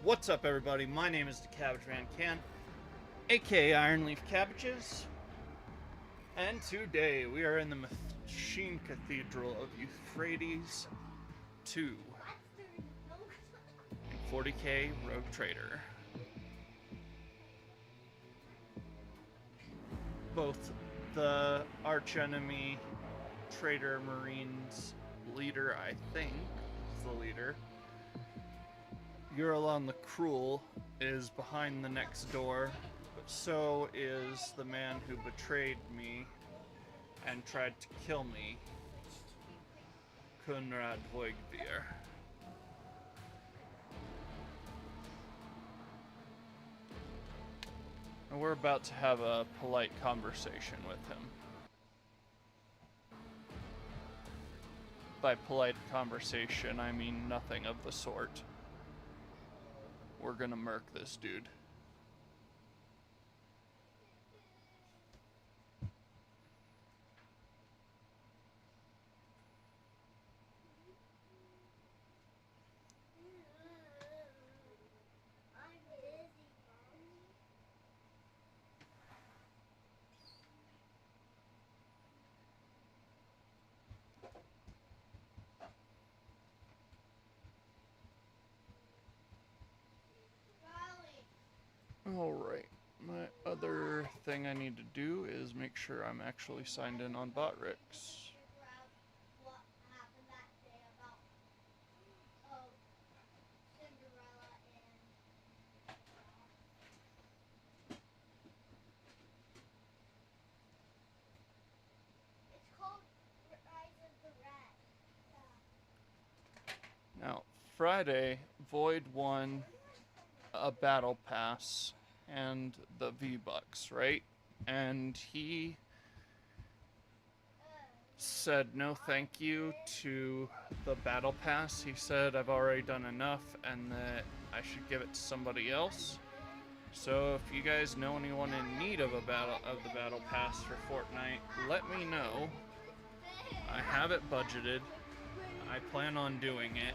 What's up, everybody? My name is the Cabbage Man Can, aka Ironleaf Cabbages, and today we are in the Machine Cathedral of Euphrates 2 in 40k Rogue Trader. Both the archenemy Trader Marines leader, I think, is the leader. Uralon the Cruel is behind the next door, but so is the man who betrayed me and tried to kill me, Kunrad Voigvir. And we're about to have a polite conversation with him. By polite conversation, I mean nothing of the sort. We're gonna murk this dude. Alright, my other thing I need to do is make sure I'm actually signed in on Botrix. Now, Friday, Void won a battle pass and the V-Bucks, right? And he said no thank you to the battle pass. He said I've already done enough and that I should give it to somebody else. So if you guys know anyone in need of the battle pass for Fortnite, let me know. I have it budgeted. I plan on doing it.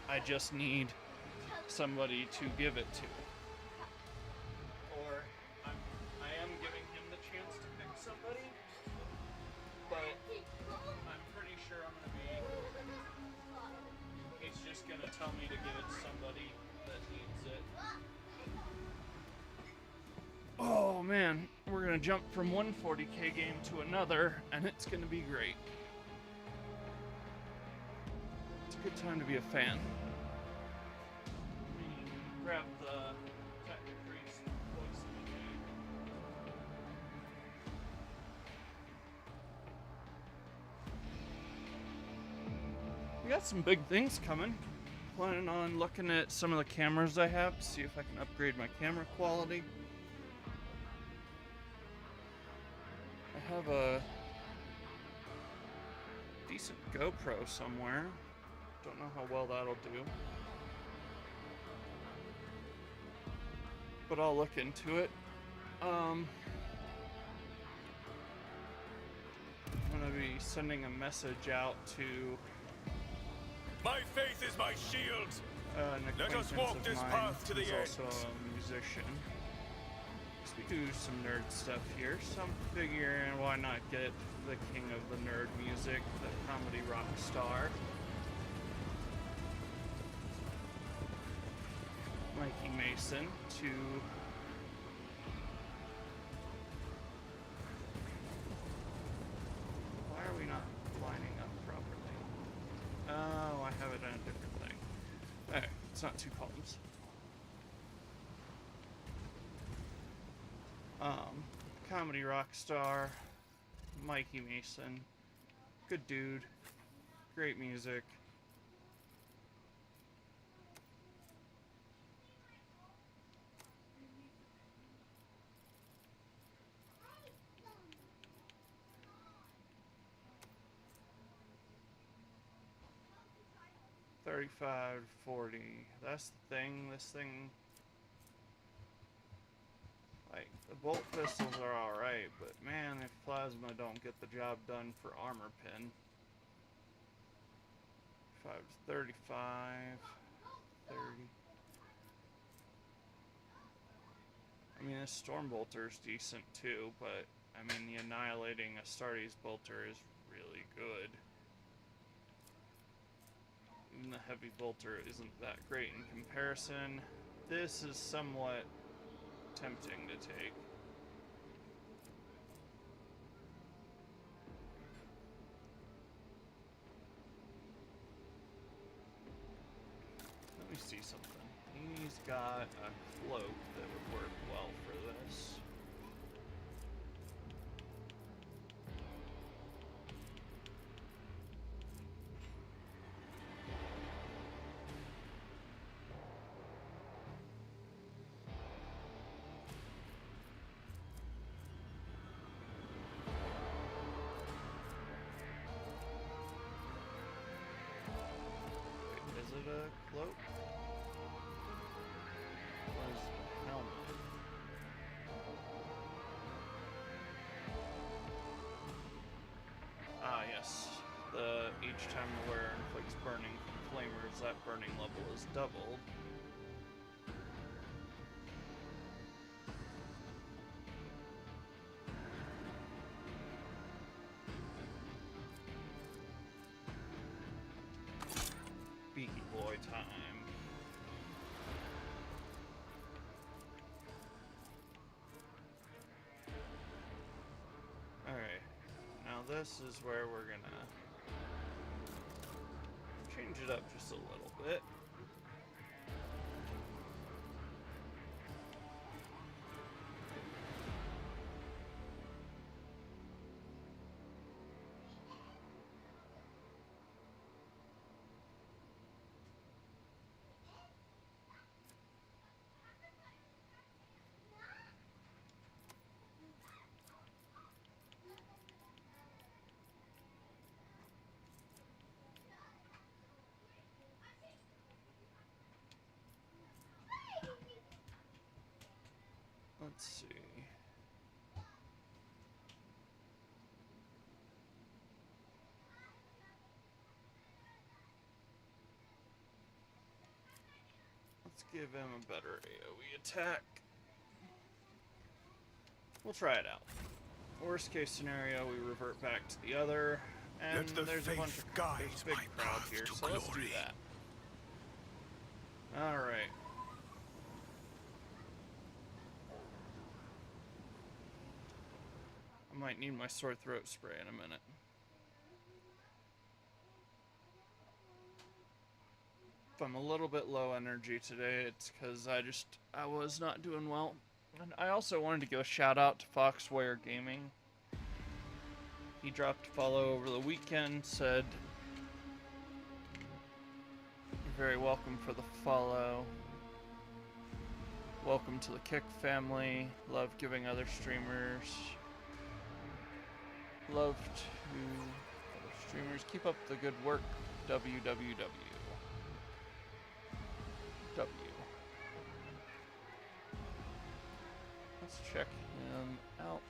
I just need somebody to give it to. Or I am giving him the chance to pick somebody, but I'm pretty sure I'm gonna be. He's just gonna tell me to give it to somebody that needs it. Oh man, we're gonna jump from one 40k game to another, and it's gonna be great. It's a good time to be a fan. Let me grab the Tech-Priest voice of the game. We got some big things coming. Planning on looking at some of the cameras I have to see if I can upgrade my camera quality. I have a decent GoPro somewhere. Don't know how well that'll do. But I'll look into it. I'm gonna be sending a message out to my faith is my shield. Let us walk this path to the end. Also a musician. We do some nerd stuff here, so I'm figuring why not get the king of the nerd music, the comedy rock star, Mikey Mason, to why are we not lining up properly? Oh, I have it on a different thing. Alright, it's not two columns. Comedy rock star, Mikey Mason, good dude, great music. $35 to $40. That's the thing. This thing. Like, the bolt pistols are alright, but man, if plasma don't get the job done for armor pin. 5 to 35, 30. I mean, a Storm Bolter's decent too, but I mean, the Annihilating Astartes Bolter is really good. Even the Heavy Bolter isn't that great in comparison. This is somewhat tempting to take. Let me see something. He's got a cloak that would work well for this. Wait, is it a cloak? What is it? Helmet. Ah, yes. Each time the wearer inflicts burning from flamers, that burning level is doubled. Beaky boy time. Alright. Now this is where we're gonna change it up just a little bit. Let's see. Let's give him a better AoE attack. We'll try it out. Worst case scenario, we revert back to the other, and there's a bunch of big crowd here, so let's do that. Alright. I might need my sore throat spray in a minute. If I'm a little bit low energy today, it's because I was not doing well. And I also wanted to give a shout out to Foxware Gaming. He dropped a follow over the weekend, said, "You're very welcome for the follow. Welcome to the Kick family. Love giving other streamers. Love to other streamers. Keep up the good work. www. W. Let's check him out.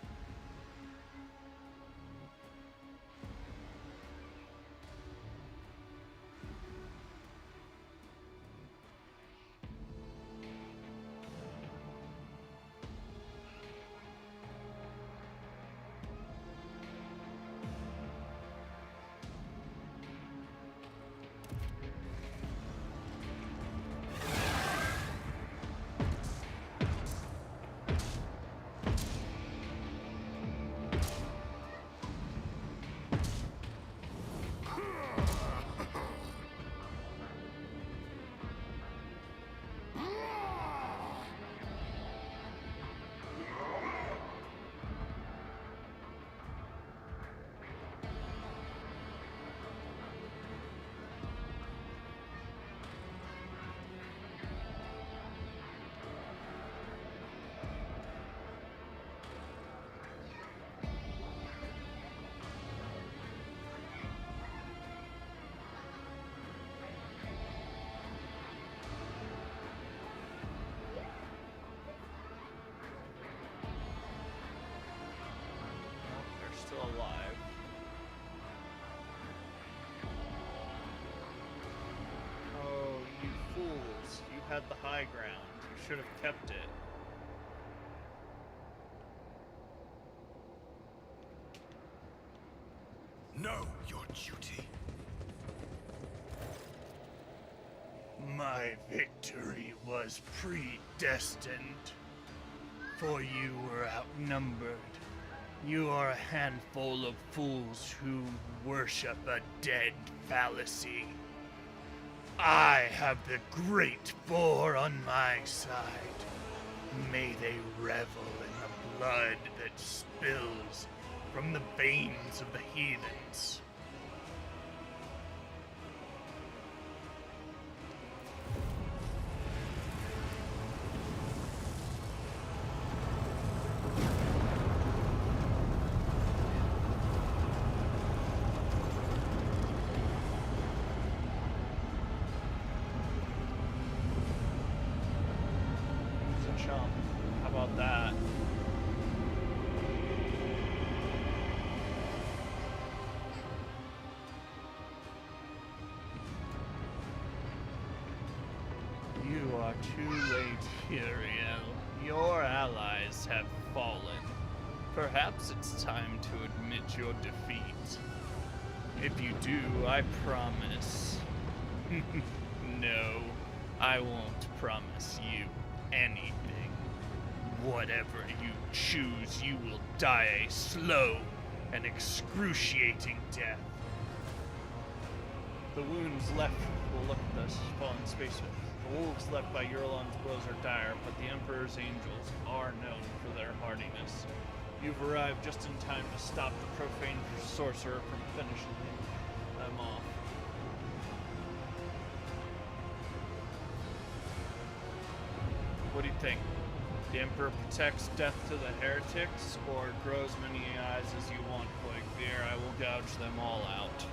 Still alive. Oh, you fools. You had the high ground. You should have kept it. know your duty. My victory was predestined, for you were outnumbered. You are a handful of fools who worship a dead fallacy. I have the Great Four on my side. May they revel in the blood that spills from the veins of the heathens. How about that? You are too late, Uriel. Your allies have fallen. Perhaps it's time to admit your defeat. If you do, I promise. No, I won't promise you anything. Whatever you choose, you will die a slow and excruciating death. The wounds left will look at this fallen spaceman. The wolves left by Eurolon's blows are dire, but the Emperor's angels are known for their hardiness. You've arrived just in time to stop the profane sorcerer from finishing them off. What do you think? The Emperor protects death to the heretics, or grows many eyes as you want, Fear. I will gouge them all out.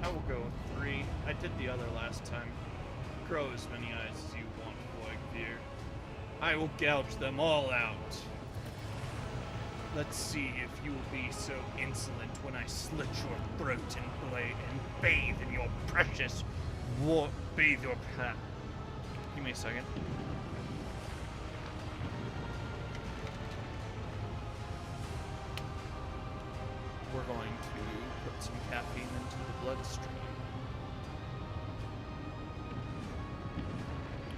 I will go with 3. I did the other last time. Grow as many eyes as you want, Fear. I will gouge them all out. Let's see if you will be so insolent when I slit your throat and blade and bathe in your precious bathe your path. Give me a second. We're going to put some caffeine into the bloodstream.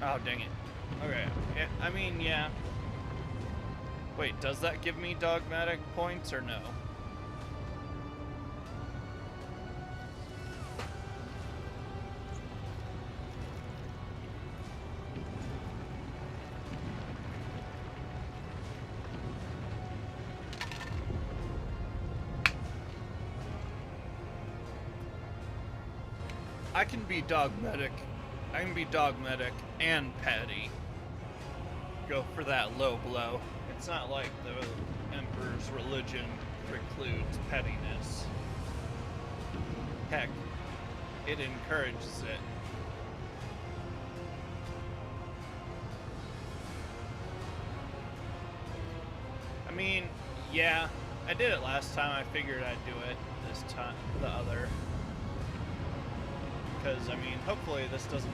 Oh, dang it. Okay. Yeah, I mean, yeah. Wait, does that give me dogmatic points or no? I can be dogmatic. I can be dogmatic and petty. Go for that low blow. It's not like the Emperor's religion precludes pettiness. Heck, it encourages it. I mean, yeah, I did it last time. I figured I'd do it this time, the other. Because, I mean, hopefully this doesn't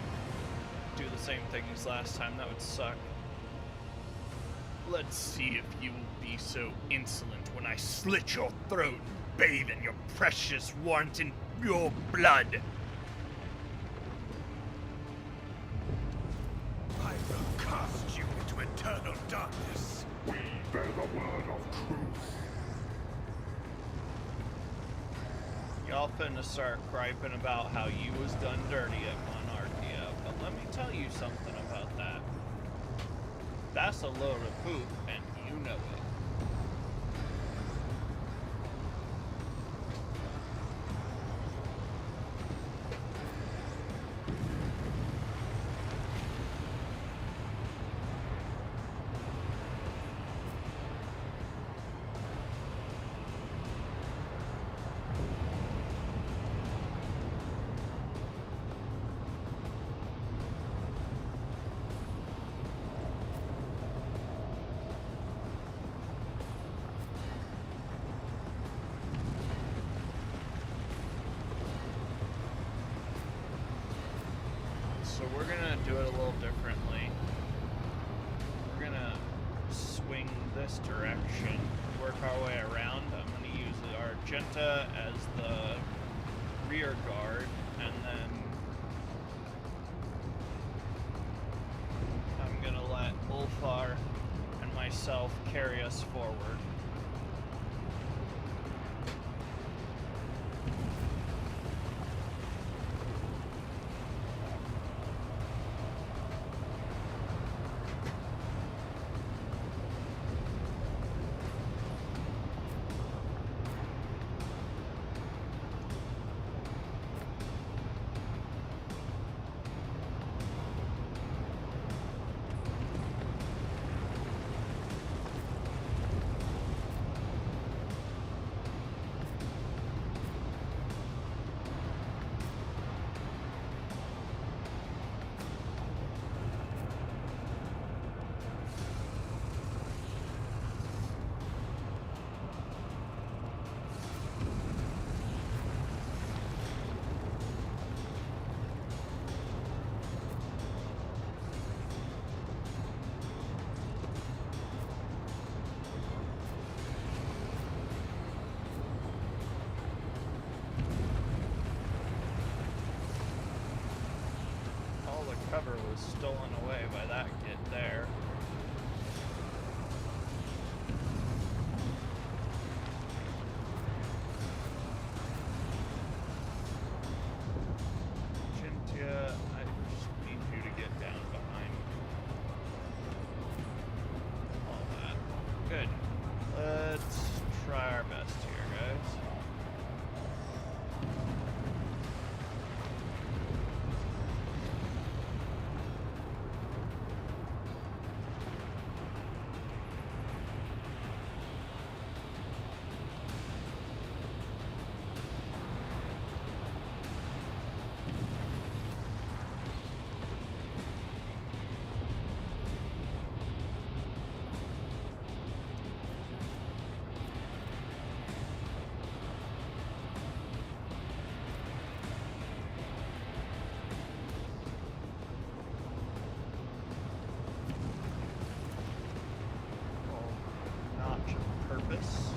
do the same thing as last time. That would suck. Let's see if you will be so insolent when I slit your throat and bathe in your precious warrant in your blood. I will cast you into eternal darkness. We bear the word of truth. Y'all finna start griping about how you was done dirty at Monarchia, but let me tell you something about that. That's a load of poop, and you know it. So we're gonna do it a little differently. We're gonna swing this direction, work our way around. I'm gonna use the Argenta as the rear guard, and then I'm gonna let Ulfar and myself carry us forward. Cover was stolen away by that kid there. Cynthia, I just need you to get down behind all that. Good. Let's try our best here, guys. Purpose.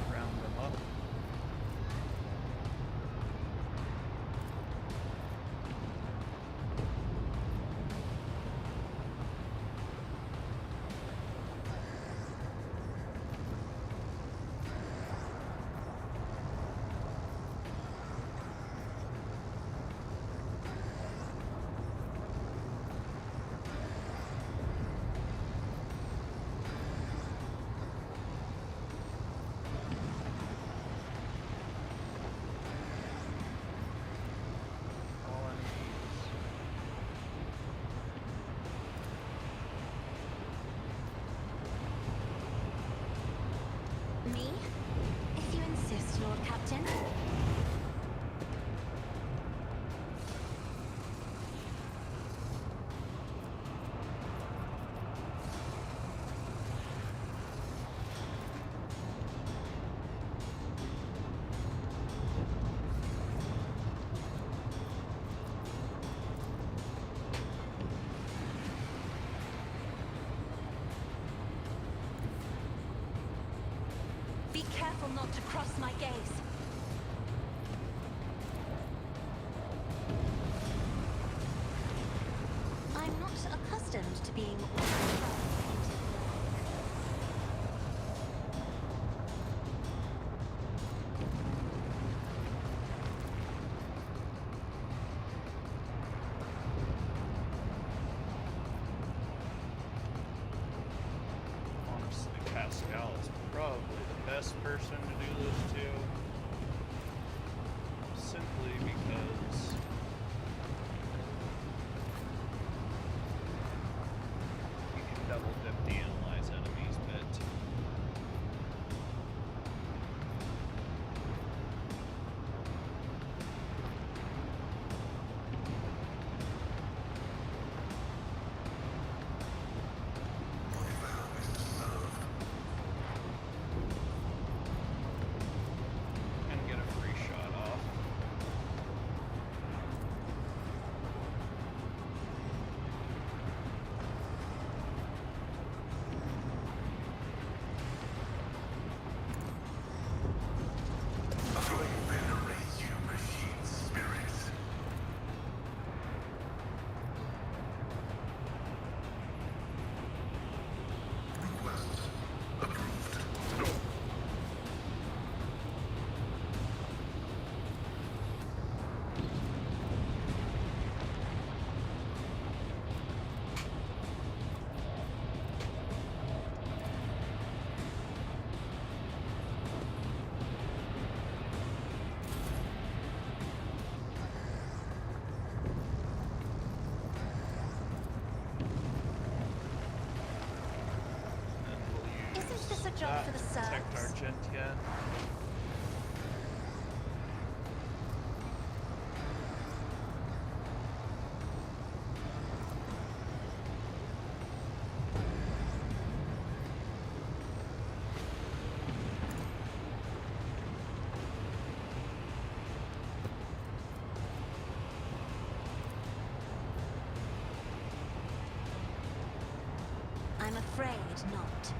Round them up. Me? If you insist, Lord Captain. Be careful not to cross my gaze. I'm not accustomed to being Honestly, Pascal is probably the best person to do this to. Simply because you can a job for the Tech serfs. Argent, yeah. I'm afraid not.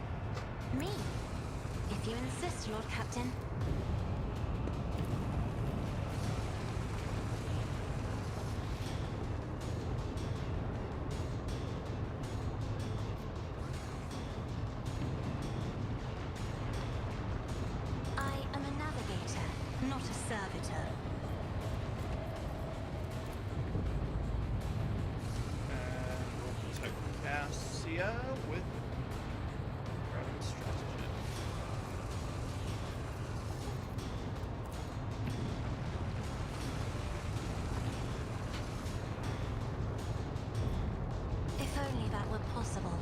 Me? If you insist, Lord Captain. I am a navigator, not a servitor. And we'll protect Cassia with Rebel Strategy. If only that were possible.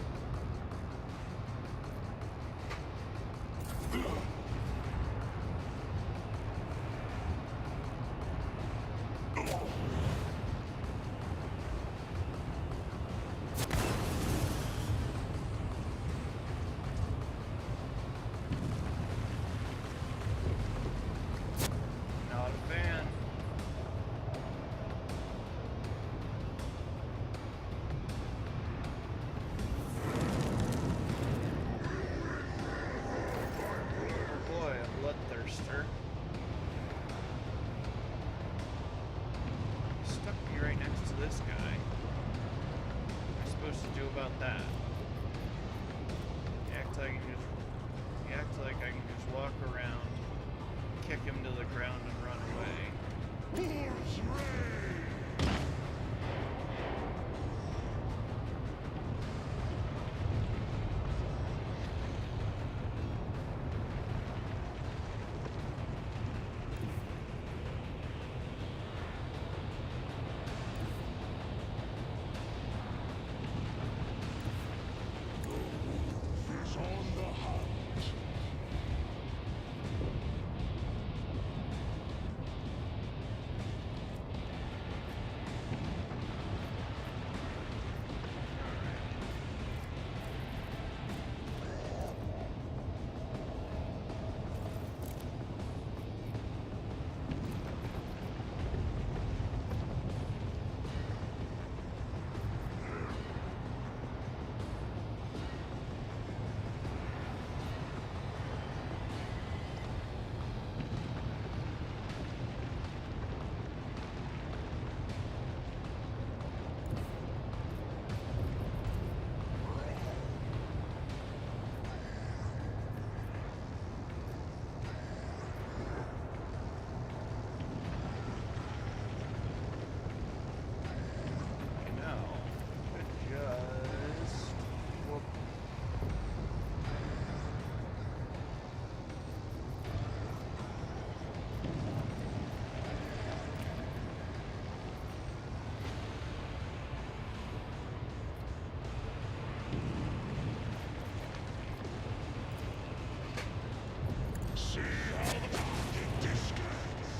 Not a fan. Oh boy, a bloodthirster. Stuck me right next to this guy. What am I supposed to do about that? He acts like I can just walk around, kick him to the ground, and run away. Wolves rage! Is on the hunt. You know, could just whoop. See how the target discards.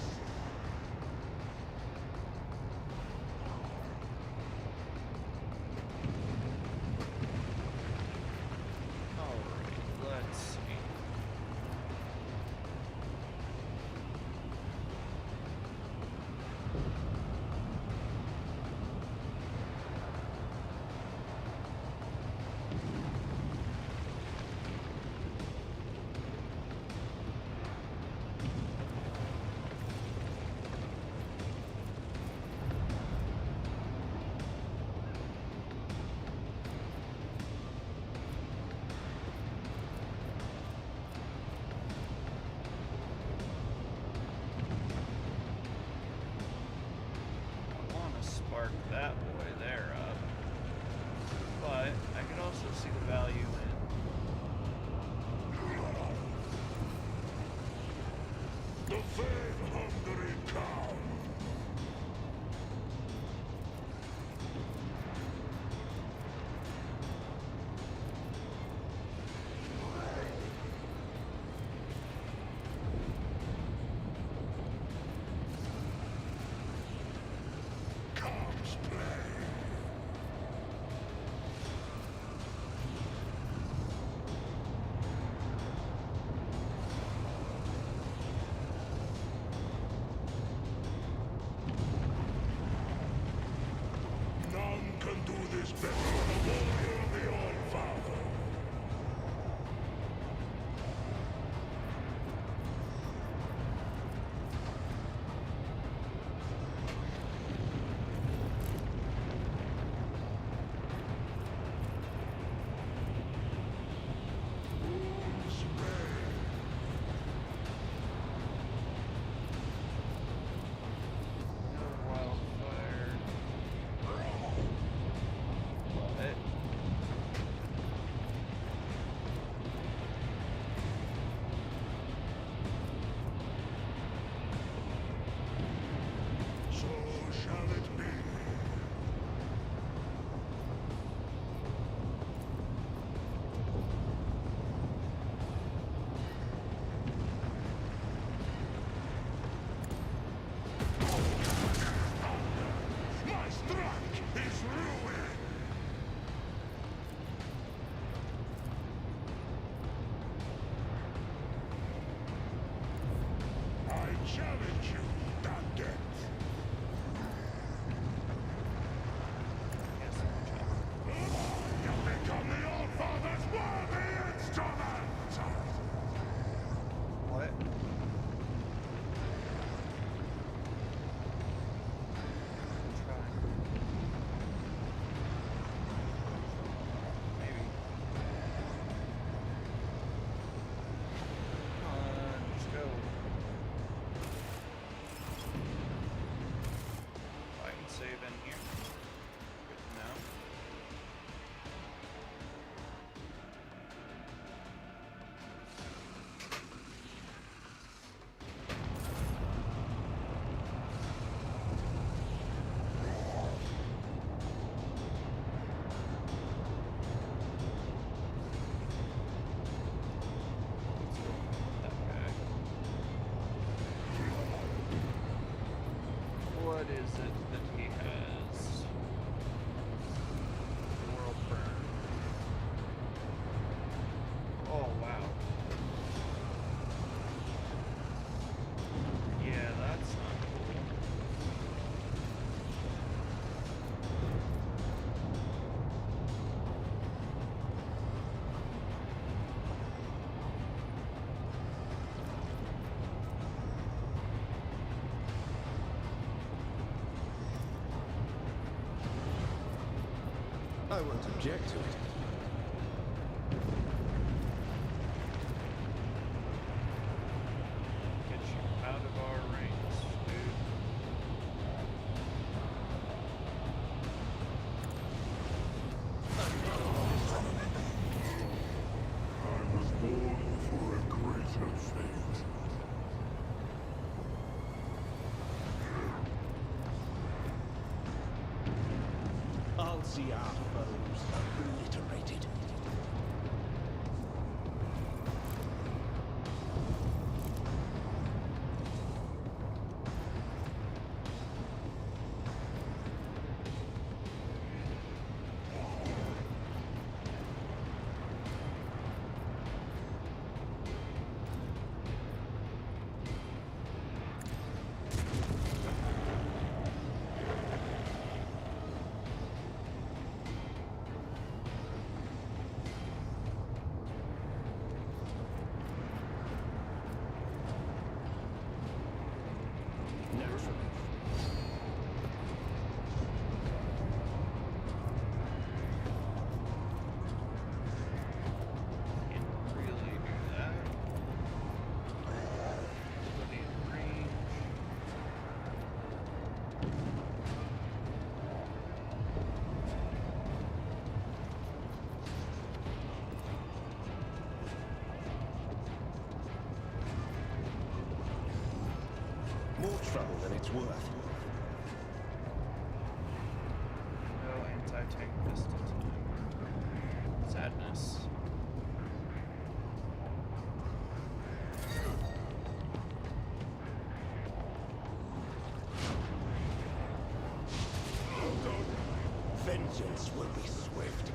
Alright, let's see. I want to spark that boy there up, but I could also see the value in The fame-hungry cow. shall it be. My strike is ruin! I challenge you, Duncan. Yes, You become the All-Father's worthy instrument! what? Try. Maybe. Come on, let's go. I can save in here. Good to know. Let's go with that guy. What is it that he has? World burn. Oh wow. Yeah, that's not cool. I won't object to it. Get you out of our range, dude. I was born for a greater fate. I'll see our foes obliterated. Can't really do that. Nobody in range. More trouble than it's worth. No anti-tank pistol time. Sadness. Vengeance will be swift.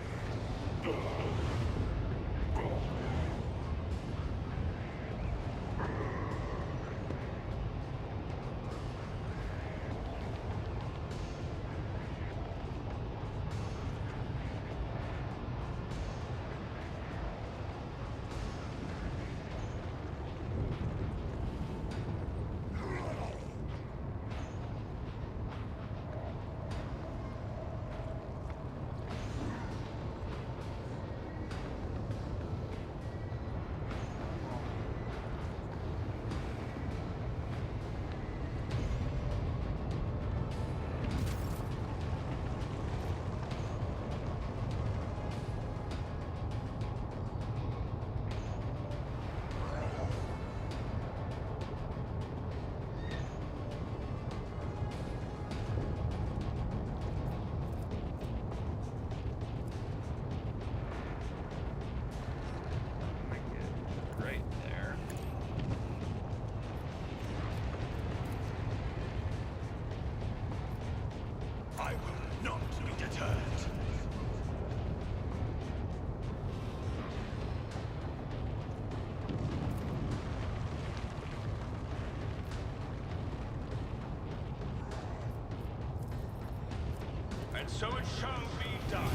and so it shall be done.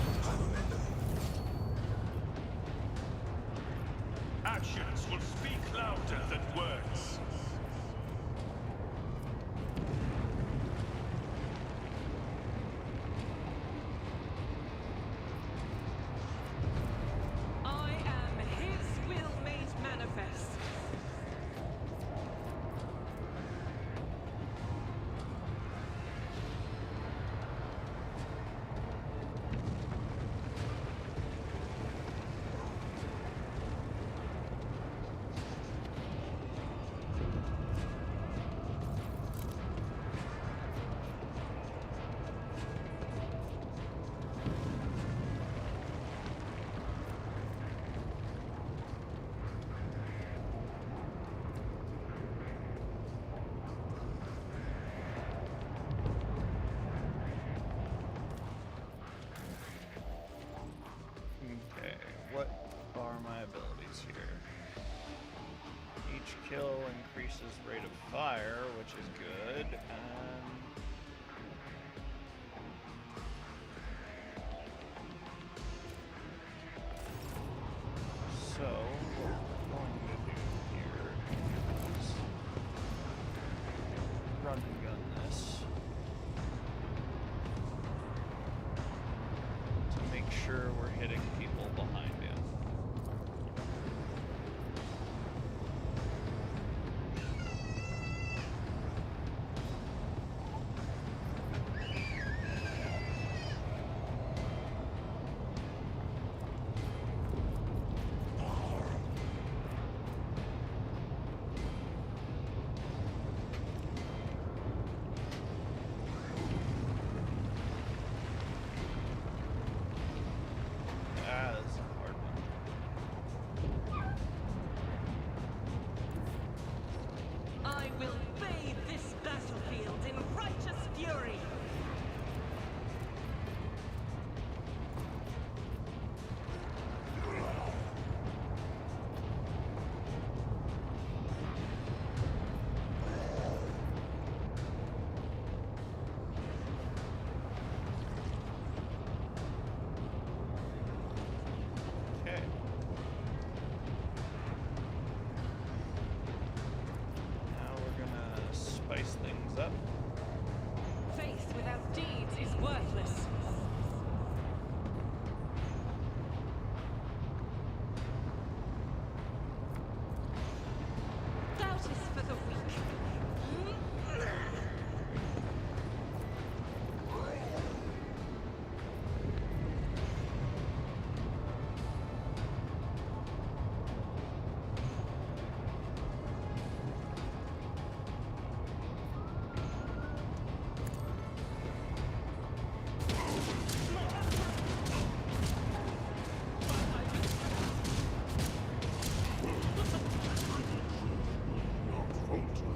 Actions will speak louder than words. I am his will made manifest. Okay, what are my abilities here? Each kill increases rate of fire, which is good, and so what we're going to do here is run and gun this to make sure we're hitting people behind him. Ah, this is a hard one. I will bathe this battlefield in righteous fury. Okay. Now we're gonna spice things up. Faith without deeds is worthless. Doubt is for the weak. Not falter.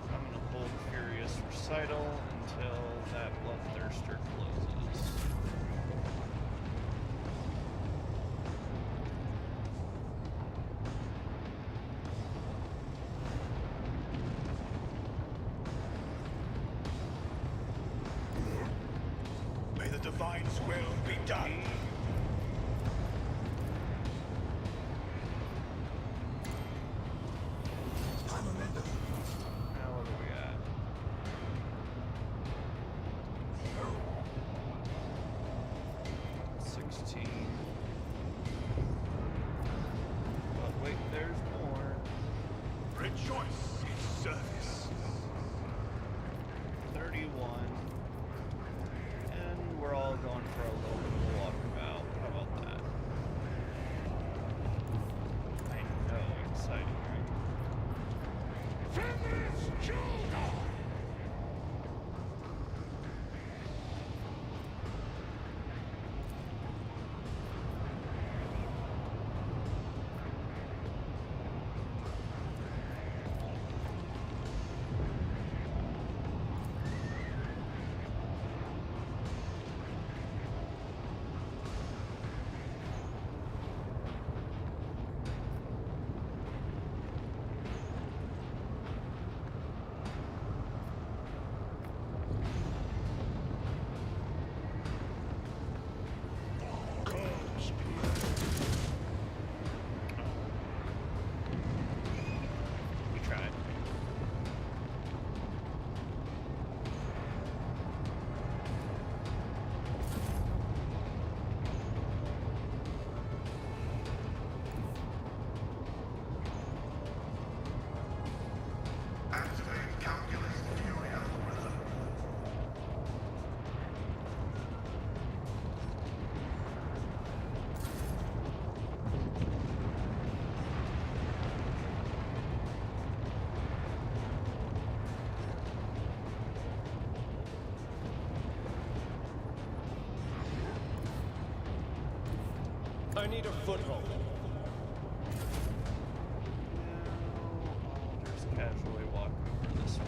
I'm gonna hold Furious Recital until that Bloodthirster closes. May the Divine's will be done. Now what are we at? 16. But wait, there's more. Rejoice in service. 31. And we're all going for a little bit of a walkabout. How about that? I know, exciting, right? Finish Jonah! I need a foothold. I'll just casually walk over this way.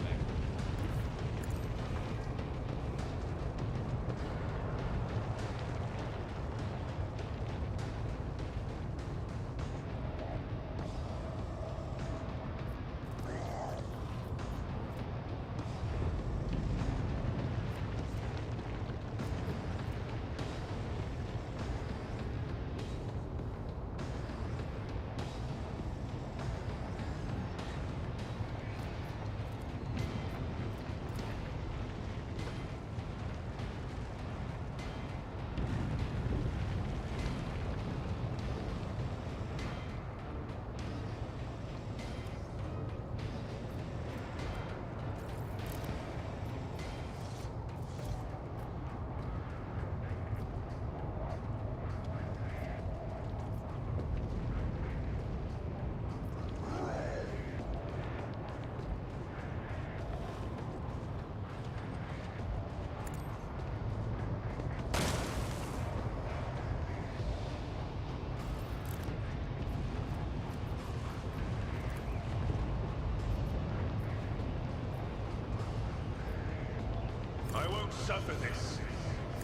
I won't suffer this.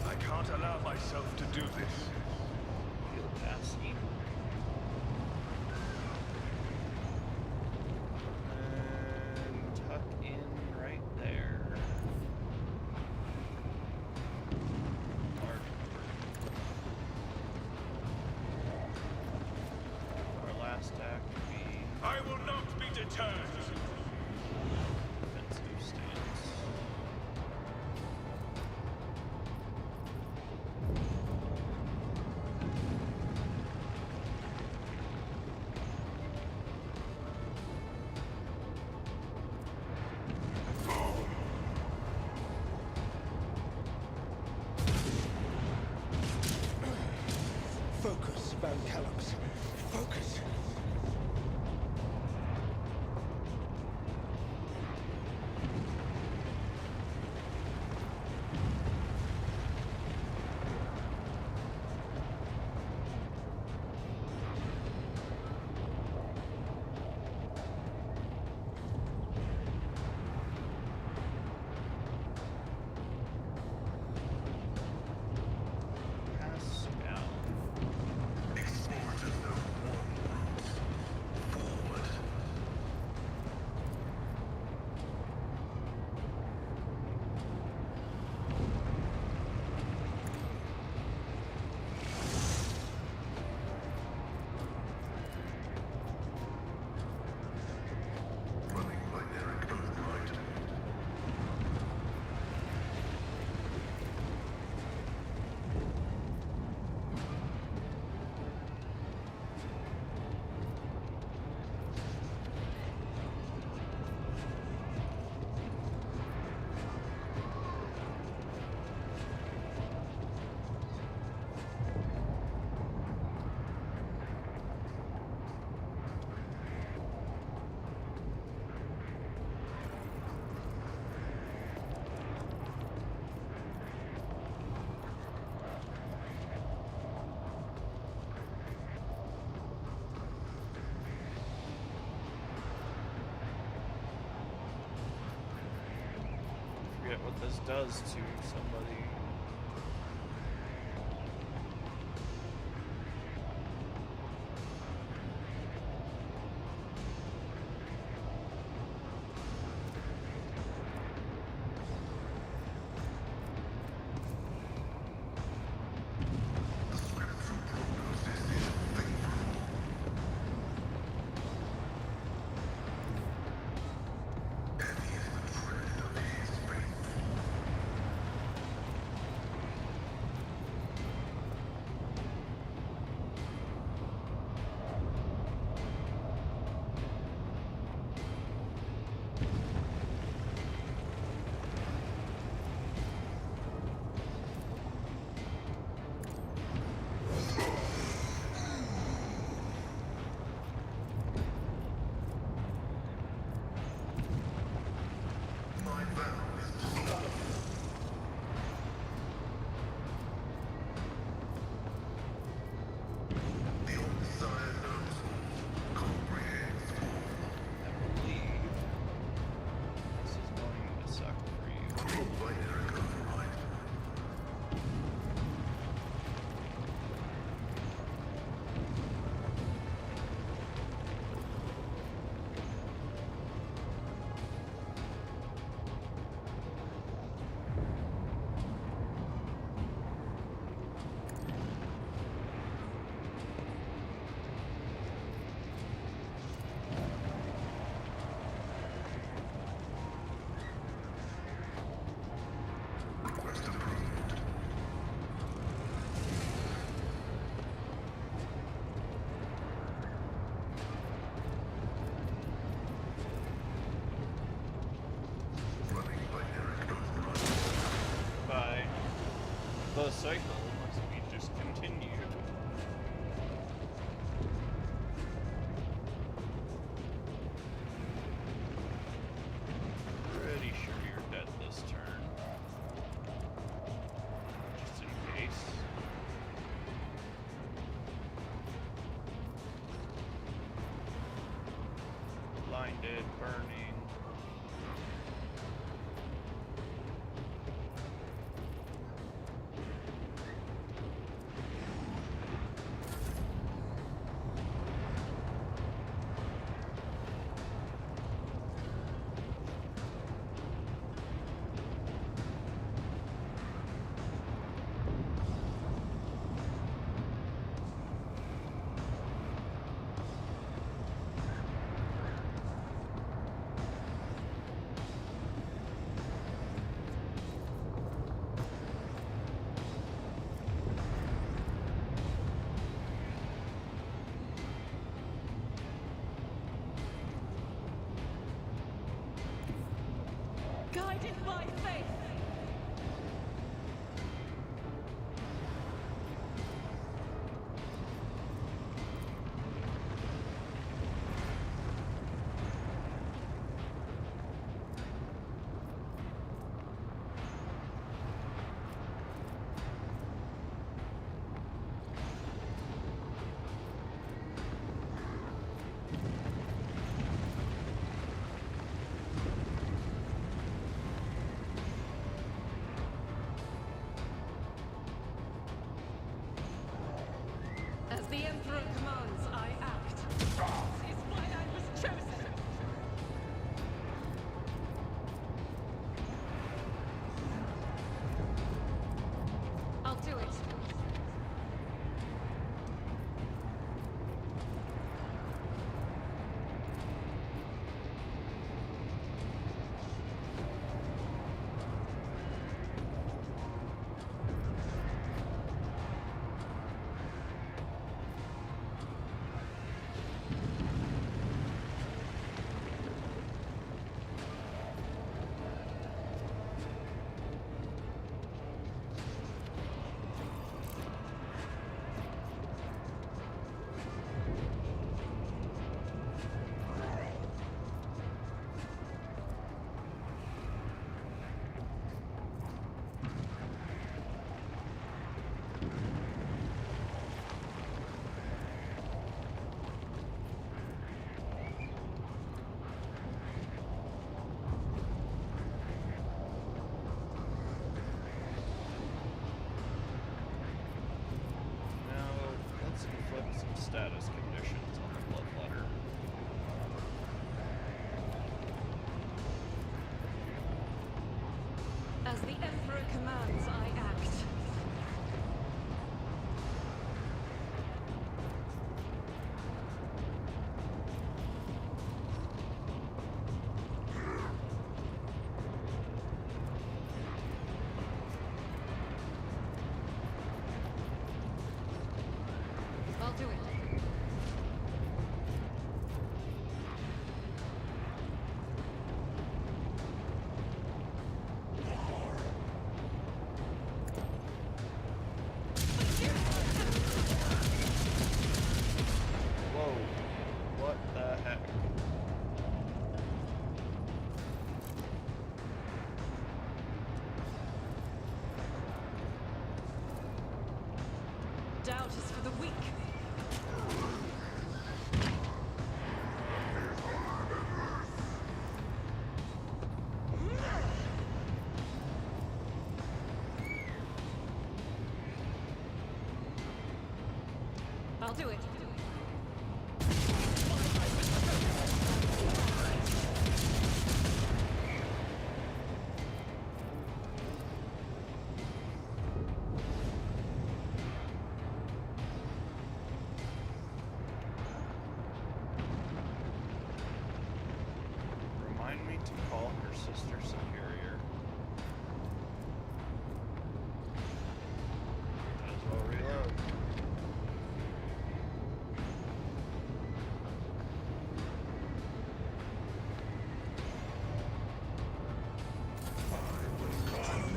I can't allow myself to do this. Feel passy. And tuck in right there. Our last act would be I will not be deterred. defensive stance. Focus, Van Kellogg's. Focus. Pass down. Running like Eric Oathbright. Forget what this does to somebody. cycle unless we just continue. Pretty sure you're dead this turn. Just in case. Blinded, burning. Guided by faith. As the Emperor commands, I act. This is why I was chosen. I'll do it. Status conditions on the bloodletter. As the Emperor commands, I act. I'll do it. Whoa. What the heck? Doubt is for the weak. I'll do it. Remind me to call her sister superior. Might as well reload.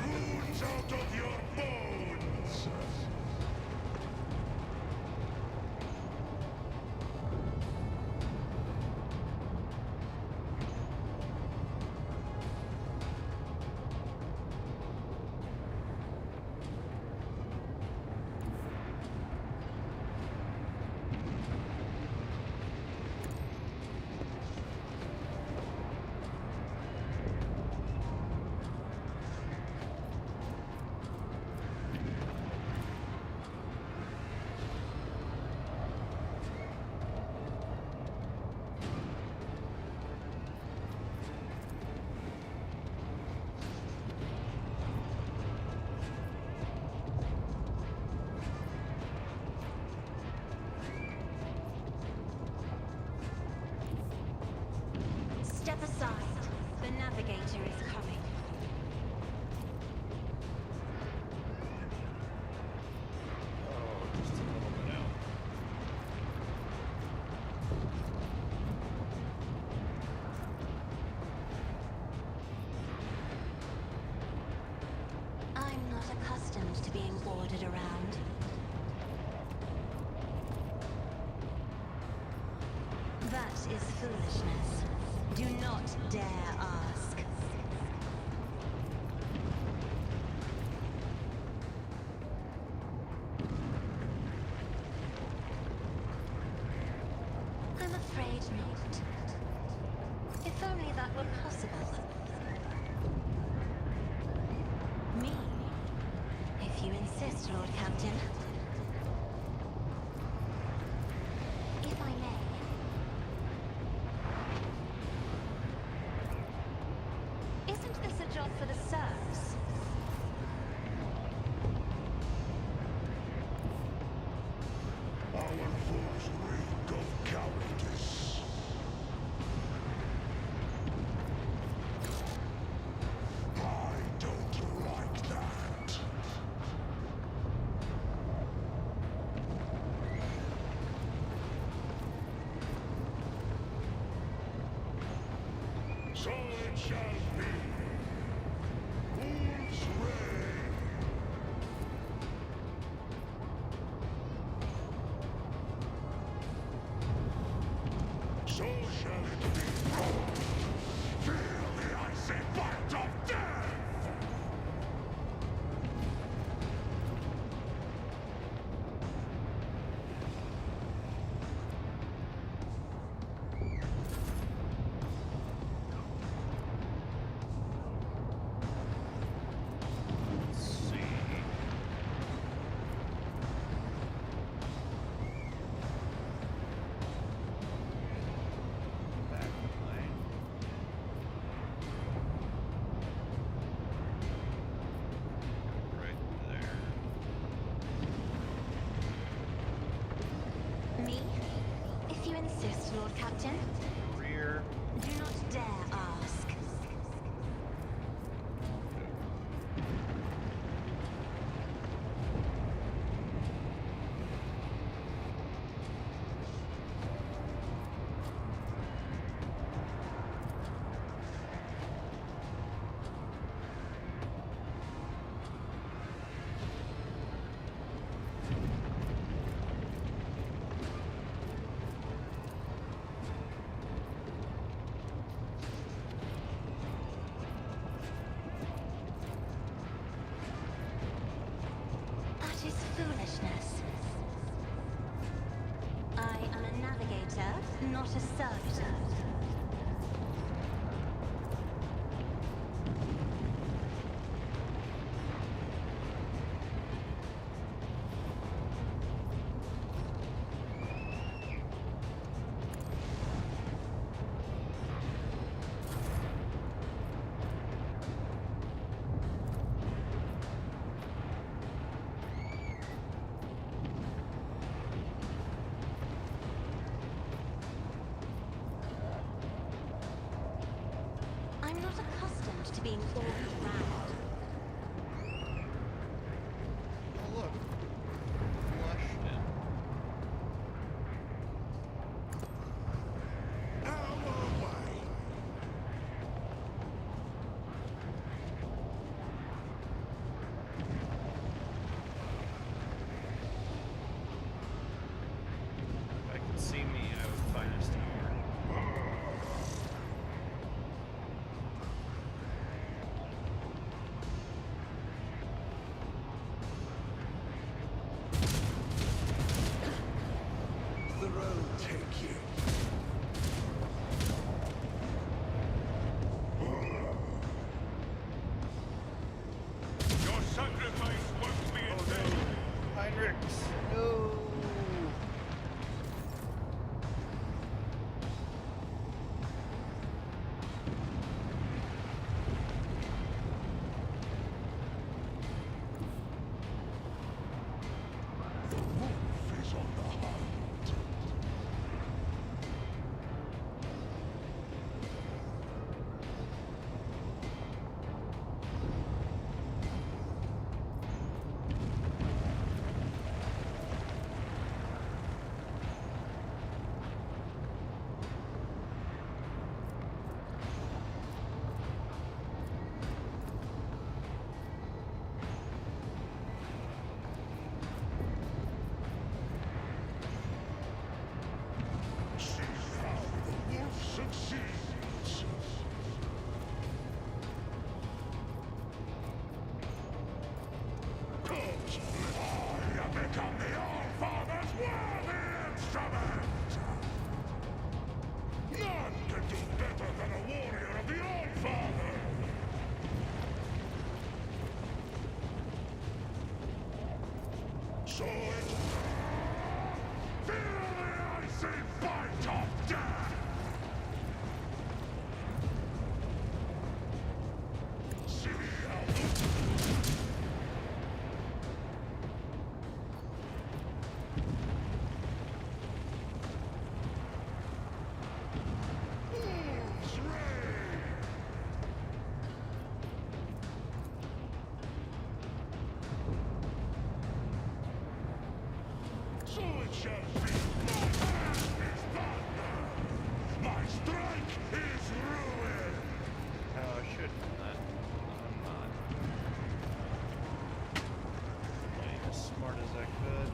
Wounds out of your bones! being ordered around. That is foolishness. Do not dare ask. I'm afraid not. If only that were possible. Me? If you insist, Lord Captain. If I may. Isn't this a job for the serfs? Our foes reek of cowardice. I don't like that. So it shall be. Wolves reign. So shall it be. Feel the icy bite of death! Let's see. Backline. Right there. Me? If you insist, Lord Captain. Rear. Do not dare ask. That is foolishness. I am a navigator, not a servitor. I'm not accustomed to being ordered around. Oh look. Flushed it. Our way. If I could see me, I would find us here. The road take you. Your sacrifice won't be in vain. Heinrichs! No! The wolf is on the hunt. sword. Feel the icy bite of death. See how Wolves reign. So it shall be. My hand is thunder. My strike is ruin. Oh, I should know that. I'm not. Playing as smart as I could.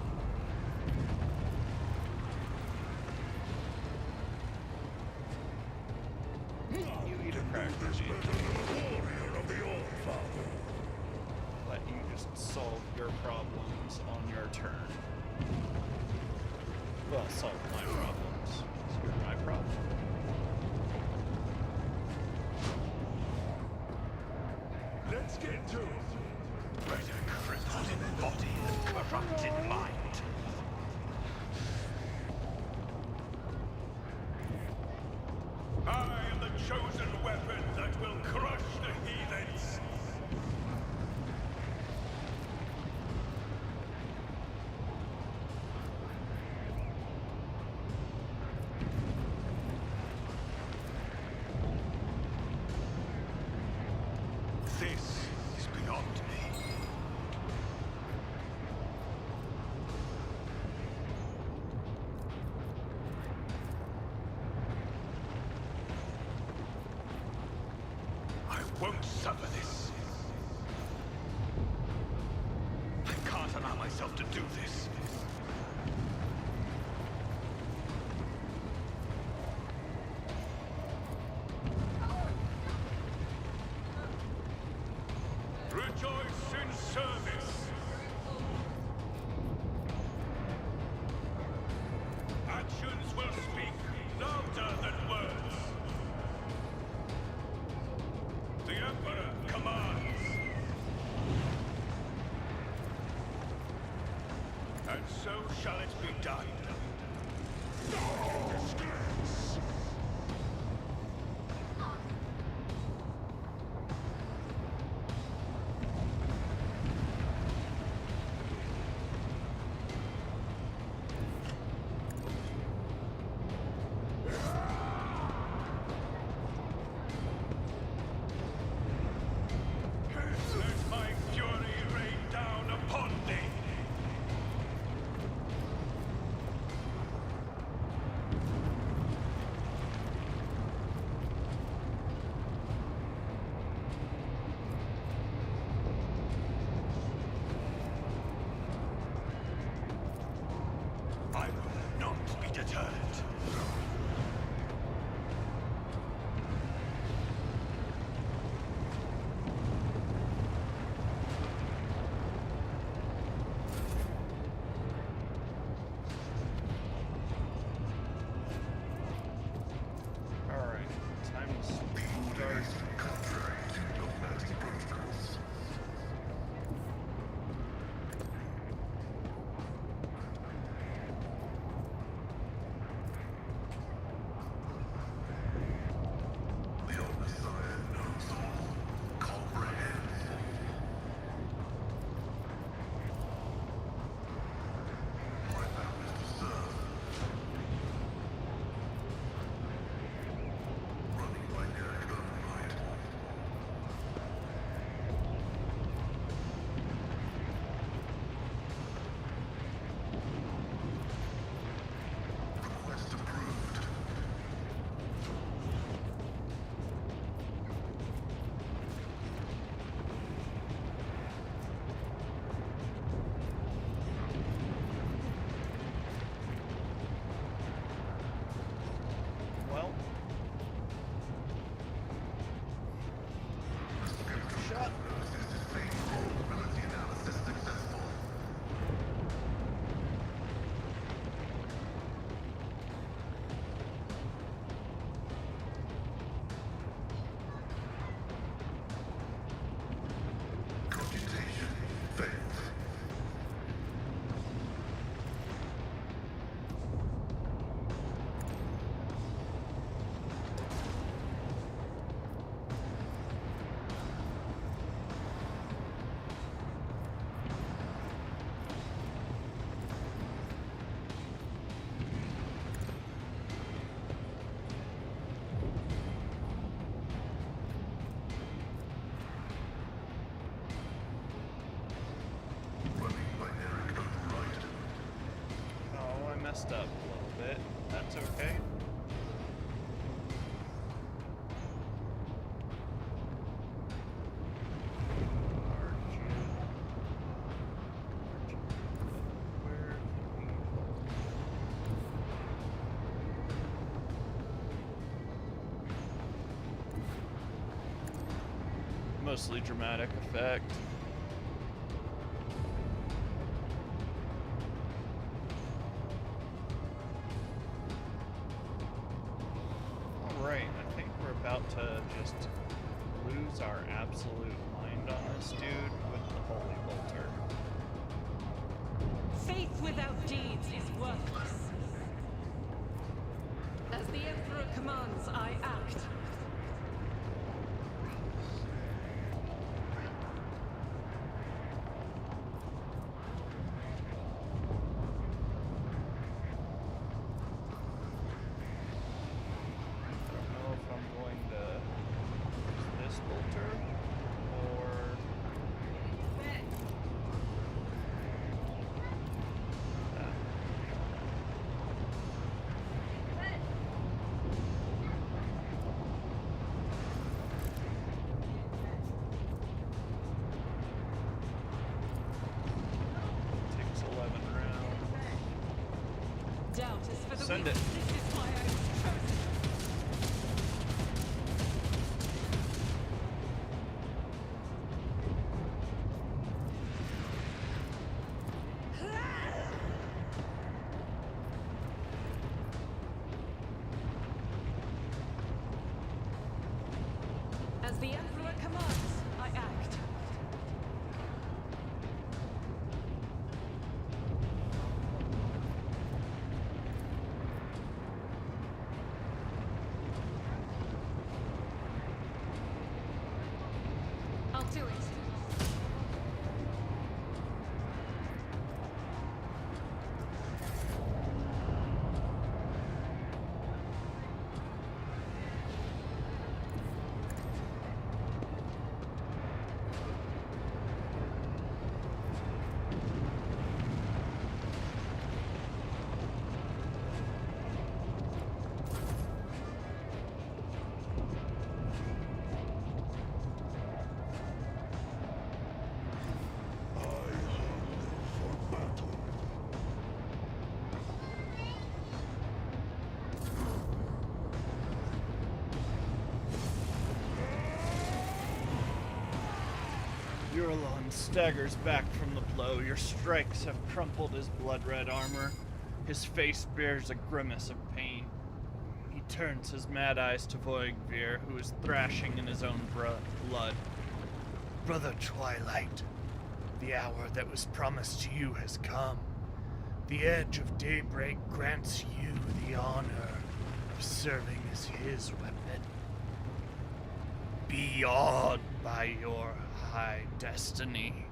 You eat a cracker, This dude. better than a warrior of the All-Father. Let you just solve your problems on your turn. Well, solve my problems. 'Cause you're my problem. Let's get to it. Right, a crippled body and corrupted mind. I am the chosen weapon that will crush the heathens. This is beyond me. I won't suffer this. I can't allow myself to do this. Rejoice in service. Actions will speak louder than words. The Emperor commands. And so shall it be done. Disgrace. Let my fury rain down upon thee. messed up a little bit. That's okay. Mostly dramatic effect. Alright, I think we're about to just lose our absolute mind on this dude with the Holy Bolter. Faith without deeds is worthless. As the Emperor commands, I act. Doubt is for the Send weak. it. This is why I was chosen. As the Emperor commands, I act. I'll do it. I hunger for battle. Uralon staggers back from the blow. Your strikes have crumpled his blood-red armor. His face bears a grimace of pain. He turns his mad eyes to Voigvir, who is thrashing in his own blood. Brother Twilight, the hour that was promised to you has come. The edge of daybreak grants you the honor of serving as his weapon. Be awed by your high destiny.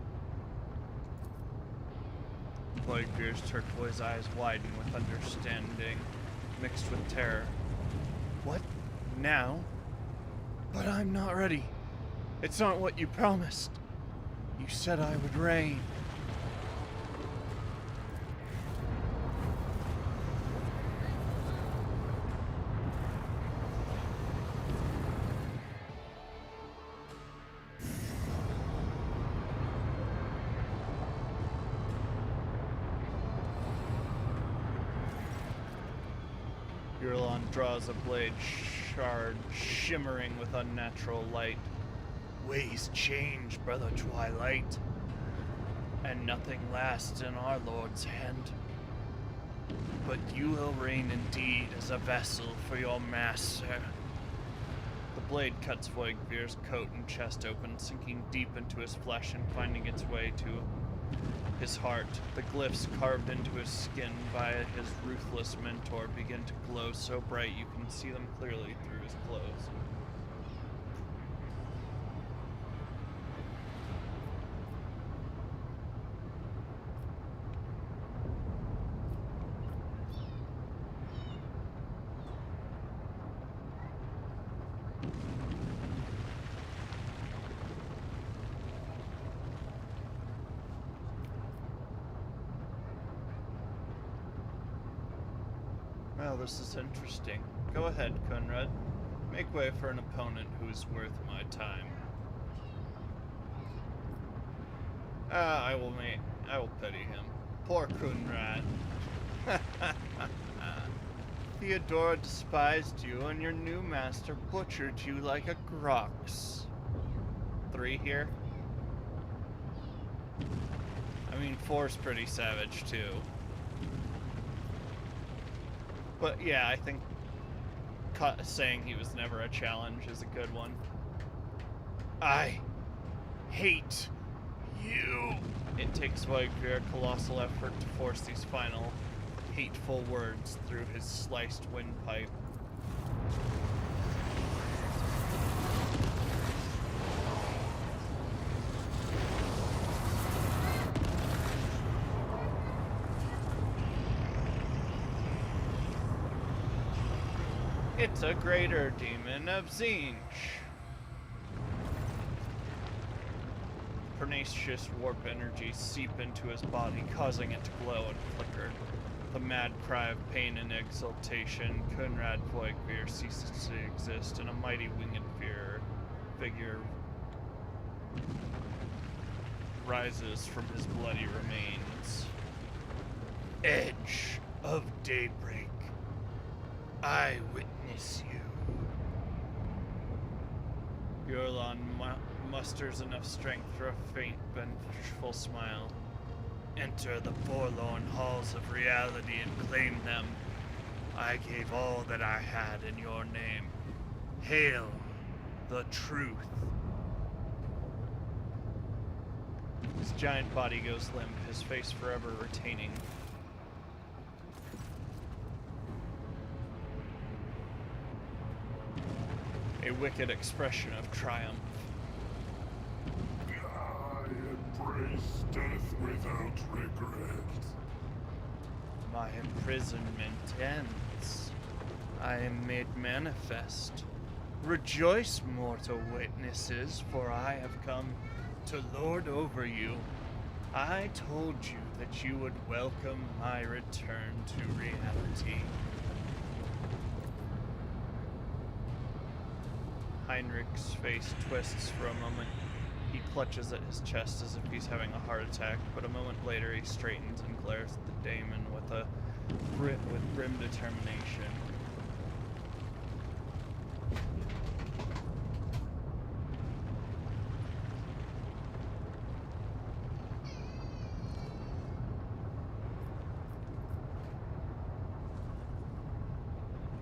Voigvir's turquoise eyes widen with understanding, mixed with terror. What? Now? But I'm not ready. It's not what you promised. You said I would reign. Uralon draws a blade shard shimmering with unnatural light. Ways change, Brother Twilight, and nothing lasts in our Lord's hand. But you will reign indeed as a vessel for your master. The blade cuts Voigvir's coat and chest open, sinking deep into his flesh and finding its way to his heart. The glyphs carved into his skin by his ruthless mentor begin to glow so bright you can see them clearly through his clothes. Well, this is interesting. Go ahead, Conrad. Make way for an opponent who is worth my time. I will pity him. Poor Conrad. Theodora despised you, and your new master butchered you like a grox. 3 here? I mean, 4's pretty savage, too. But yeah, I think saying he was never a challenge is a good one. I hate you. It takes Voigtveer a colossal effort to force these final hateful words through his sliced windpipe. It's a greater demon of Zinj. Pernicious warp energies seep into his body, causing it to glow and flicker. The mad cry of pain and exultation, Conrad Voigtveer ceases to exist, and a mighty winged figure rises from his bloody remains. Edge of daybreak, I witness you. Yurlan musters enough strength for a faint, vengeful smile. Enter the forlorn halls of reality and claim them. I gave all that I had in your name. Hail the truth. His giant body goes limp, his face forever retaining a wicked expression of triumph. I embrace death without regret. My imprisonment ends. I am made manifest. Rejoice, mortal witnesses, for I have come to lord over you. I told you that you would welcome my return to reality. Heinrich's face twists for a moment. He clutches at his chest as if he's having a heart attack, but a moment later he straightens and glares at the daemon with grim determination.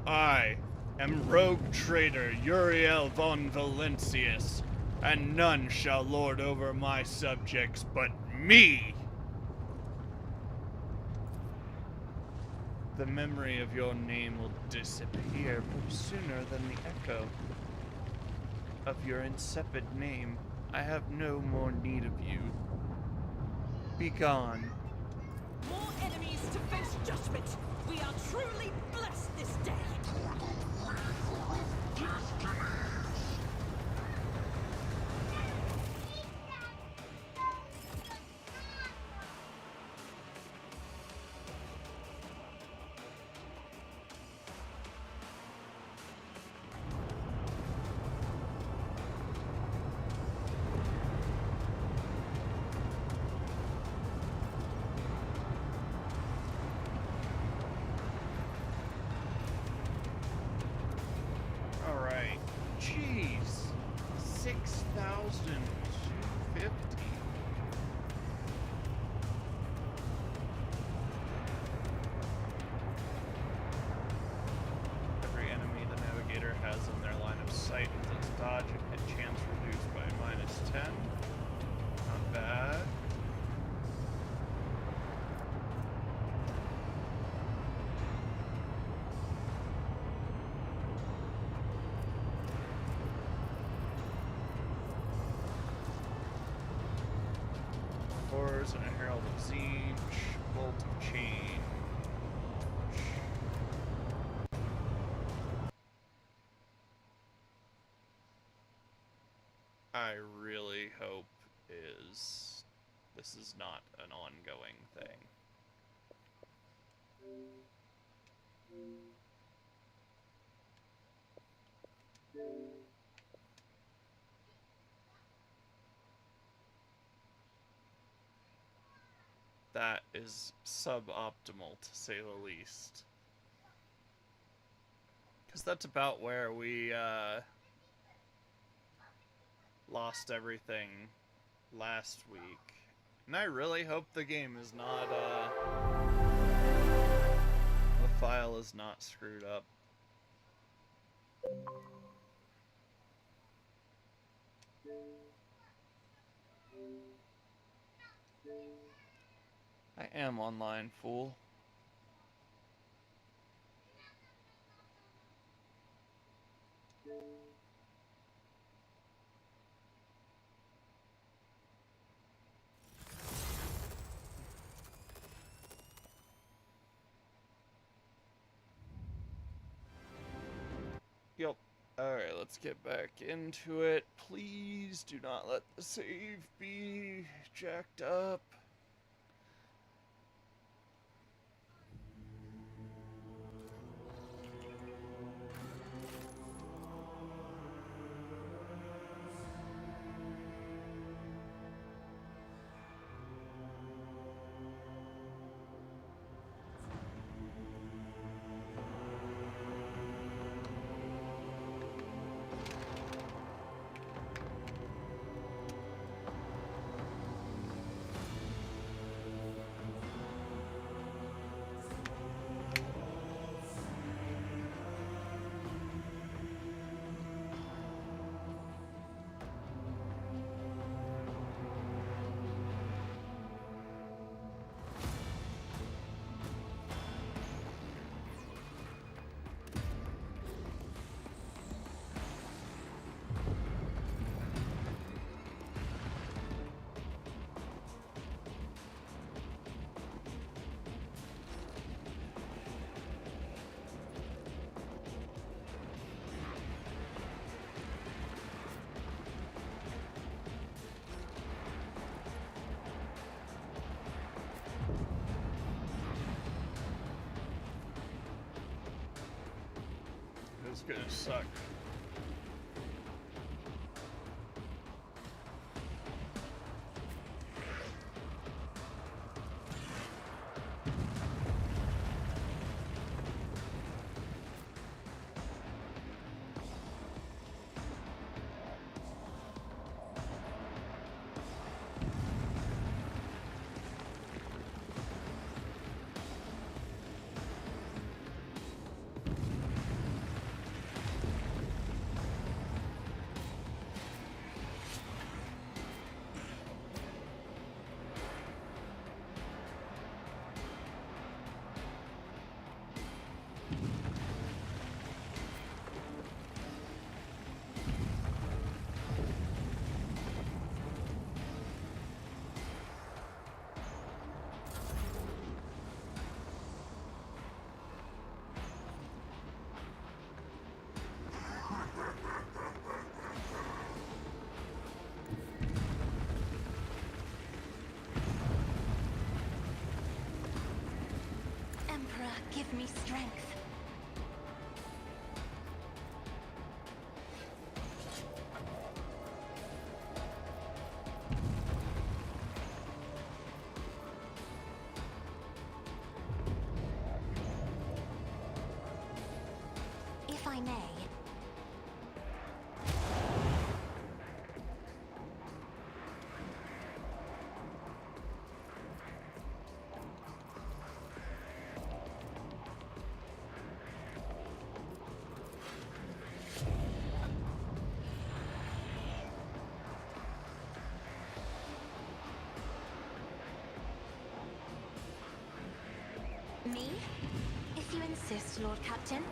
I am rogue traitor Uriel von Valentius, and none shall lord over my subjects but me! The memory of your name will disappear, but sooner than the echo of your insipid name. I have no more need of you. Be gone. More enemies to face judgment. We are truly blessed this day. Alright. Jeez. 6,250. Every enemy the navigator has in their line of sight with its dodge and hit chance reduced by -10. Not bad. Horrors and a Herald of Zinj, Bolt of Change. I really hope this is not an ongoing thing. That is suboptimal, to say the least. Because that's about where we lost everything last week. And I really hope the game is not, the file is not screwed up. I am online, fool. Yep. Alright, let's get back into it. Please do not let the save be jacked up. It's gonna suck. Emperor, give me strength. If I may. Me? If you insist, Lord Captain.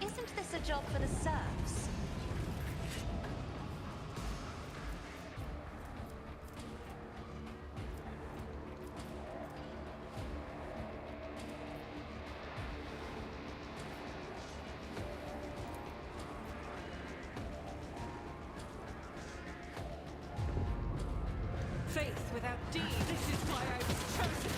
Isn't this a job for the serfs? Faith without deed, this is why I was chosen.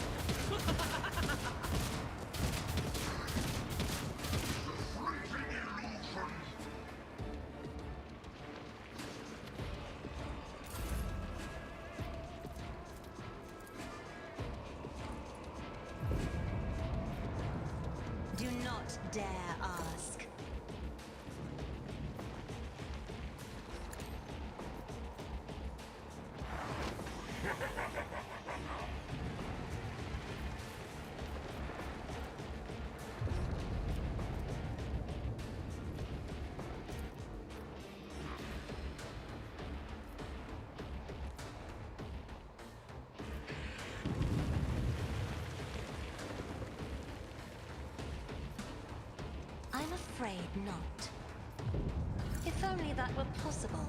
Do not dare ask. I'm afraid not. If only that were possible.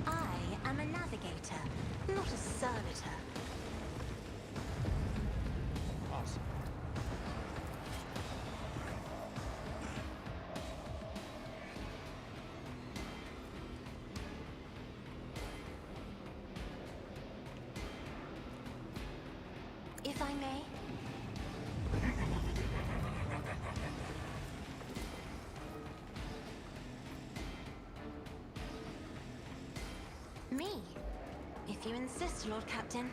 I am a navigator, not a servitor. Awesome. If I may. Me? If you insist, Lord Captain.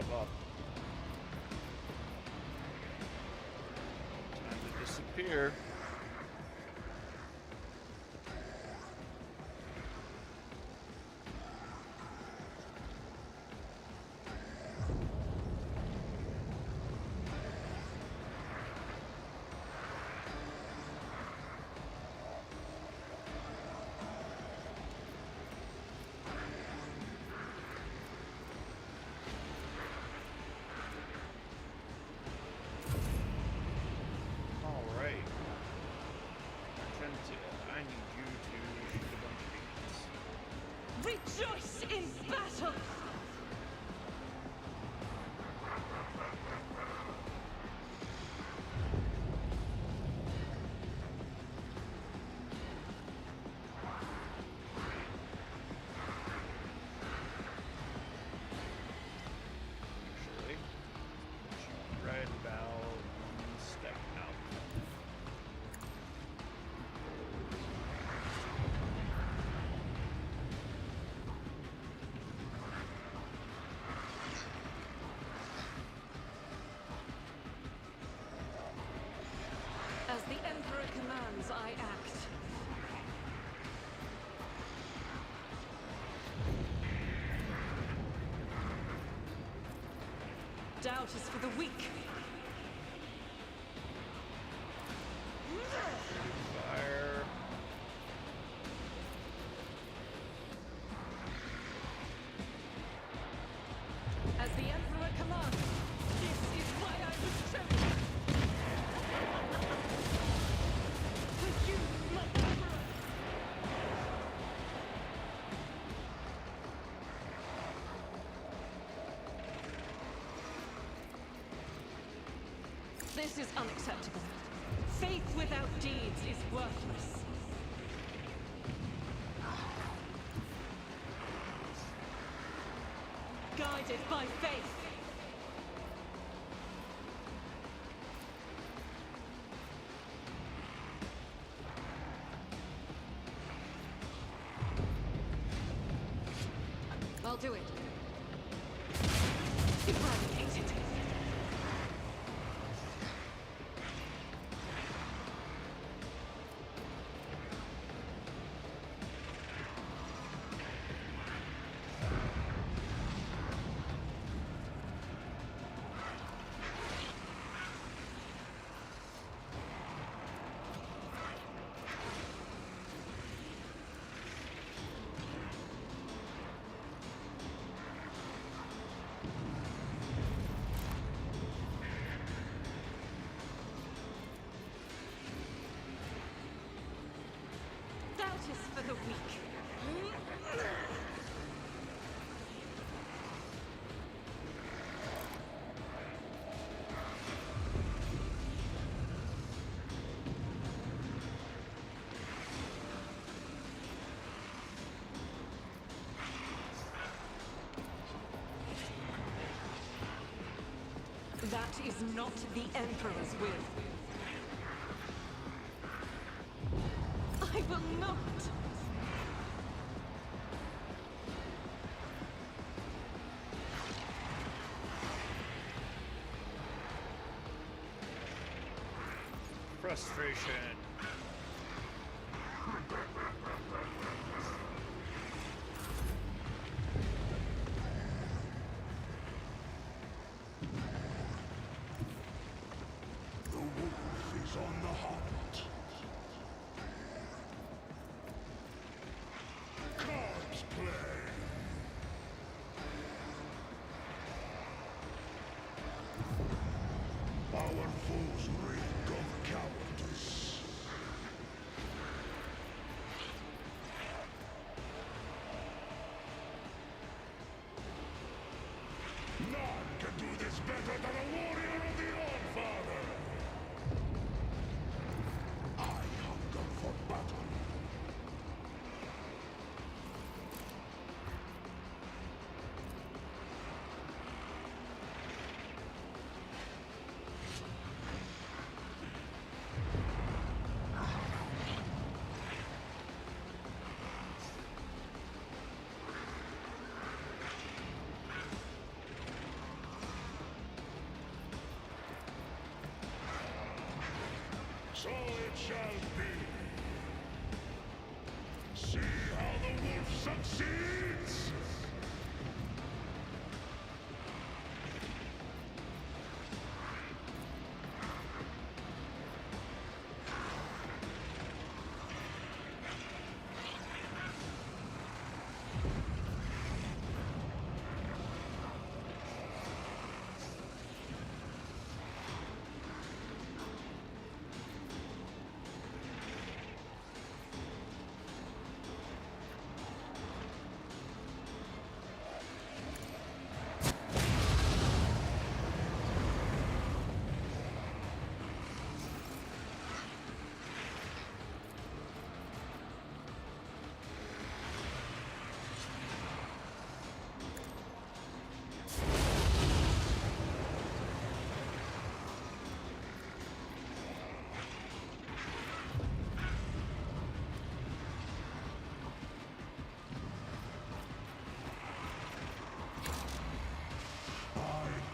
of up. Time to disappear. Rejoice in battle! Actually, right about one step out. As the Emperor commands, I act. Doubt is for the weak. Fire. As the Emperor commands, this is why I was chosen. To you, my Emperor! This is unacceptable. Faith without deeds is worthless. Guided by faith. I'll do it. Eradicate it. Doubt is for the weak. That is not the Emperor's will. I will not! Frustration. The wolf is on the hunt. Cards play. Our foes reek of cowardice. it shall be. See how the wolf succeeds?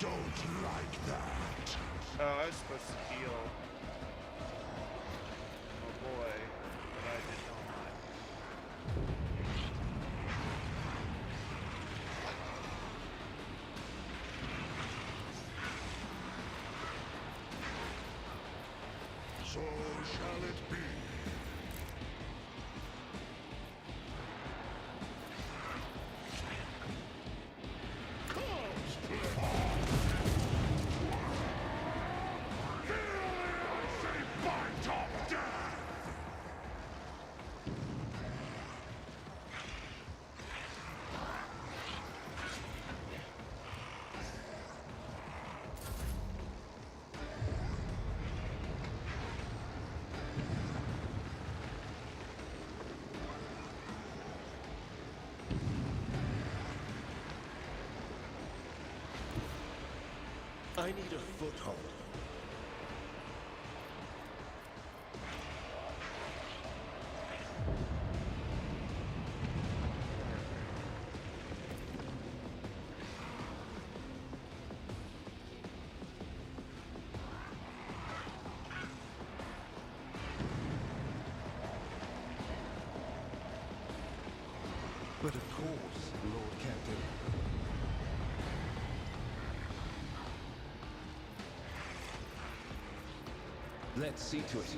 Don't like that. Oh, I was supposed to heal. Oh boy, but I did not. So shall it be. I need a foothold. But of course, Lord Captain. Let's see to it.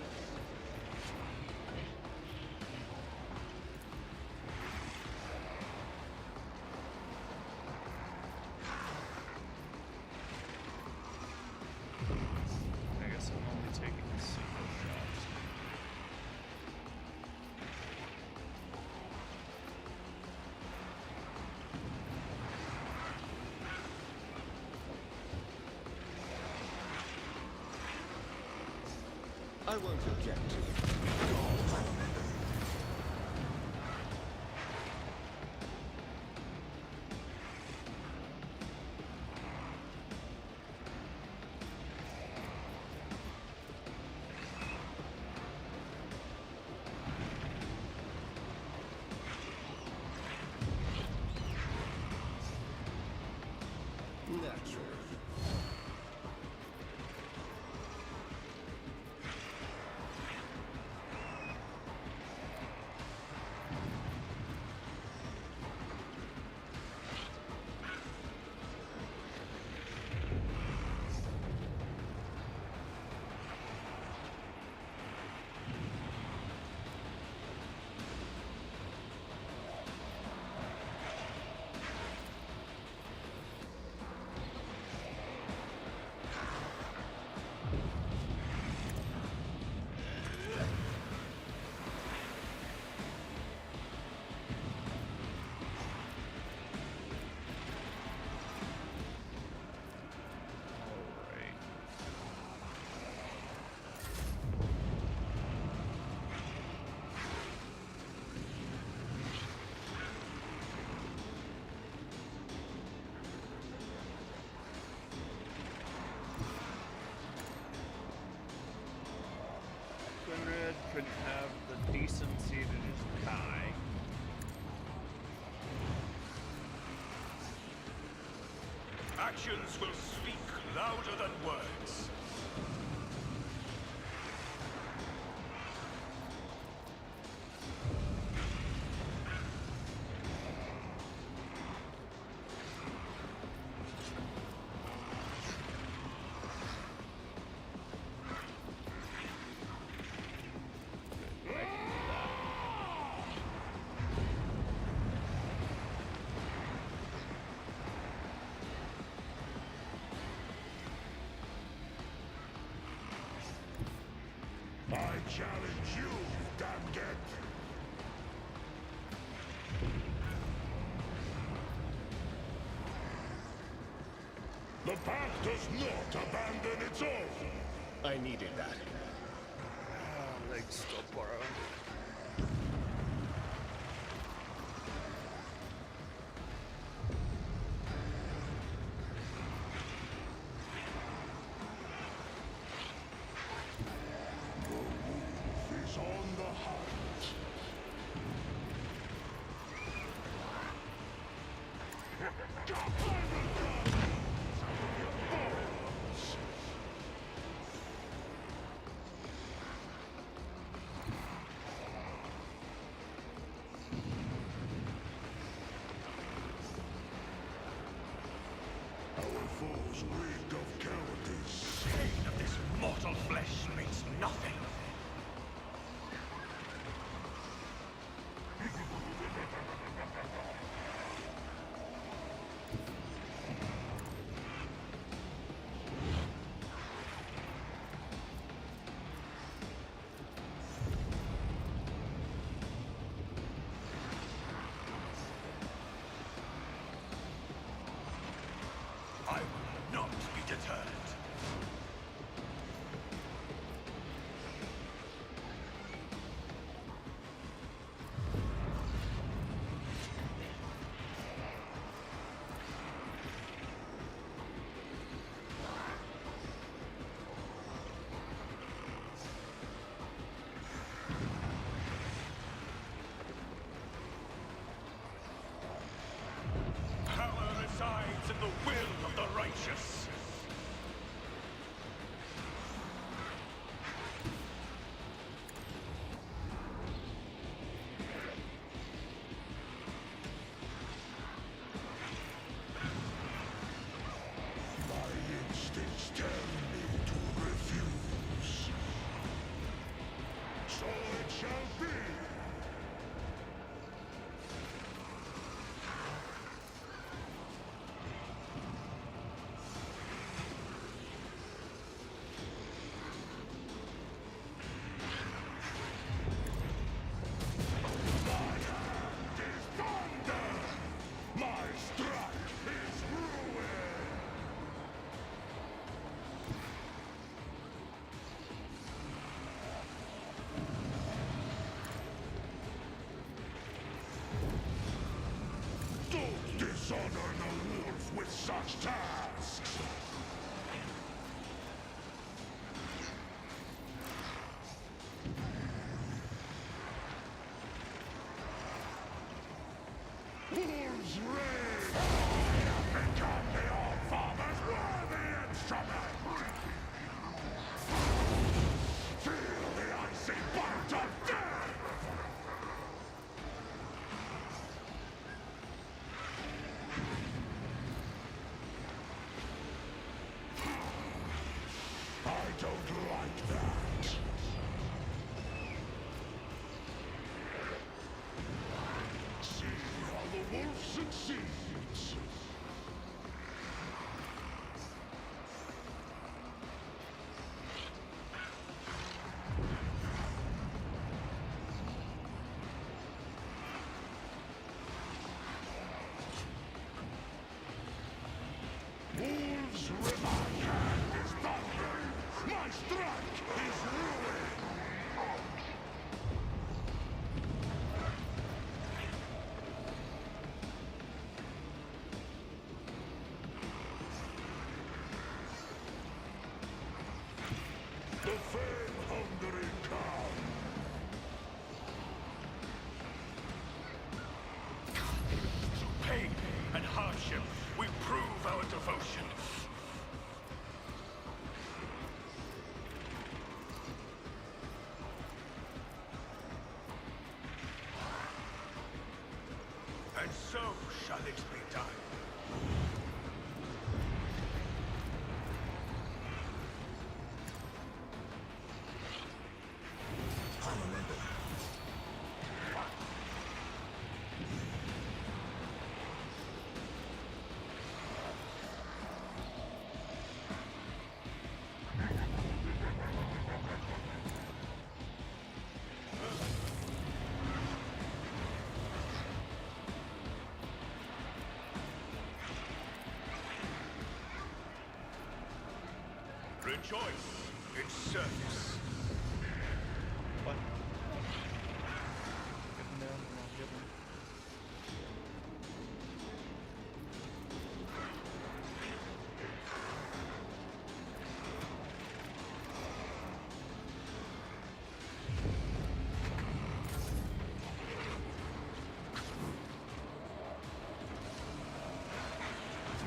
I guess I'm only taking single shots. I won't object to it. Naturally. Alright. Conrad couldn't have the decency to just die. Actions will speak louder than words. The path does not abandon its own. I needed that. Legs still borrowed. Is on the hunt. Our foes reek of cowardice. Pain of this mortal flesh means nothing. I will not be deterred. Power resides in the will of the righteous. My instincts tell me to refuse. So it shall be. My hand is thunder. My strike is ruin. Don't dishonor the wolf with such tasks! Wolves rage! I have become the All-Father's worthy instrument! Feel the icy bite of death! I don't like that. See how the wolf succeeds. Wolves rip. My hand is thunder. My strike is ruin. The fame-hungry come. Through pain and hardship, we prove our devotion. And so shall it be done. Rejoice in service. What? Give him down, and I'll give him.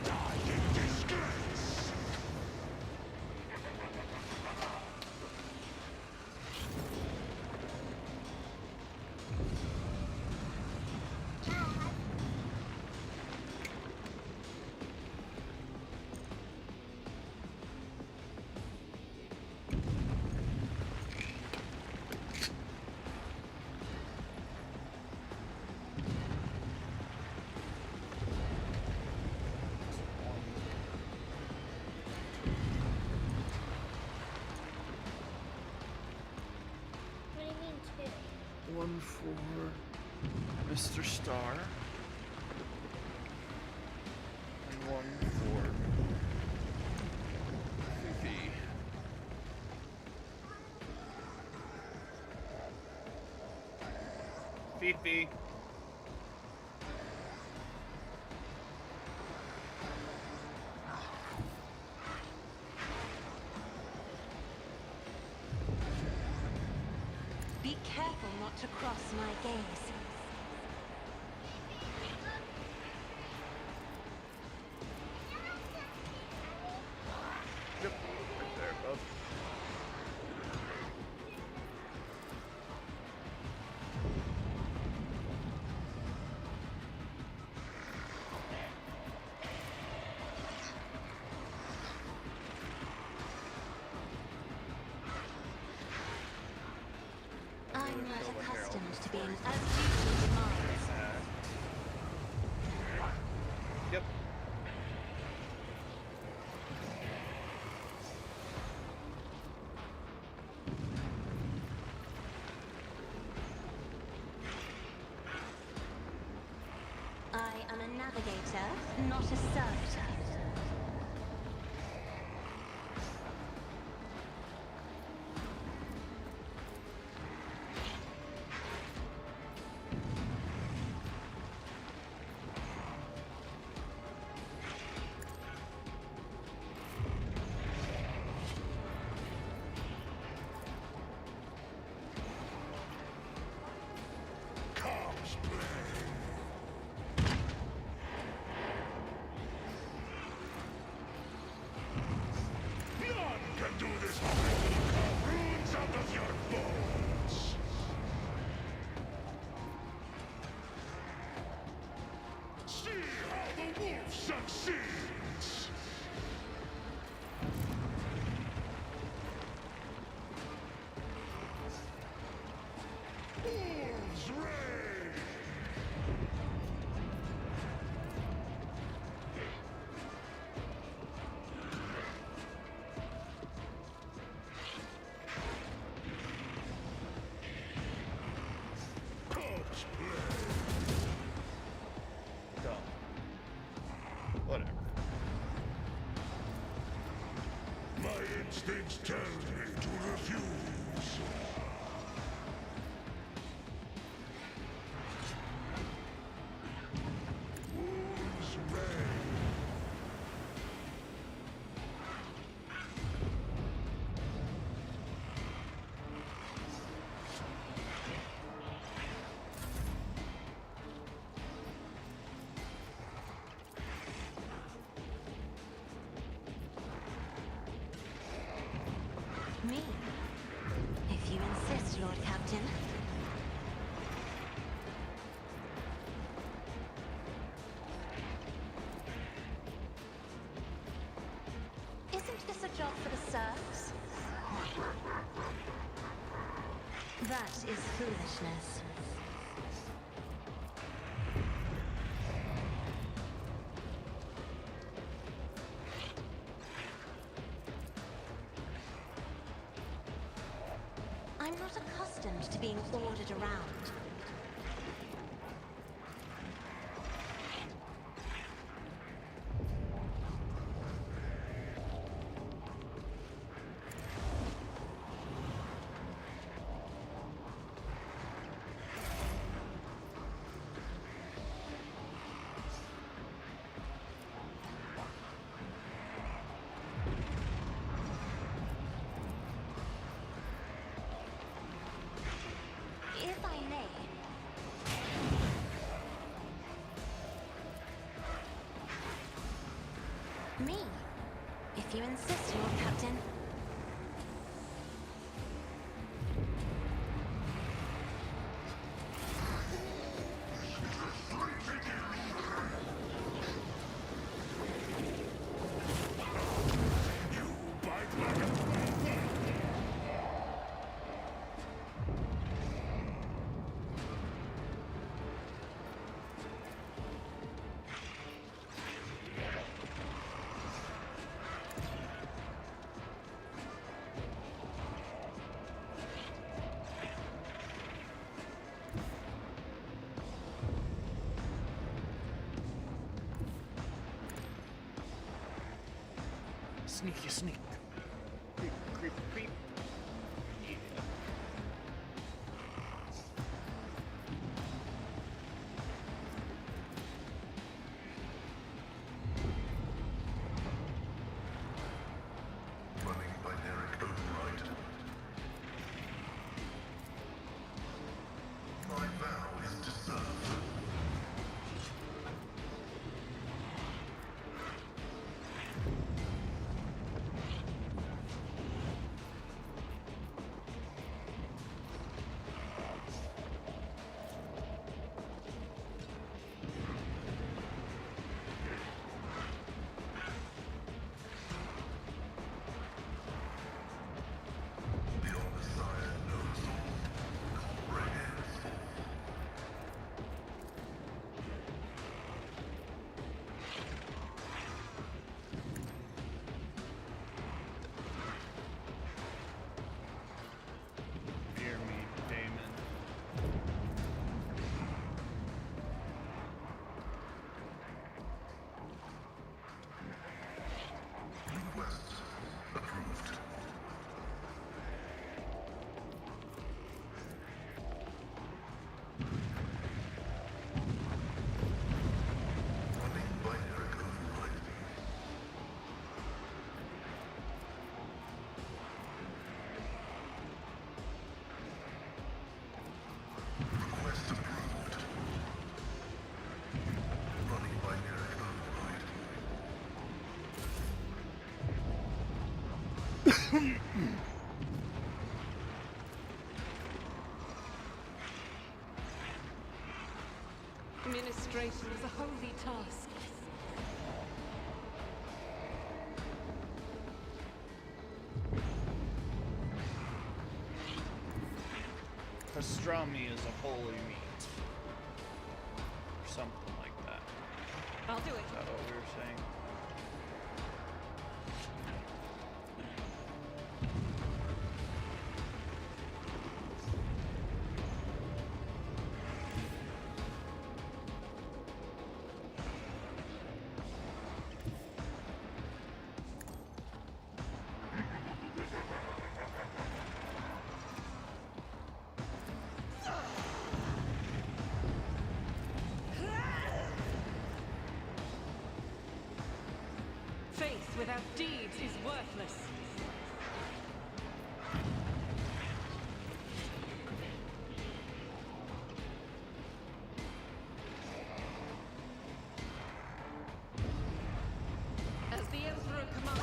Die in disgrace! What do you mean two? One for Mr. Star. And one for Fifi. Fifi. Be careful not to cross my gaze. Yep, right there, bub. I'm not accustomed to being as duty demands. Yep. I am a navigator, not a servitor. None can do this already. Carve runes out of your bones. See how the wolf succeeds. Wolves reign. Corpse play. Dumb. Whatever. My instincts tell me to refuse. Wolves reign. Me? If you insist, Lord Captain. Isn't this a job for the serfs? That is foolishness. I'm not accustomed to being ordered around. Me? If you insist, Lord Captain. Sneaky sneak. Creep, creep, creep. Yeah. Running by Derek Override. My vow is to serve. The Messiah knows all, comprehends all. Fear me, Damon. Request approved. Running binary override. Request approved. Running binary override. Administration is a holy task. Pastrami is a holy meat. Or something like that. I'll do it. Is that what we were saying? Faith without deeds is worthless. As the Emperor commands.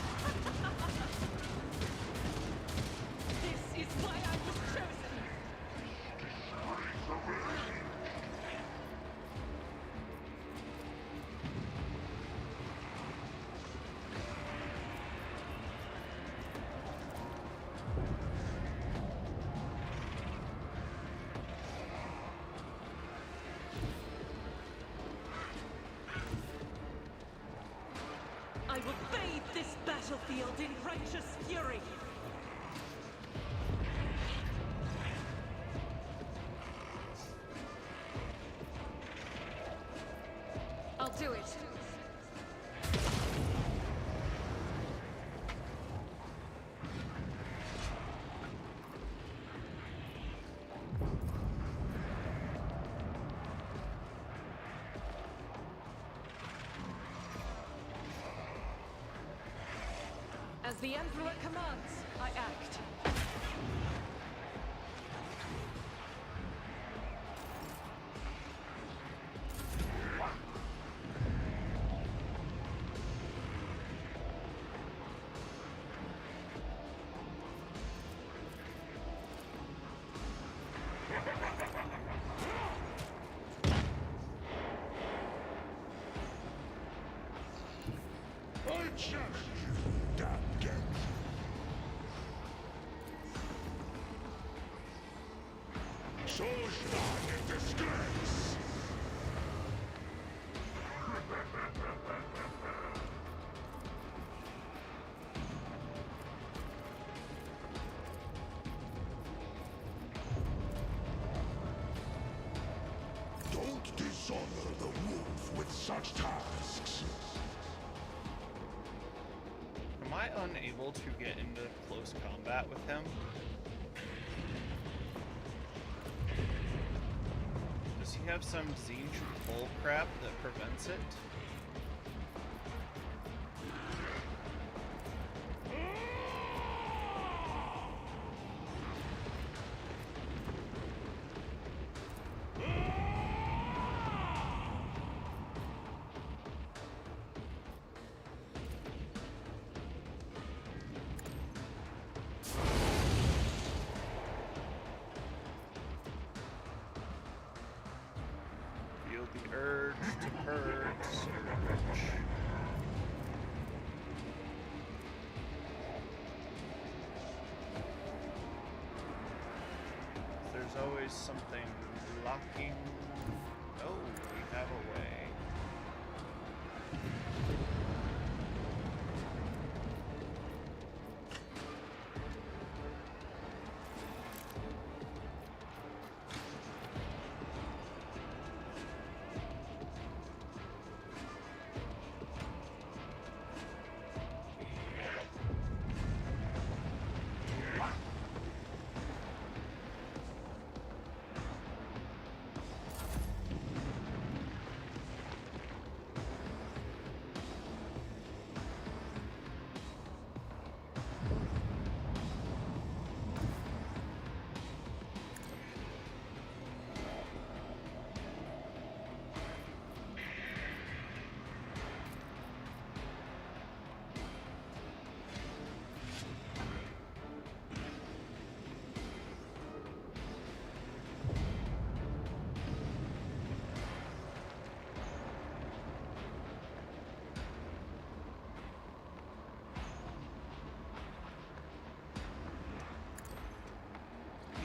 This is why I was chosen. I will bathe this battlefield in righteous fury. I'll do it. As the Emperor commands, I act. challenge you, damn Gent. So shine in disgrace. Don't dishonor the wolf with such tasks. Am I unable to get into close combat with him? Does he have some Zinj bull crap that prevents it? Feel the urge to purge surge. There's always something blocking. Oh, we have a way.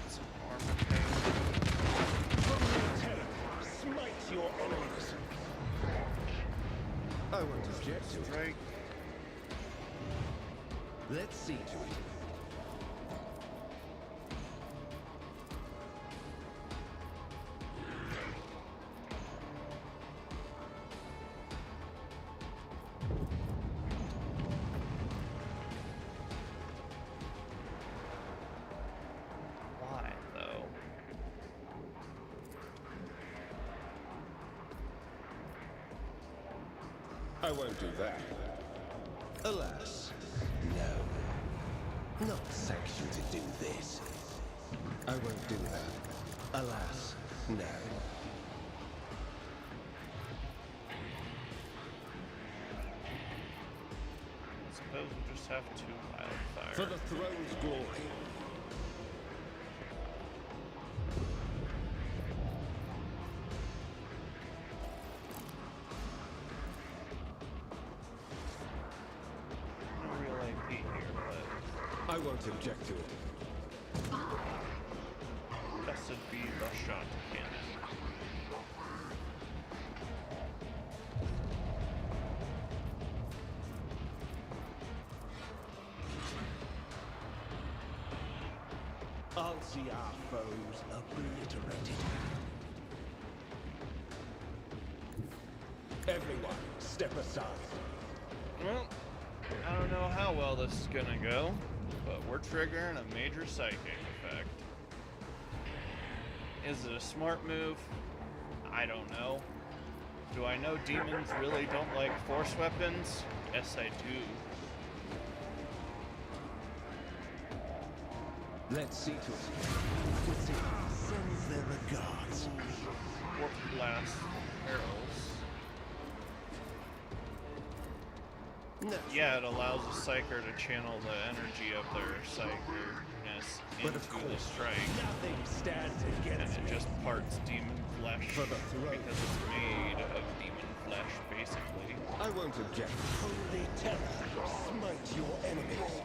Some armor paint. Smite your enemies. I won't object to it. Strike. Let's see to it. Why, though? I won't do that. Alas, no. Not sanctioned to do this. I won't do that. Alas, no. I suppose we'll just have two wildfire. For the throne's glory. No real AP here, but I won't object to it. blessed be the shot cannon. I'll see our foes obliterated. Everyone, step aside. Well, I don't know how well this is gonna go, but we're triggering a major psychic effect. Is it a smart move? I don't know. Do I know demons really don't like force weapons? Yes, I do. Let's see to it. With the sends their regards. Warp blast arrows. No. Yeah, it allows a psyker to channel the energy of their psykerness But into of the course, strike, Nothing stands and against it me. just parts demon flesh For the throne. because it's made of demon flesh, basically. I I won't object. Holy terror, smite your enemies.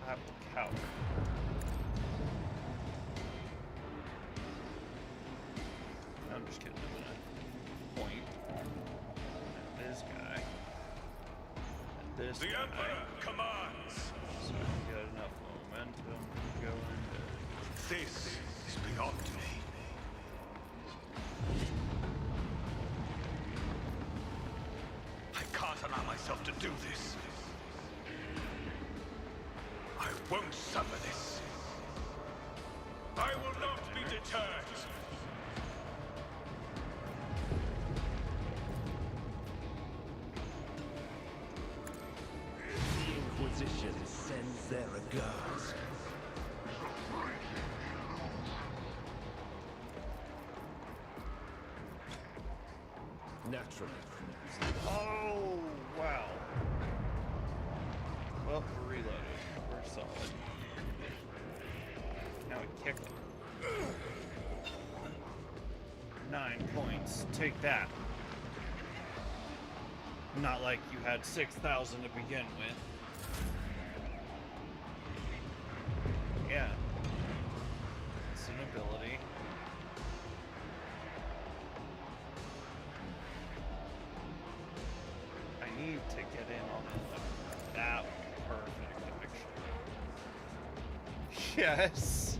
I will cower. I'm just kidding. I'm gonna point at this guy. At this The guy. Emperor commands. So I can get enough momentum to go into. This is beyond me. I can't allow myself to do this. I won't suffer this. I will not be deterred. The Inquisition sends their regards. Naturally. Oh, wow. Well, we're reloaded. We're solid. Now we kick it. 9 points. Take that. Not like you had 6,000 to begin with. Yeah. It's an ability. I need to get in on that. Perfect, actually. Yes!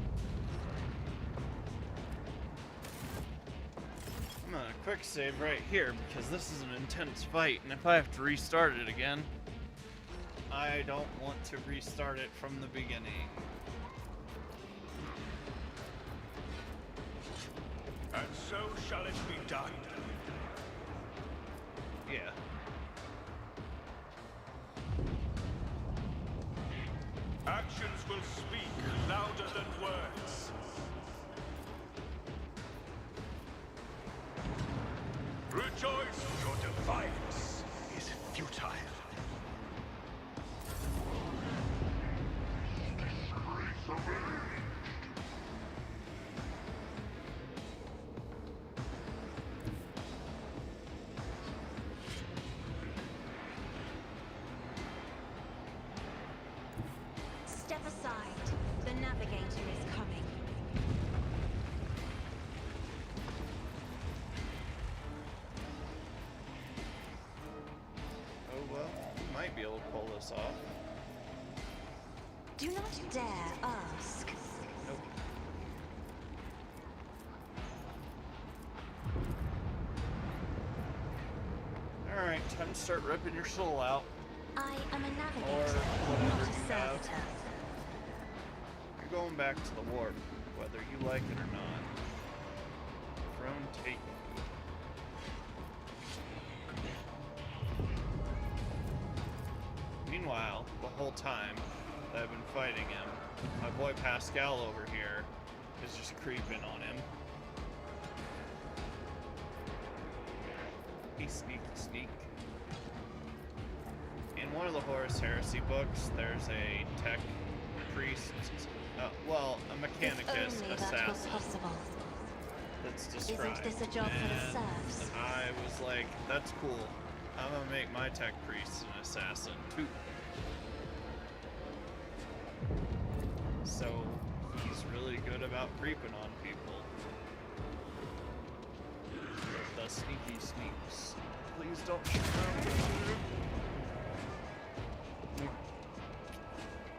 I'm gonna quick save right here because this is an intense fight, and if I have to restart it again, I don't want to restart it from the beginning. And so shall it be done. Yeah. Actions will speak louder than words. Rejoice! Your defiance is futile. Step aside. The navigator is coming. Oh well, we might be able to pull this off. Do not dare ask. Nope. Alright, time to start ripping your soul out. I am a Or navigator, whatever not a you have. servitor. You're going back to the warp, whether you like it or not. Throne taken. Meanwhile, the whole time that I've been fighting him, my boy Pascal over here is just creeping on him. He's sneaky sneak. In one of the Horus Heresy books, there's a tech priest, well, a Mechanicus If only that was assassin possible. that's described. Isn't this a job for the And serfs? I was like, that's cool. I'm gonna make my tech priest an assassin too. So he's really good about creeping on people. The sneaky sneaks. Please don't shoot him.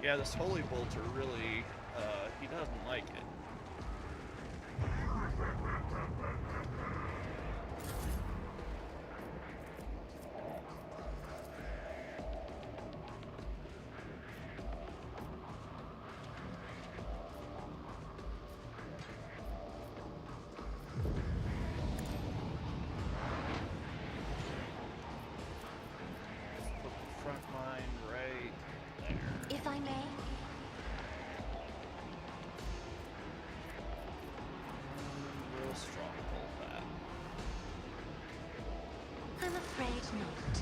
Yeah, this holy bolter really, he doesn't like it. Put the front line right there. If I may, not.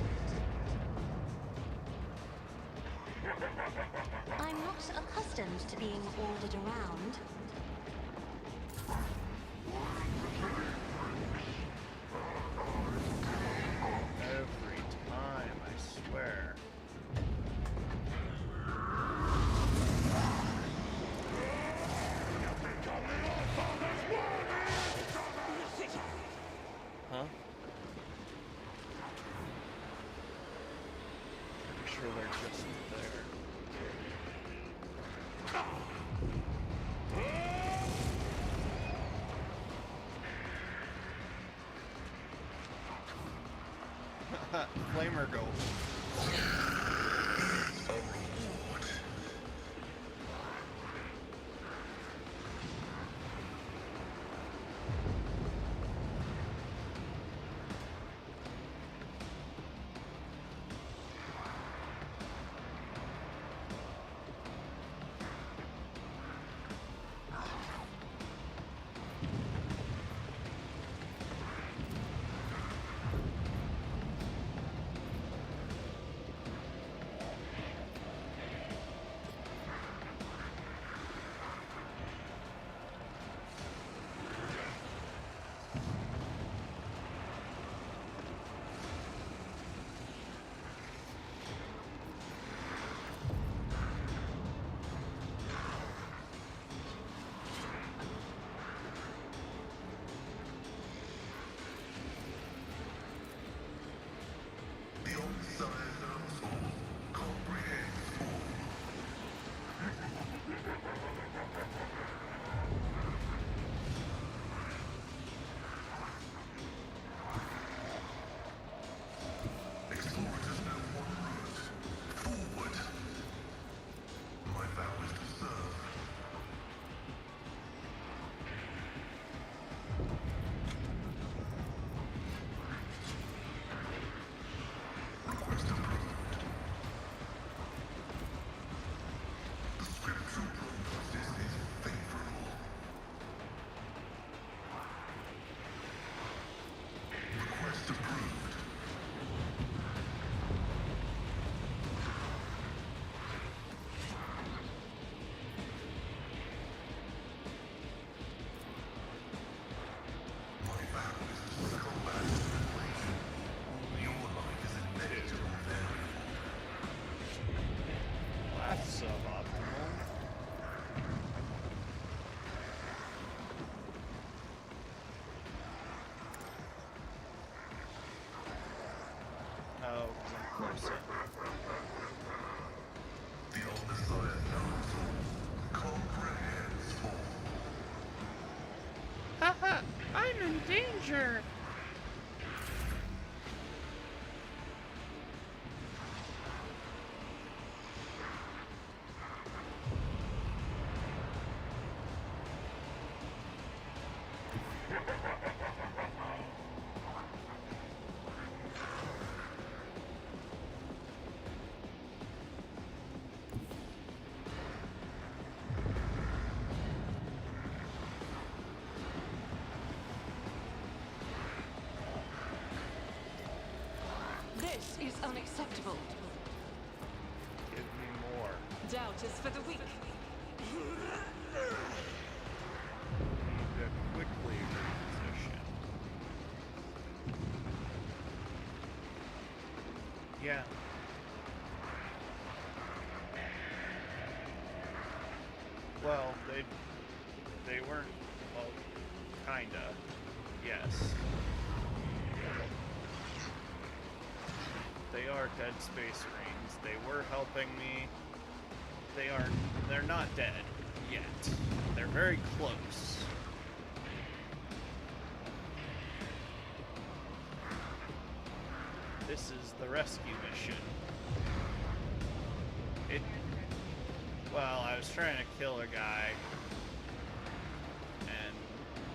I'm not accustomed to being ordered around. Every time, I swear. Huh? Pretty sure they're just there. Flamer go. That's suboptimal. Oh, because I'm close in. The undesired council comprehends all. Haha! I'm in danger! This is unacceptable. Give me more. Doubt is for the weak. Need to quickly reposition. Yeah. Well, they weren't, well, kinda, yes. They are Dead Space Marines. They were helping me. They're not dead yet. They're very close. This is the rescue mission. Well, I was trying to kill a guy and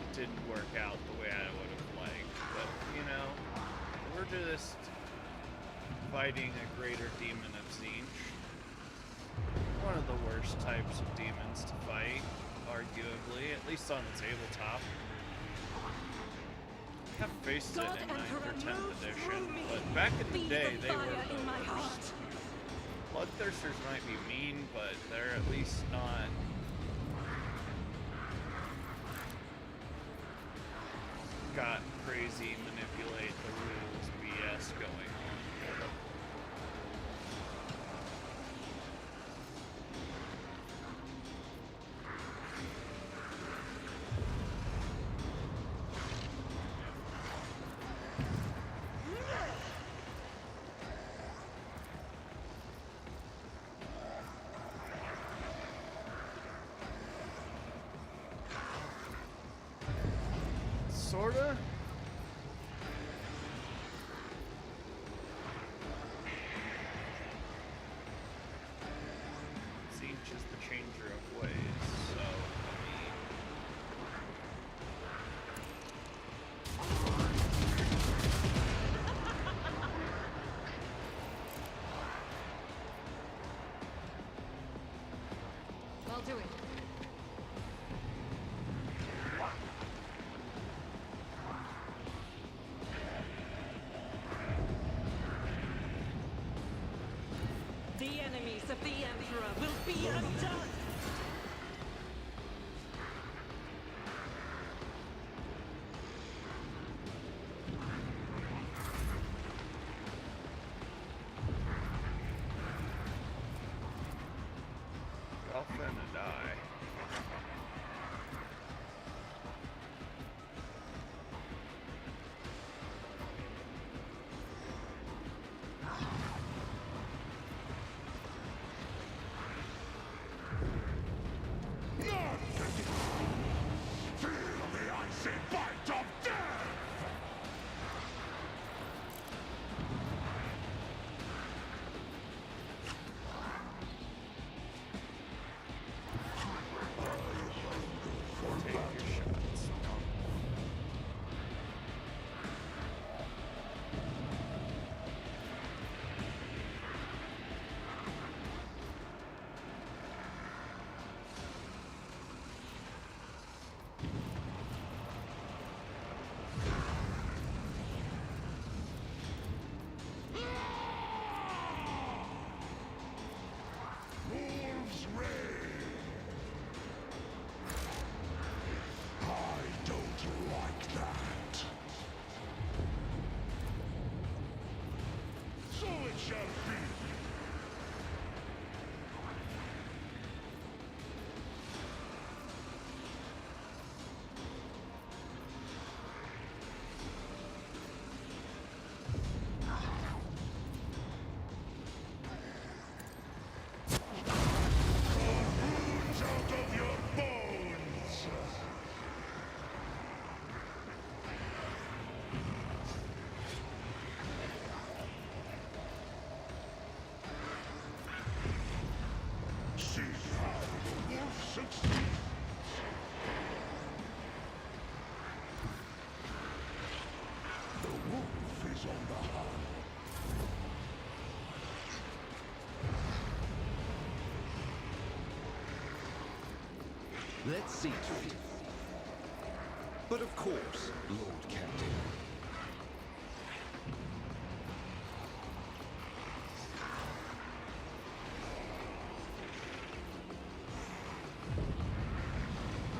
it didn't work out the way I would have liked. But, you know, we're just fighting a greater demon of Zinch. One of the worst types of demons to fight, arguably, at least on the tabletop. have faced it God in 9th Emperor, or 10th move edition, through me. but back in the Be day, the they were fire the in my worst. heart. Bloodthirsters might be mean, but they're at least not got crazy manipulate the rules BS going on. Sorta. Siege is the changer of ways, so I mean, I'll do it. The enemies of the Emperor will be undone! y'all finna die. None can feel the icy bite of death! Take your shots. Wolves reign! I don't like that. So it shall be. Roots out of your bones! See how the wolf succeeds! The wolf is on the hunt. Let's see to it. But of course, Lord Captain.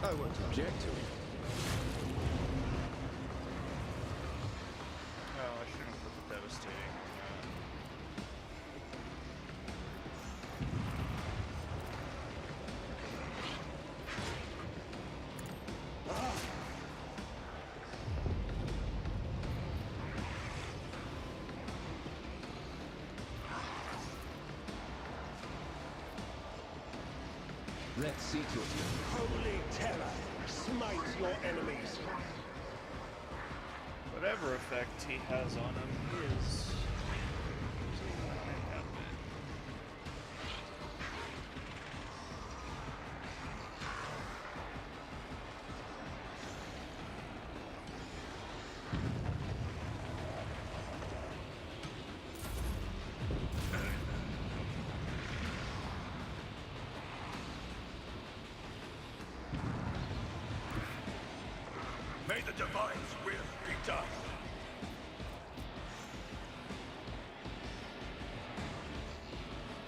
I won't object to it. Oh, I shouldn't put the devastating. Let's see to it. Holy terror, smite your enemies. Whatever effect he has on him is usually not gonna happen. May the Divine's will be done.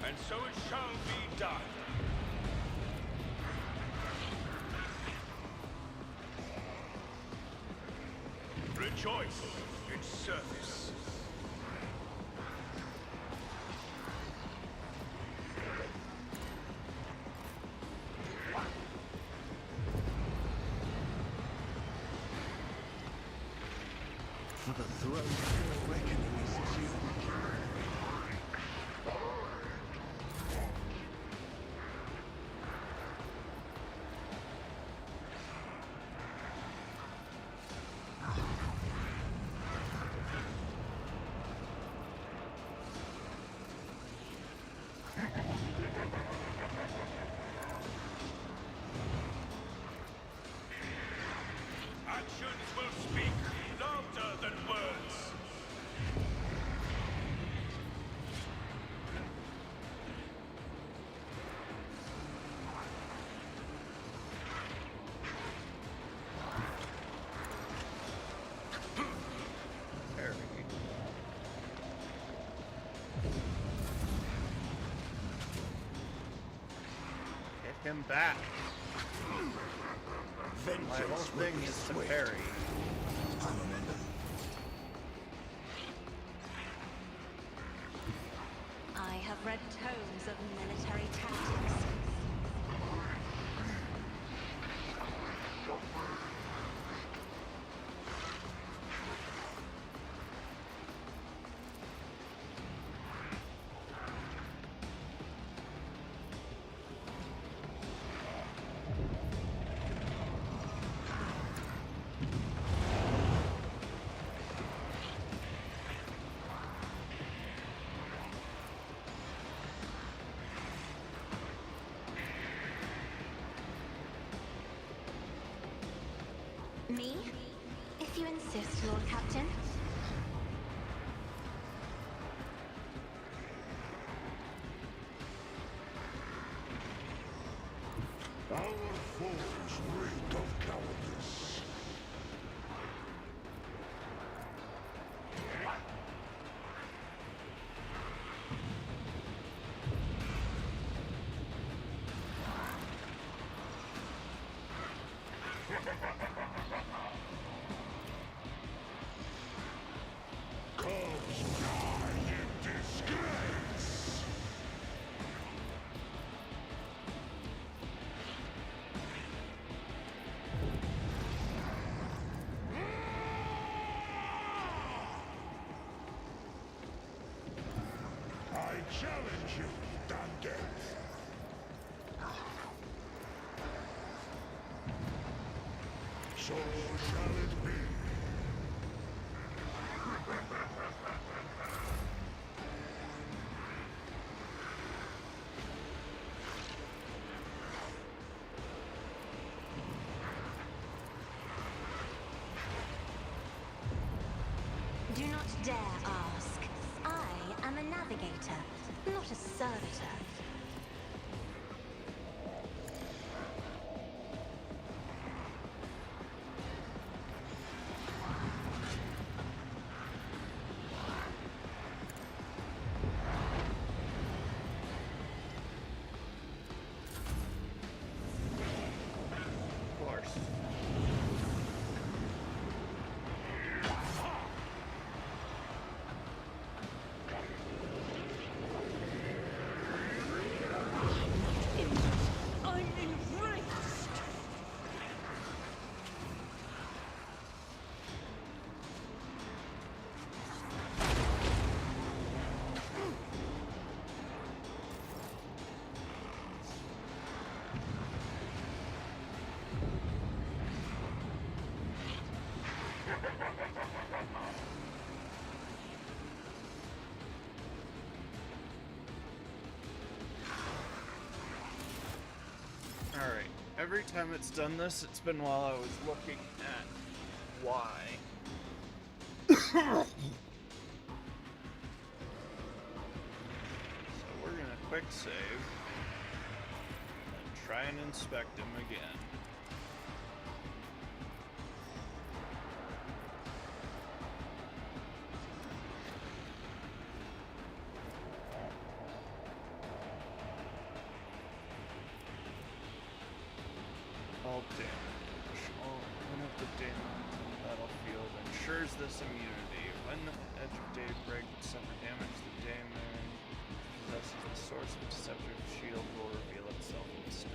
And so it shall be done. Rejoice in service. For the throne, a reckoning is due. Actions will speak louder than words. Parry. Get him back. My whole thing is to parry. I have read tomes of military tactics. Me? If you insist, Lord Captain. Our foes reek of cowardice. Cubs die in disgrace. I challenge you, Dante. So shall it be. Do not dare ask. I am a navigator, not a servitor. Of course. I'm enraged! Alright, every time it's done this, it's been while I was looking at why. So we're gonna quick save and try and inspect him again. All damage. One of the damage on the battlefield ensures this immunity. When the edge of daybreak would suffer damage, the demon possesses the source of deceptive shield will reveal itself instead.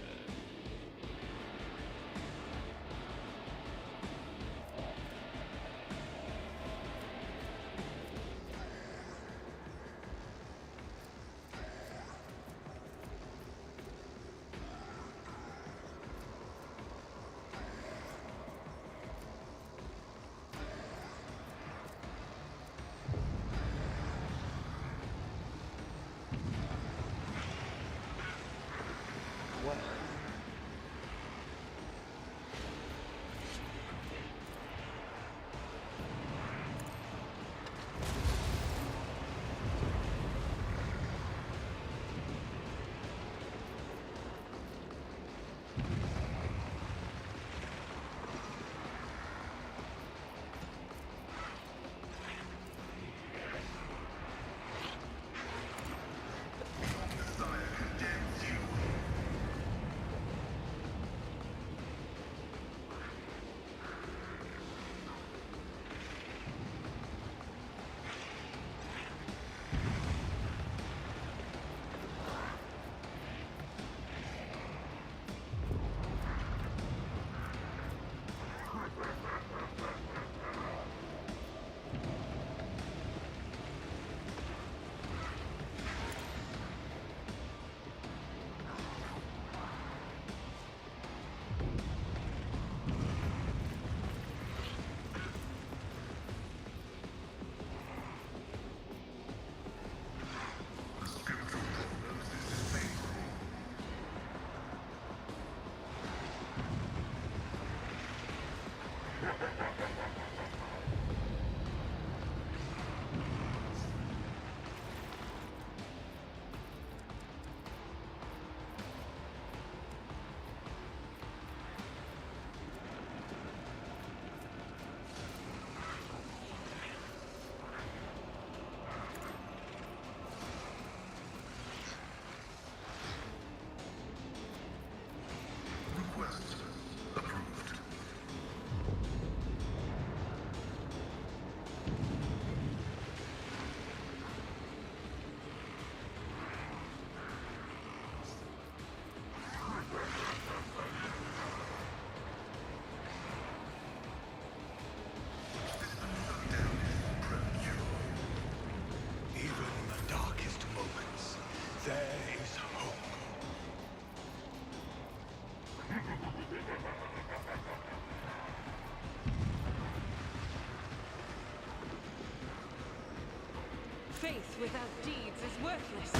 Faith without deeds is worthless.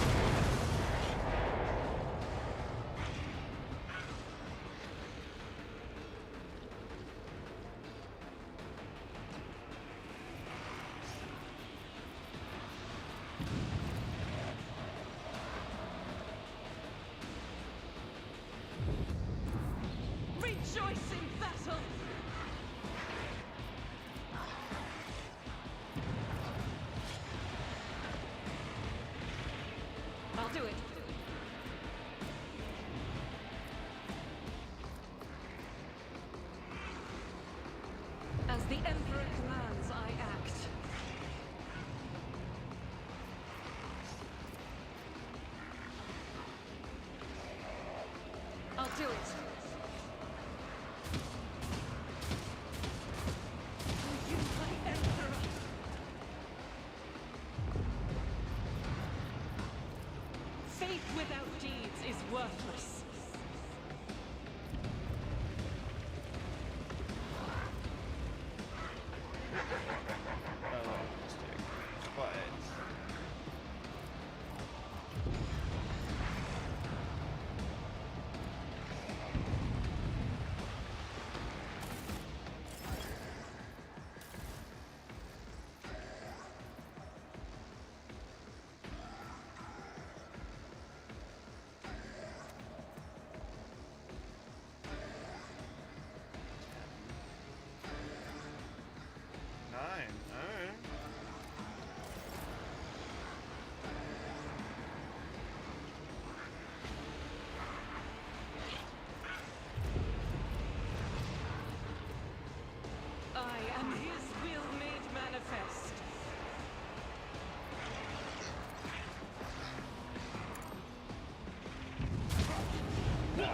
Rejoice in battle! I'll do it. As the Emperor commands, I act. I'll do it. You, my Emperor. Faith without deeds is worthless.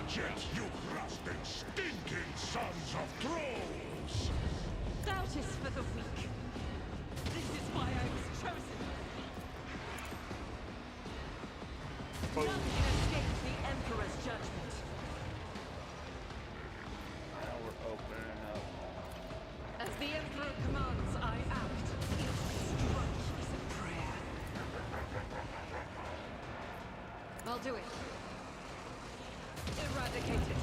Watch it, you rusting, stinking sons of trolls! Doubt is for the weak. This is why I was chosen. None can escape the Emperor's judgment. Now we're opening up. As the Emperor commands, I act. Each strike is a prayer. I'll do it. Eradicate it.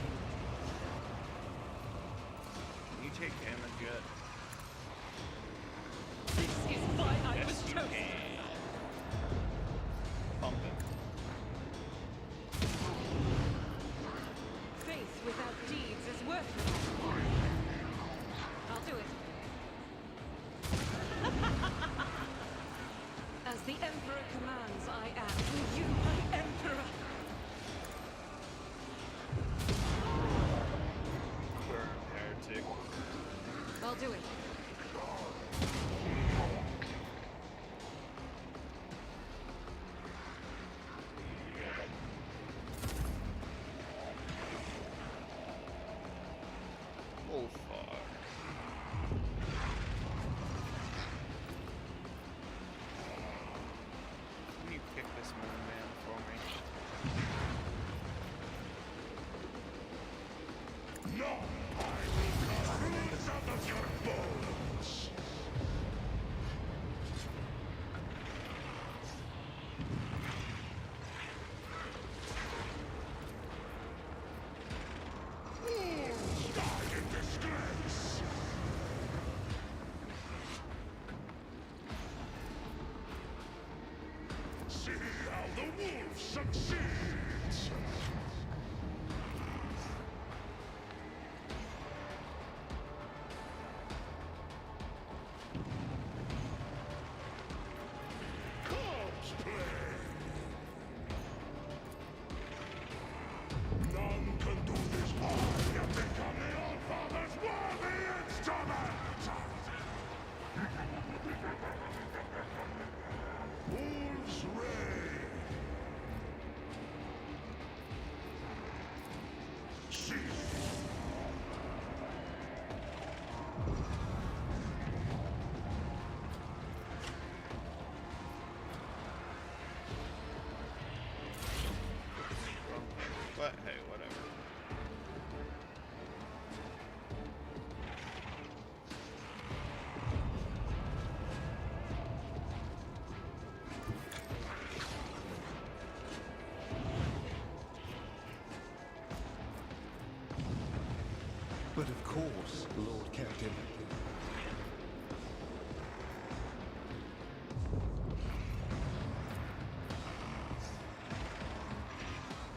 Can you take damage yet? This is why I Yes, was you chosen. can. Pump it. Faith without deeds is worthless. I'll do it. As the Emperor commands, I am. You, my Emperor! Burn, heretic. I'll do it. Oh, fuck. Can you kick this moon man for me? No! I will cut roots out of your bones! Wolves die in disgrace! See how the wolf succeeds! Corpse play! None can do this. I have become the All-Father's worthy instrument! Wolves reign! Cease! But hey, whatever. But of course, Lord Captain.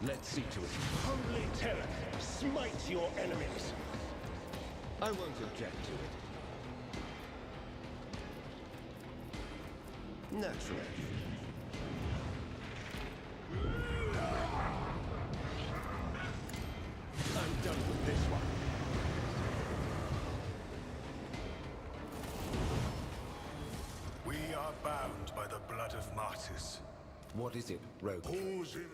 Let's see to it. Holy terror, smite your enemies. I won't object to it. Naturally. I'm done with this one. We are bound by the blood of martyrs. What is it, Rogue? Who's in?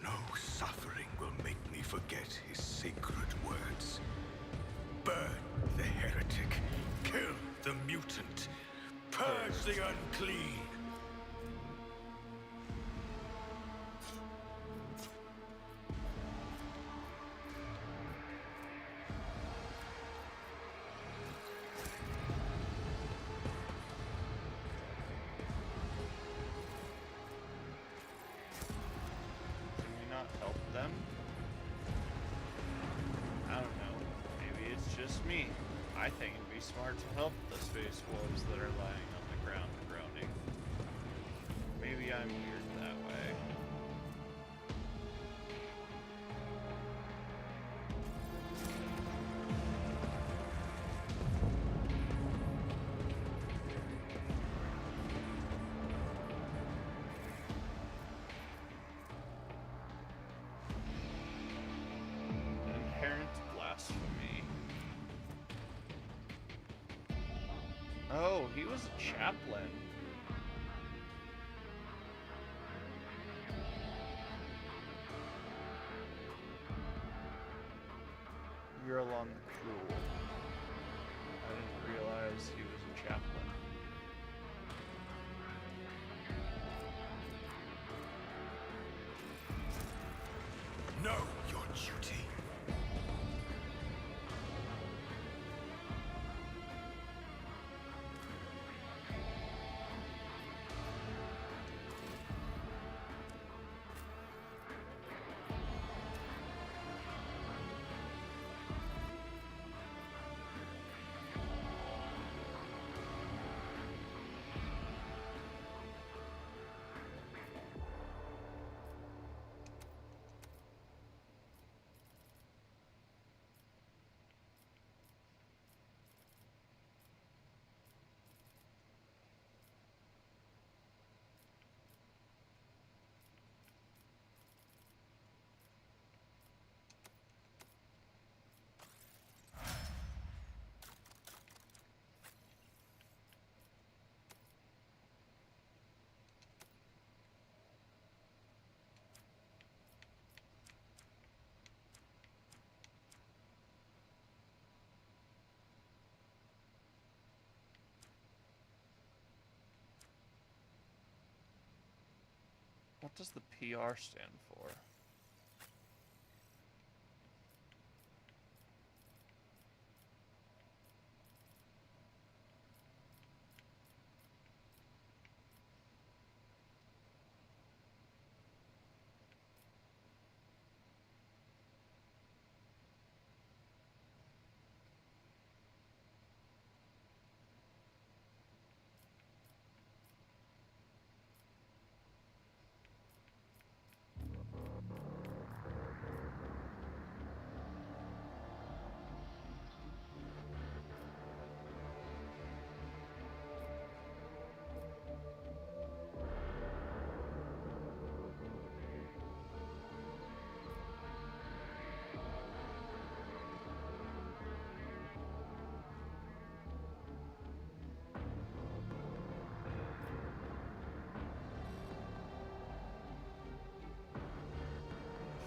No suffering will make me forget his sacred words. Burn the heretic. Kill the mutant. Purge the unclean. Can we not help them? I don't know. Maybe it's just me. I think it'd be smart to help the space wolves that are lying on the ground groaning. Maybe I'm weird that way. Inherent blasphemy. Oh, he was a chaplain. Grill on the Cruel. I didn't realize he was a chaplain. Know your duty. What does the PR stand for?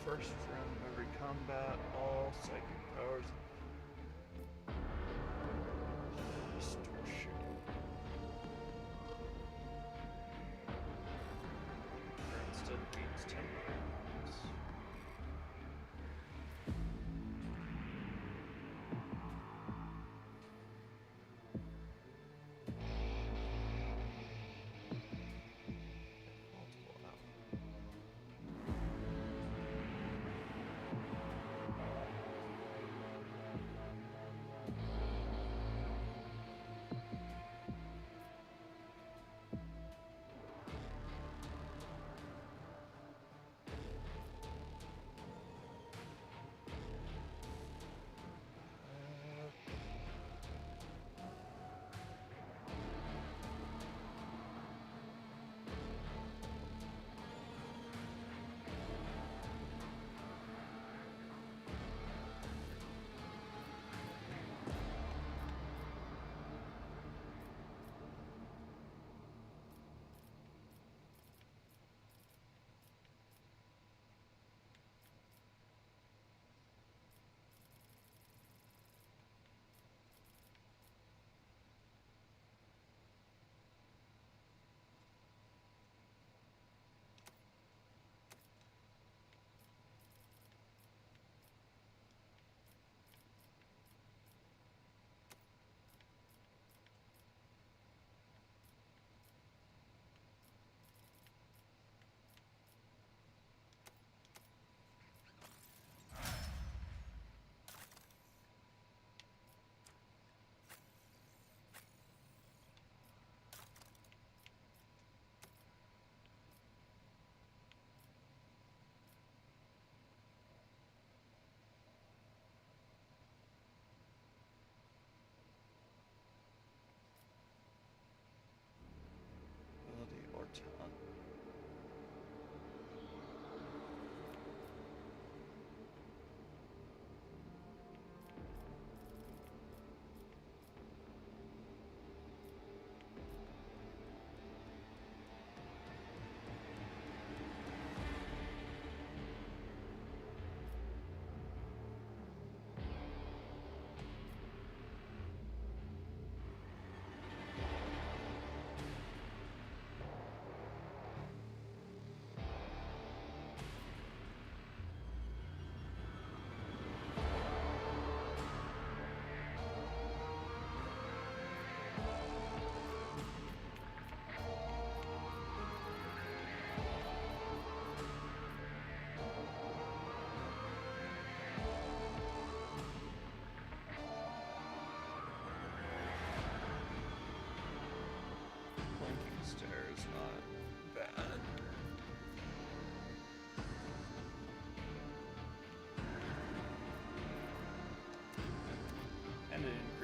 First round of every combat, all psychic powers. Distortion. Current still beats 10 rounds. Multiple out.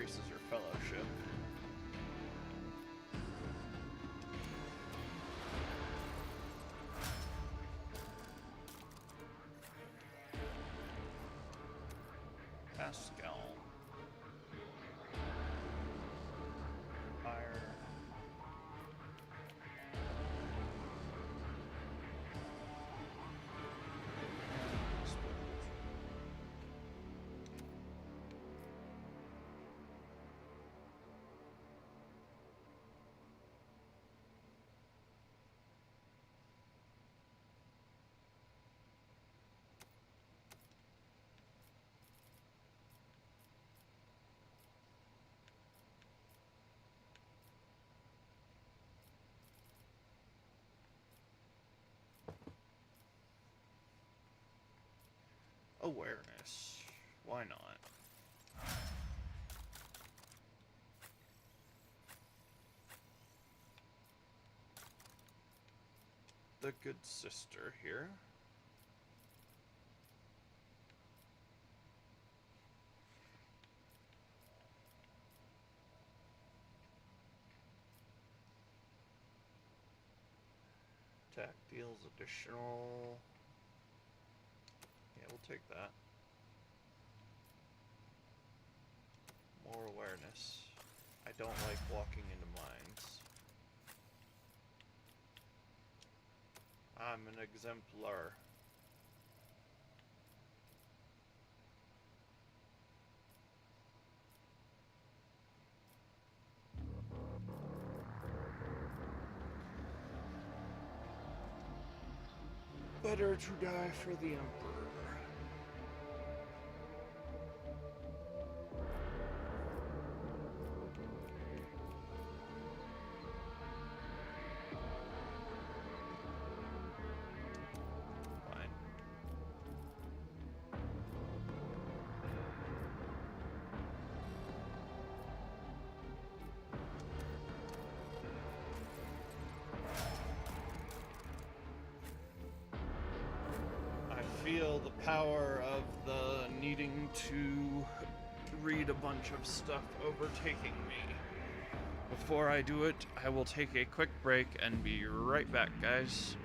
increases your fellowship. Pascal. Fire. Awareness. Why not? The good sister here. Attack deals additional. Yeah, we'll take that. More awareness. I don't like walking into mines. I'm an exemplar. Better to die for the Emperor. Fine. I feel the power of the needing to read a bunch of stuff overtaking me. Before I do it, I will take a quick break and be right back, guys.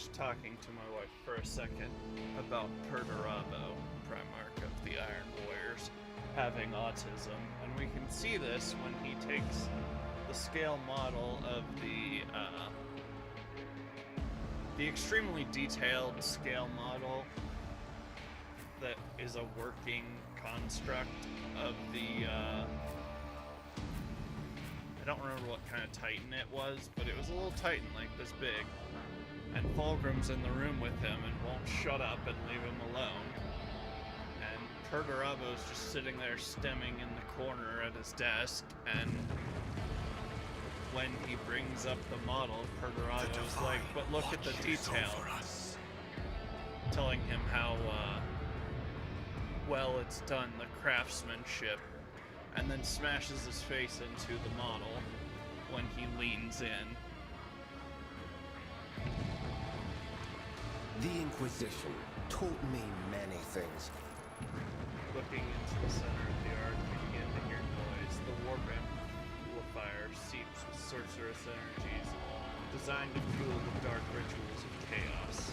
finished talking to my wife for a second about Perturabo, Primarch of the Iron Warriors, having autism, and we can see this when he takes the scale model of the extremely detailed scale model that is a working construct of the I don't remember what kind of Titan it was, but it was a little Titan like this big. And Fulgrim's in the room with him and won't shut up and leave him alone. And Perturabo's just sitting there stemming in the corner at his desk, and when he brings up the model, Perturabo's like, but look at the detail. Telling him how well it's done, the craftsmanship, and then smashes his face into the model when he leans in. The Inquisition taught me many things. Looking into the center of the arc, we begin to hear noise. The war amplifier seeps with sorcerous energies, designed to fuel the dark rituals of chaos.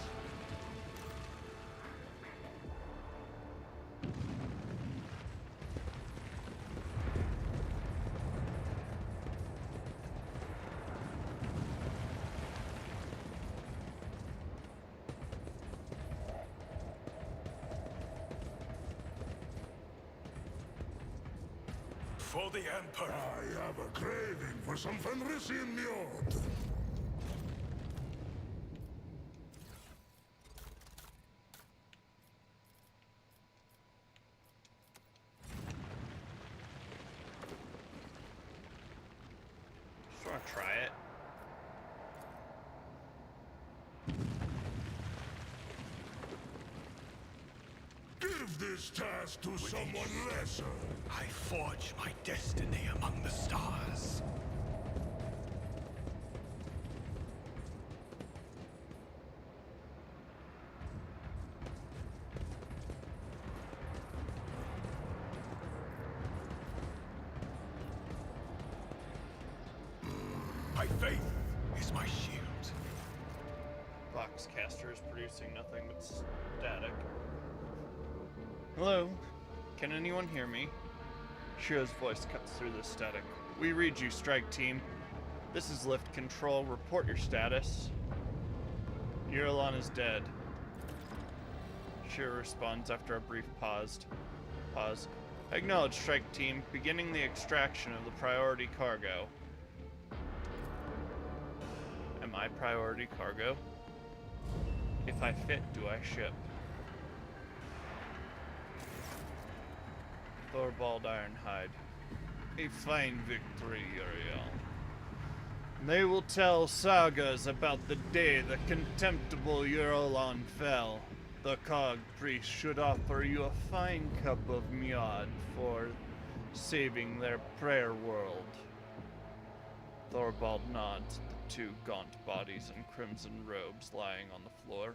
For the Emperor! I have a craving for some Fenrisian mjord. Just wanna try it. Give this task to someone lesser. I forge my destiny among the stars. My faith is my shield. Boxcaster is producing nothing but static. Hello? Can anyone hear me? Shio's voice cuts through the static. We read you, Strike Team. This is Lift Control. Report your status. Eurolon is dead. Shio responds after a brief pause. Acknowledge, Strike Team. Beginning the extraction of the priority cargo. Am I priority cargo? If I fit, do I ship? Thorvald Ironhide. A fine victory, Uriel. They will tell sagas about the day the contemptible Eurolon fell. The Cog Priest should offer you a fine cup of mead for saving their prayer world. Thorvald nods at the two gaunt bodies in crimson robes lying on the floor.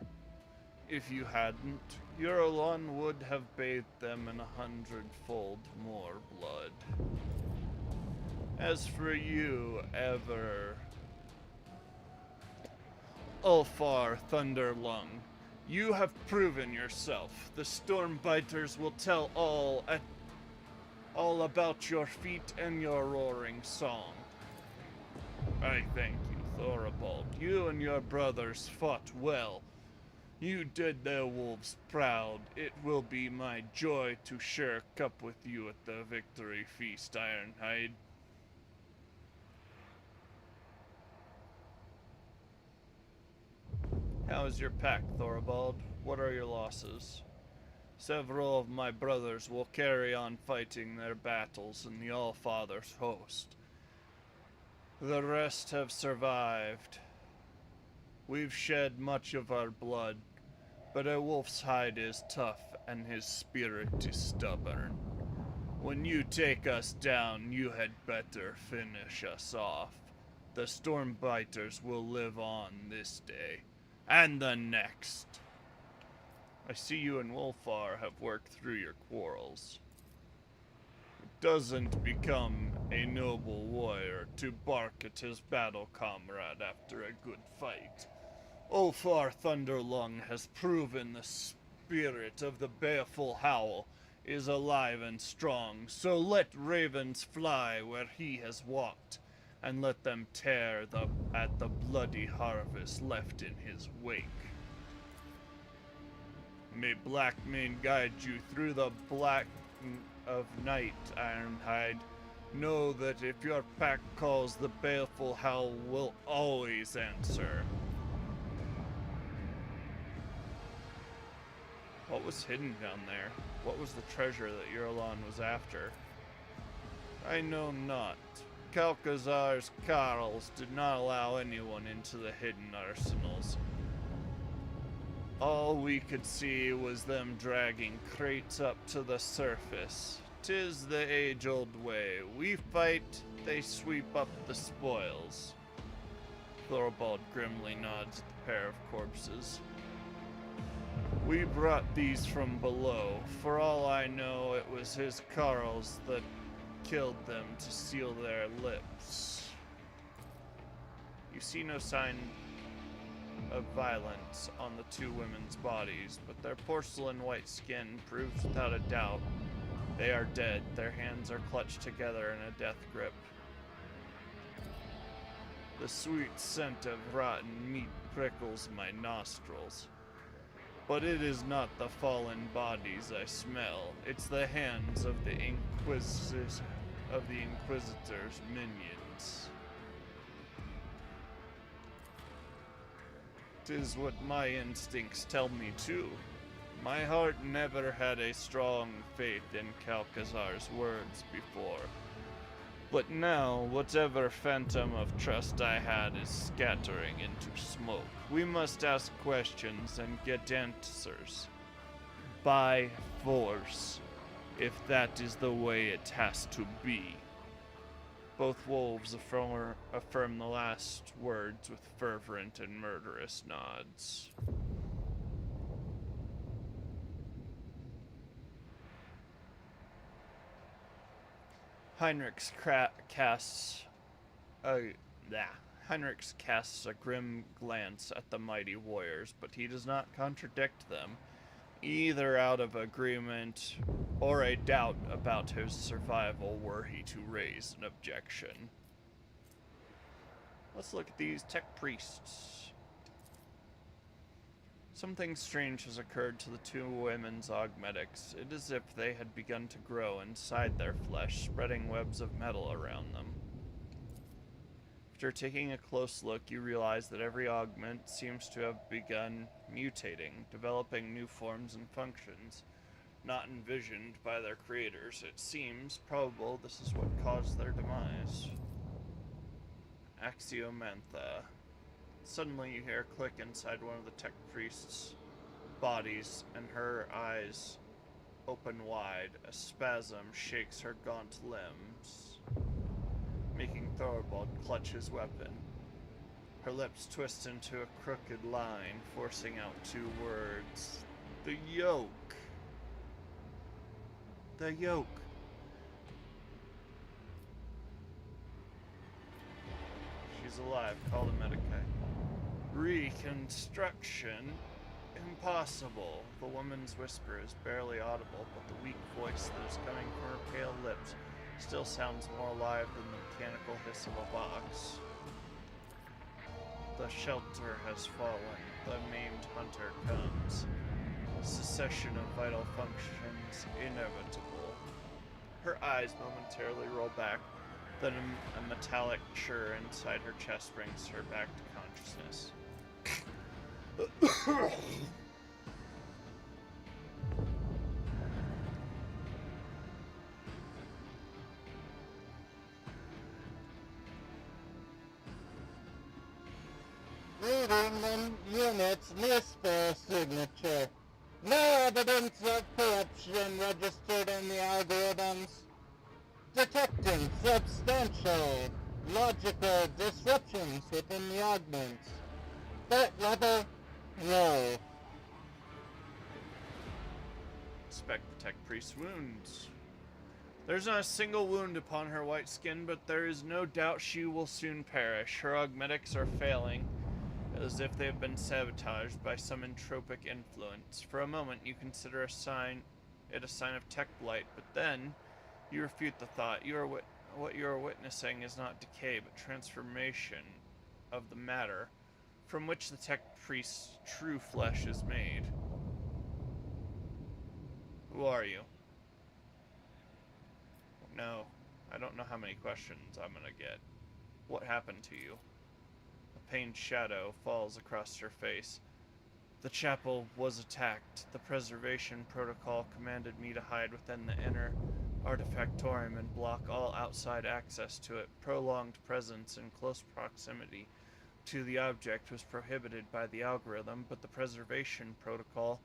If you hadn't, Eurolon would have bathed them in 100-fold more blood. As for you, Ulfar Thunderlung, you have proven yourself. The Stormbiters will tell all about your feat and your roaring song. I thank you, Thorvald. You and your brothers fought well. You did their wolves proud. It will be my joy to share a cup with you at the victory feast, Ironhide. How is your pack, Thorvald? What are your losses? Several of my brothers will carry on fighting their battles in the All-Father's host. The rest have survived. We've shed much of our blood, but a wolf's hide is tough and his spirit is stubborn. When you take us down, you had better finish us off. The Stormbiters will live on this day, and the next. I see you and Wolfar have worked through your quarrels. It doesn't become a noble warrior to bark at his battle comrade after a good fight. Ofar Thunderlung has proven the spirit of the baleful howl is alive and strong, so let ravens fly where he has walked, and let them tear at the bloody harvest left in his wake. May Blackmane guide you through the black of night, Ironhide. Know that if your pack calls, the baleful howl will always answer. What was hidden down there? What was the treasure that Eurolon was after? I know not. Kalkazar's Carls did not allow anyone into the hidden arsenals. All we could see was them dragging crates up to the surface. 'Tis the age-old way. We fight, they sweep up the spoils. Thorvald grimly nods at the pair of corpses. We brought these from below. For all I know, it was his Carls that killed them to seal their lips. You see no sign of violence on the two women's bodies, but their porcelain white skin proves without a doubt they are dead. Their hands are clutched together in a death grip. The sweet scent of rotten meat prickles my nostrils. But it is not the fallen bodies I smell. It's the hands of the Inquisitor's minions. 'Tis what my instincts tell me too. My heart never had a strong faith in Kalkazar's words before. But now, whatever phantom of trust I had is scattering into smoke. We must ask questions and get answers. By force, if that is the way it has to be. Both wolves affirm the last words with fervent and murderous nods. Heinrichs casts a grim glance at the mighty warriors, but he does not contradict them, either out of agreement or a doubt about his survival were he to raise an objection. Let's look at these tech priests. Something strange has occurred to the two women's augmetics. It is as if they had begun to grow inside their flesh, spreading webs of metal around them. After taking a close look, you realize that every augment seems to have begun mutating, developing new forms and functions, not envisioned by their creators. It seems probable this is what caused their demise. Axiomantha. Suddenly you hear a click inside one of the tech priest's bodies, and her eyes open wide. A spasm shakes her gaunt limbs, making Thorvald clutch his weapon. Her lips twist into a crooked line, forcing out two words. The yoke. The yoke. She's alive. Call the Medicaid. Reconstruction? Impossible. The woman's whisper is barely audible, but the weak voice that is coming from her pale lips still sounds more alive than the mechanical hiss of a box. The shelter has fallen. The maimed hunter comes. Secession of vital functions inevitable. Her eyes momentarily roll back, then a metallic chirr inside her chest brings her back to consciousness. Reading units misspell signature. No evidence of corruption registered in the algorithms. Detecting substantial logical disruptions within the augments. Threat level low. Inspect the tech priest's wounds. There's not a single wound upon her white skin, but there is no doubt she will soon perish. Her augmetics are failing, as if they have been sabotaged by some entropic influence. For a moment, you consider it a sign of tech blight, but then you refute the thought. What you are witnessing is not decay, but transformation of the matter from which the tech priest's true flesh is made. Who are you? No, I don't know how many questions I'm gonna get. What happened to you? A pained shadow falls across her face. The chapel was attacked. The preservation protocol commanded me to hide within the inner artifactorium and block all outside access to it. Prolonged presence in close proximity to the object was prohibited by the algorithm, but the preservation protocol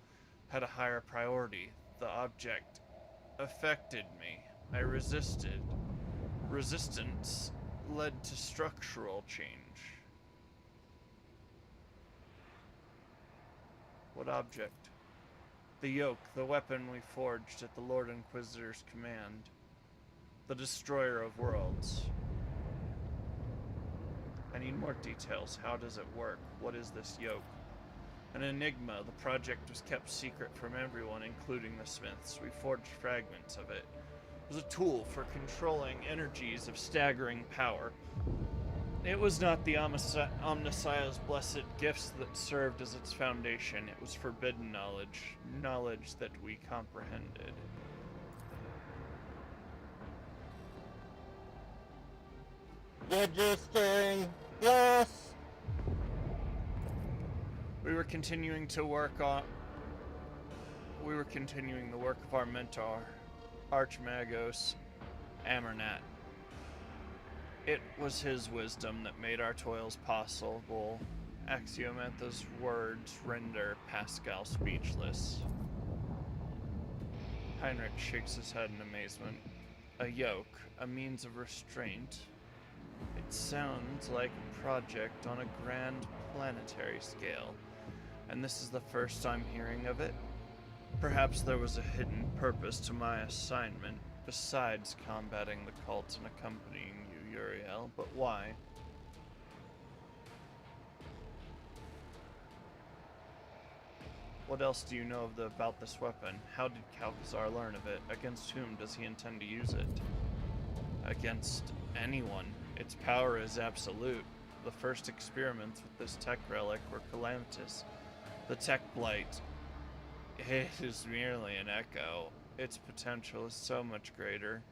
had a higher priority. The object affected me. I resisted. Resistance led to structural change. What object? The yoke, the weapon we forged at the Lord Inquisitor's command. The destroyer of worlds. I need more details. How does it work? What is this yoke? An enigma. The project was kept secret from everyone, including the Smiths. We forged fragments of it. It was a tool for controlling energies of staggering power. It was not the Omnissiah's blessed gifts that served as its foundation. It was forbidden knowledge. Knowledge that we comprehended. Registering loss. We were continuing the work of our mentor, Archmagos Amernat. It was his wisdom that made our toils possible. Axiomanth's words render Pascal speechless. Heinrich shakes his head in amazement. A yoke, a means of restraint. It sounds like a project on a grand planetary scale, and this is the first I'm hearing of it. Perhaps there was a hidden purpose to my assignment, besides combating the cult and accompanying you, Uriel, but why? What else do you know about this weapon? How did Calcazar learn of it? Against whom does he intend to use it? Against anyone. Its power is absolute. The first experiments with this tech relic were calamitous. The tech blight. It is merely an echo. Its potential is so much greater.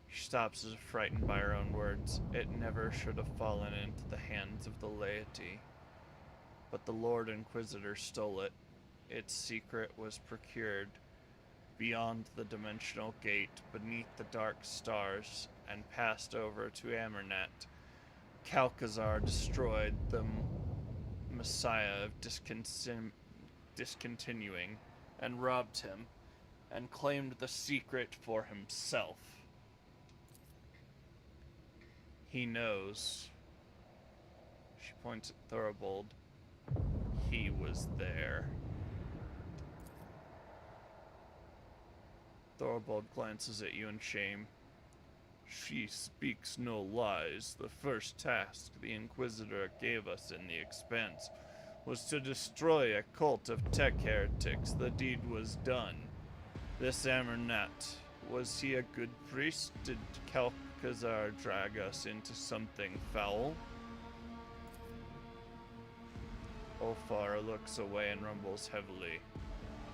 She stops as if frightened by her own words. It never should have fallen into the hands of the laity. But the Lord Inquisitor stole it. Its secret was procured beyond the dimensional gate, beneath the dark stars, and passed over to Amernat. Calcazar destroyed the Messiah of discontinuing, and robbed him, and claimed the secret for himself. He knows. She points at Thorbold. He was there. Thorbold glances at you in shame. She speaks no lies. The first task the Inquisitor gave us in the Expanse was to destroy a cult of tech heretics. The deed was done. This Amernat, was he a good priest? Did Calcazar drag us into something foul? Olfar looks away and rumbles heavily.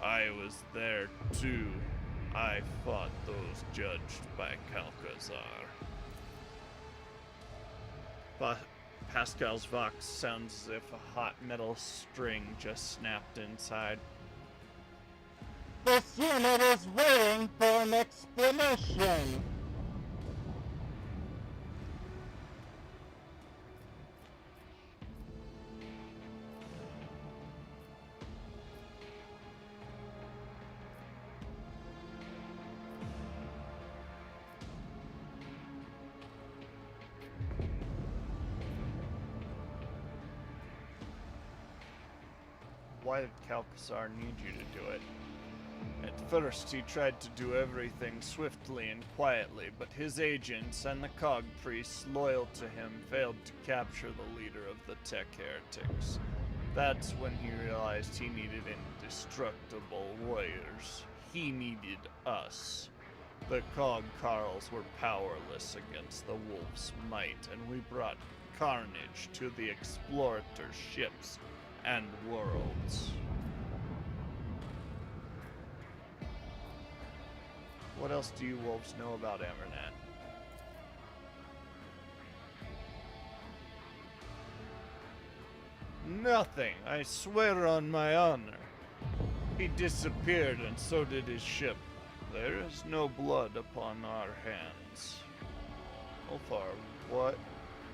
I was there too. I fought those judged by Calcazar. Pascal's vox sounds as if a hot metal string just snapped inside. This unit is waiting for an explanation. Why did Calcazar need you to do it? At first, he tried to do everything swiftly and quietly, but his agents and the Cog priests loyal to him failed to capture the leader of the Tech Heretics. That's when he realized he needed indestructible warriors. He needed us. The Cog Carls were powerless against the Wolf's might, and we brought carnage to the explorator ships and worlds. What else do you wolves know about Amernat? Nothing, I swear on my honor. He disappeared and so did his ship. There is no blood upon our hands. Ulfar, what?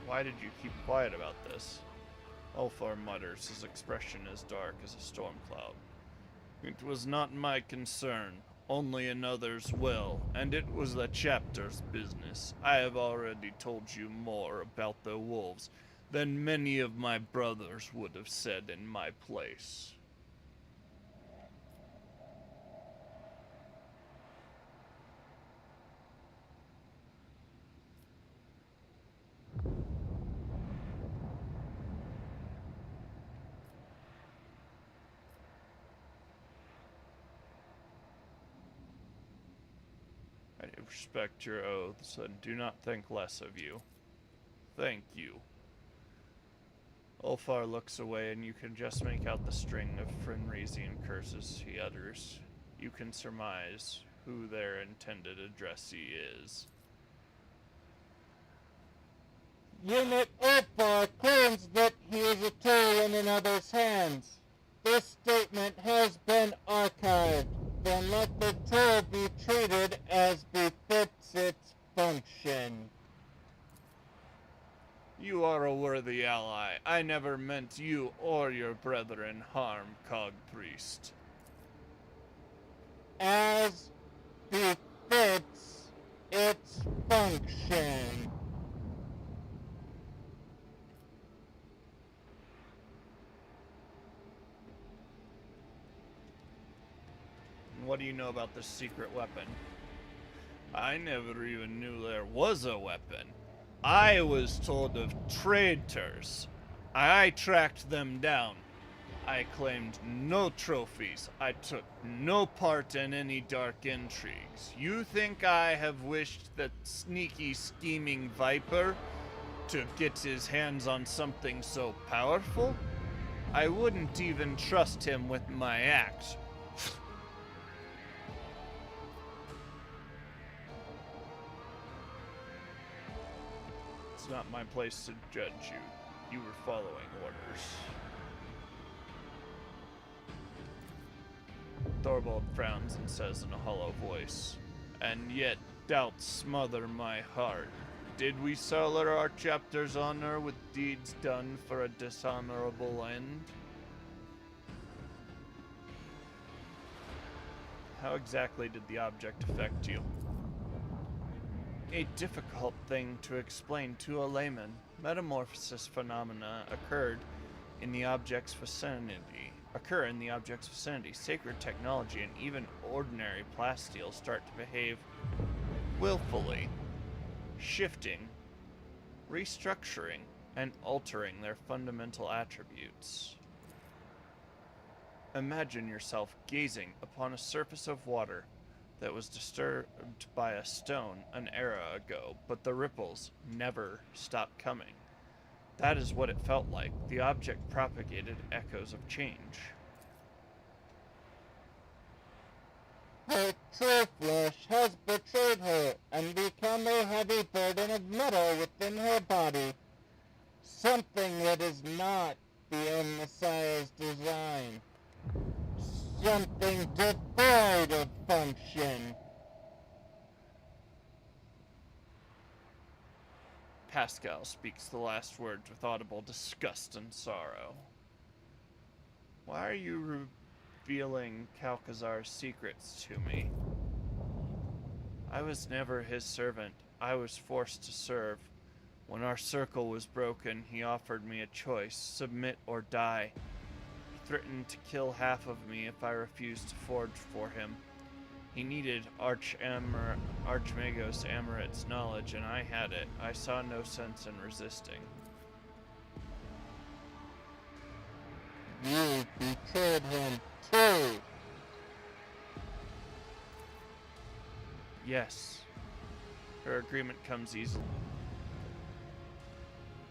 Why did you keep quiet about this? Ulfar mutters, his expression as dark as a storm cloud. It was not my concern, only another's will, and it was the chapter's business. I have already told you more about the wolves than many of my brothers would have said in my place. I respect your oaths and do not think less of you. Thank you. Ulfar looks away and you can just make out the string of Fenrisian curses he utters. You can surmise who their intended addressee is. Unit Ulfar claims that he is a tool in another's hands. This statement has been archived. Then let the tool be treated as befits its function. You are a worthy ally. I never meant you or your brethren harm, Cog Priest. As befits its function. What do you know about this secret weapon? I never even knew there was a weapon. I was told of traitors. I tracked them down. I claimed no trophies. I took no part in any dark intrigues. You think I have wished that sneaky, scheming Viper to get his hands on something so powerful? I wouldn't even trust him with my axe. It's not my place to judge you. You were following orders. Thorvald frowns and says in a hollow voice, "And yet doubts smother my heart. Did we sully our chapter's honor with deeds done for a dishonorable end?" How exactly did the object affect you? A difficult thing to explain to a layman. Metamorphosis phenomena occur in the object's vicinity. Sacred technology and even ordinary plasteel start to behave willfully, shifting, restructuring, and altering their fundamental attributes. Imagine yourself gazing upon a surface of water that was disturbed by a stone an era ago, but the ripples never stopped coming. That is what it felt like. The object propagated echoes of change. Her true flesh has betrayed her and become a heavy burden of metal within her body. Something that is not the Messiah's design. Something devoid of function. Pascal speaks the last words with audible disgust and sorrow. Why are you revealing Kalkazar's secrets to me? I was never his servant. I was forced to serve. When our circle was broken, he offered me a choice, submit or die. He threatened to kill half of me if I refused to forge for him. He needed Archmagos Amaret's knowledge, and I had it. I saw no sense in resisting. You betrayed him too. Yes. Her agreement comes easily.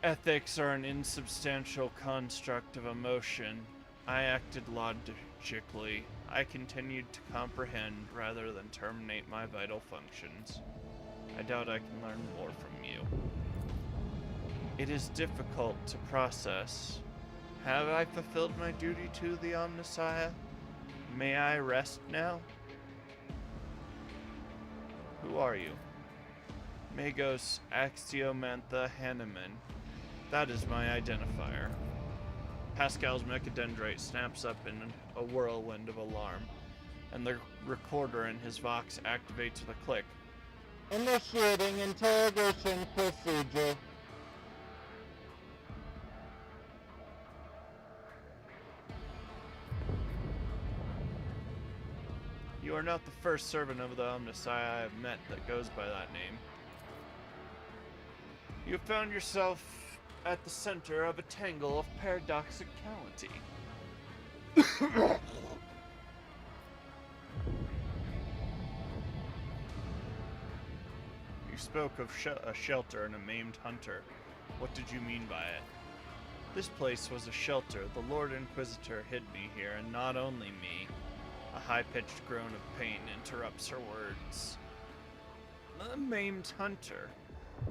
Ethics are an insubstantial construct of emotion. I acted logically. I continued to comprehend rather than terminate my vital functions. I doubt I can learn more from you. It is difficult to process. Have I fulfilled my duty to the Omnissiah? May I rest now? Who are you? Magos Axiomantha Hanneman. That is my identifier. Pascal's mechadendrite snaps up in a whirlwind of alarm, and the recorder in his Vox activates with a click. Initiating interrogation procedure. You are not the first servant of the Omnissiah I have met that goes by that name. You have found yourself at the center of a tangle of paradoxicality. You spoke of a shelter and a maimed hunter. What did you mean by it? This place was a shelter. The Lord Inquisitor hid me here, and not only me. A high-pitched groan of pain interrupts her words. A maimed hunter.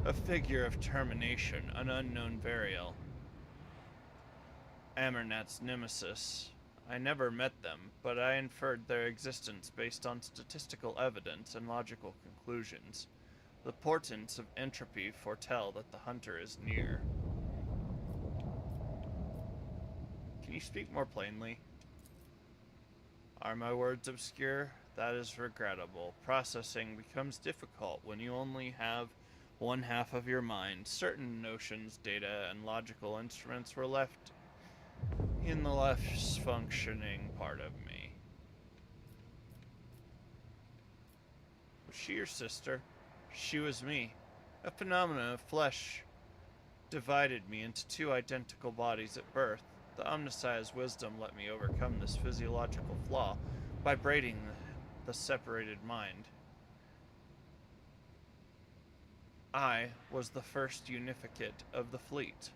A figure of termination, an unknown varial. Amernat's nemesis. I never met them, but I inferred their existence based on statistical evidence and logical conclusions. The portents of entropy foretell that the hunter is near. Can you speak more plainly? Are my words obscure? That is regrettable. Processing becomes difficult when you only have one half of your mind. Certain notions, data, and logical instruments were left in the less functioning part of me. Was she your sister? She was me. A phenomenon of flesh divided me into two identical bodies at birth. The Omnissiah's wisdom let me overcome this physiological flaw by braiding the separated mind. I was the first unificate of the fleet.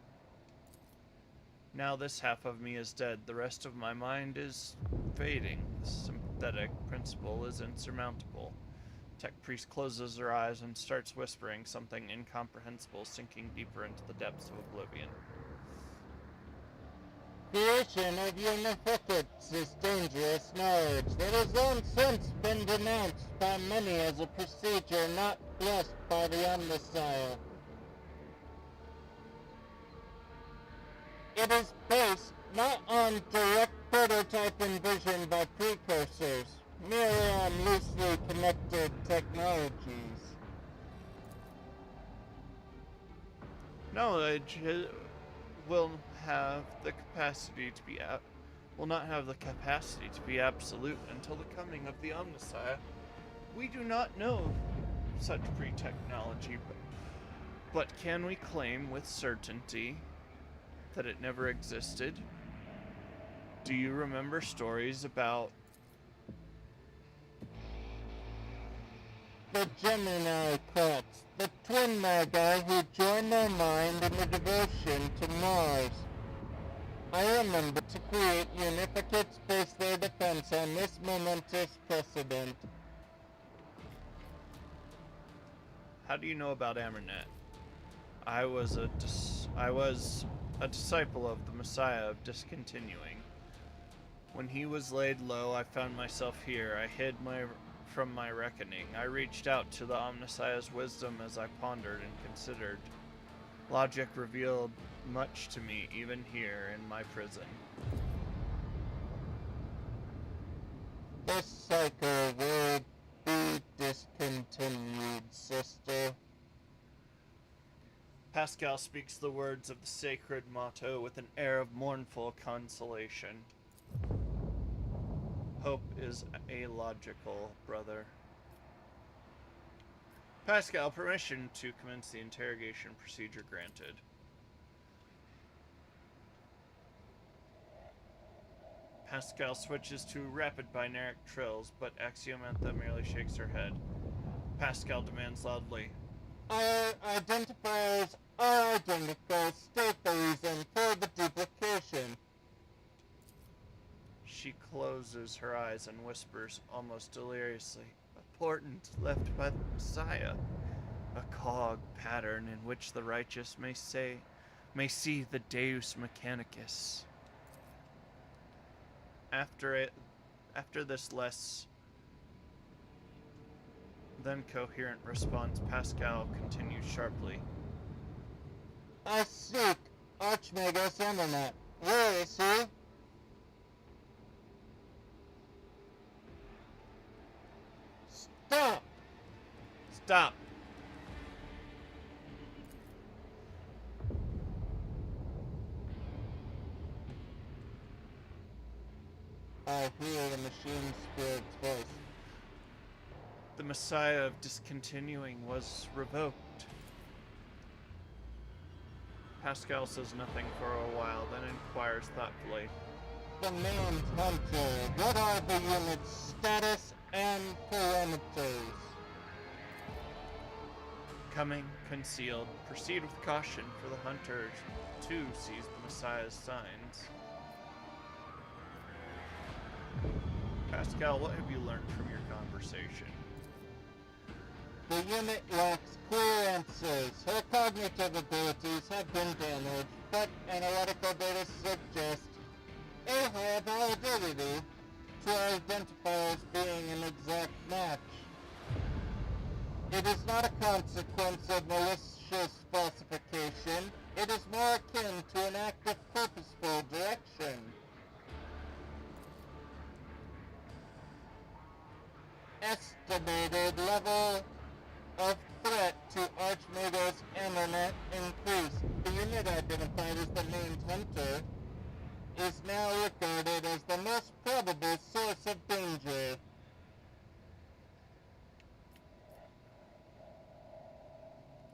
Now this half of me is dead, the rest of my mind is fading. The sympathetic principle is insurmountable. Tech Priest closes her eyes and starts whispering something incomprehensible, sinking deeper into the depths of oblivion. Creation of unificates is dangerous knowledge that has long since been denounced by many as a procedure not blessed by the Omnissiah. It is based not on direct prototype envisioned by precursors, merely on loosely connected technologies. Knowledge will have the capacity to be will not have the capacity to be absolute until the coming of the Omnissiah. We do not know such pre-technology, but can we claim with certainty that it never existed? Do you remember stories about the Gemini cults, the twin magi who join their mind in the devotion to Mars? I remember to create unificates base their defense on this momentous precedent. How do you know about Amernat? I was a disciple of the Messiah of Discontinuing. When he was laid low, I found myself here. I hid from my reckoning. I reached out to the Omnissiah's wisdom as I pondered and considered. Logic revealed much to me, even here in my prison. This cycle will be discontinued, sister. Pascal speaks the words of the sacred motto with an air of mournful consolation. Hope is illogical, brother. Pascal, permission to commence the interrogation procedure granted. Pascal switches to rapid binaric trills, but Axiomantha merely shakes her head. Pascal demands loudly, Our identifiers are identical. State the reason for the duplication. She closes her eyes and whispers, almost deliriously, a portent left by the Messiah. A cog pattern in which the righteous may see the Deus Mechanicus. After this less than coherent response, Pascal continues sharply. I seek Archmagus Internet. Where is he? Stop! Stop! I hear the machine spirit's voice. The Messiah of discontinuing was revoked. Pascal says nothing for a while, then inquires thoughtfully. The named hunter. What are the unit's status and parameters? Coming, concealed, proceed with caution, for the hunter too sees the Messiah's signs. Pascal, what have you learned from your conversation? The unit lacks clear answers. Her cognitive abilities have been damaged, but analytical data suggest a high probability to identifiers being an exact match. It is not a consequence of malicious falsification. It is more akin to an act of purposeful direction. Estimated level of threat to Archmagus Internet increased. The unit identified as the named hunter is now regarded as the most probable source of danger.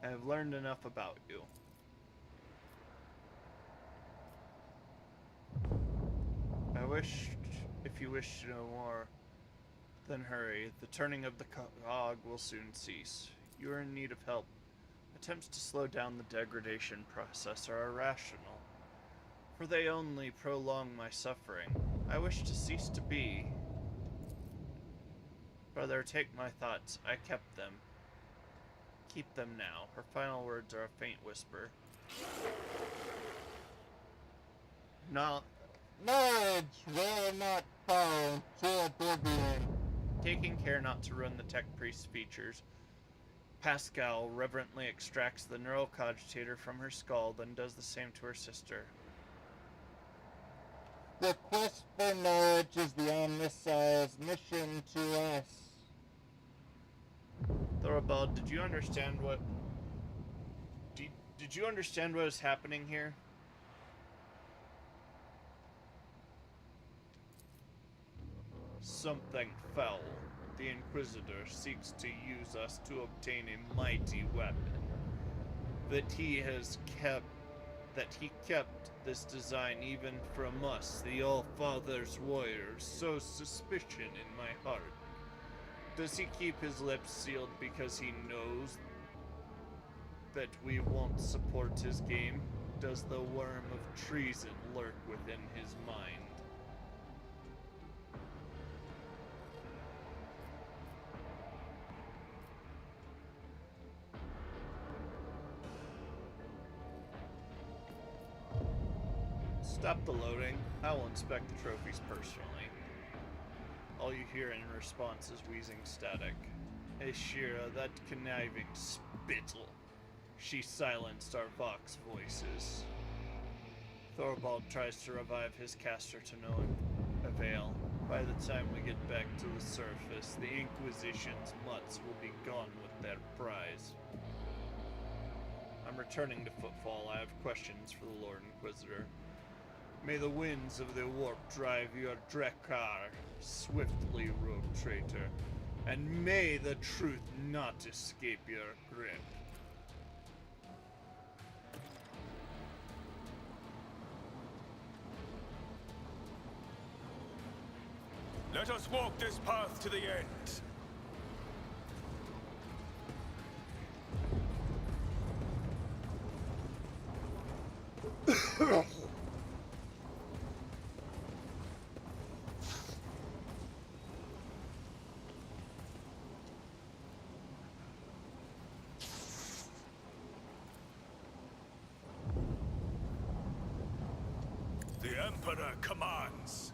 I have learned enough about you. If you wish to know more, then hurry. The turning of the cog will soon cease. You are in need of help. Attempts to slow down the degradation process are irrational, for they only prolong my suffering. I wish to cease to be. Brother, take my thoughts. I kept them. Keep them now. Her final words are a faint whisper. Knowledge will not fall to oblivion. Taking care not to ruin the tech priest's features, Pascal reverently extracts the neural cogitator from her skull, then does the same to her sister. The quest for knowledge is the Omnissiah's mission to us. Thorobald, did you understand what... Did you understand what is happening here? Something foul. The Inquisitor seeks to use us to obtain a mighty weapon. That he kept this design even from us, the All-Father's warriors, sows suspicion in my heart. Does he keep his lips sealed because he knows that we won't support his game? Does the worm of treason lurk within his mind? Stop the loading. I will inspect the trophies personally. All you hear in response is wheezing static. Ashira, that conniving spittle. She silenced our Vox voices. Thorobald tries to revive his caster to no avail. By the time we get back to the surface, the Inquisition's mutts will be gone with their prize. I'm returning to Footfall. I have questions for the Lord Inquisitor. May the winds of the warp drive your Drekar swiftly, rogue traitor, and may the truth not escape your grip. Let us walk this path to the end. The Emperor commands.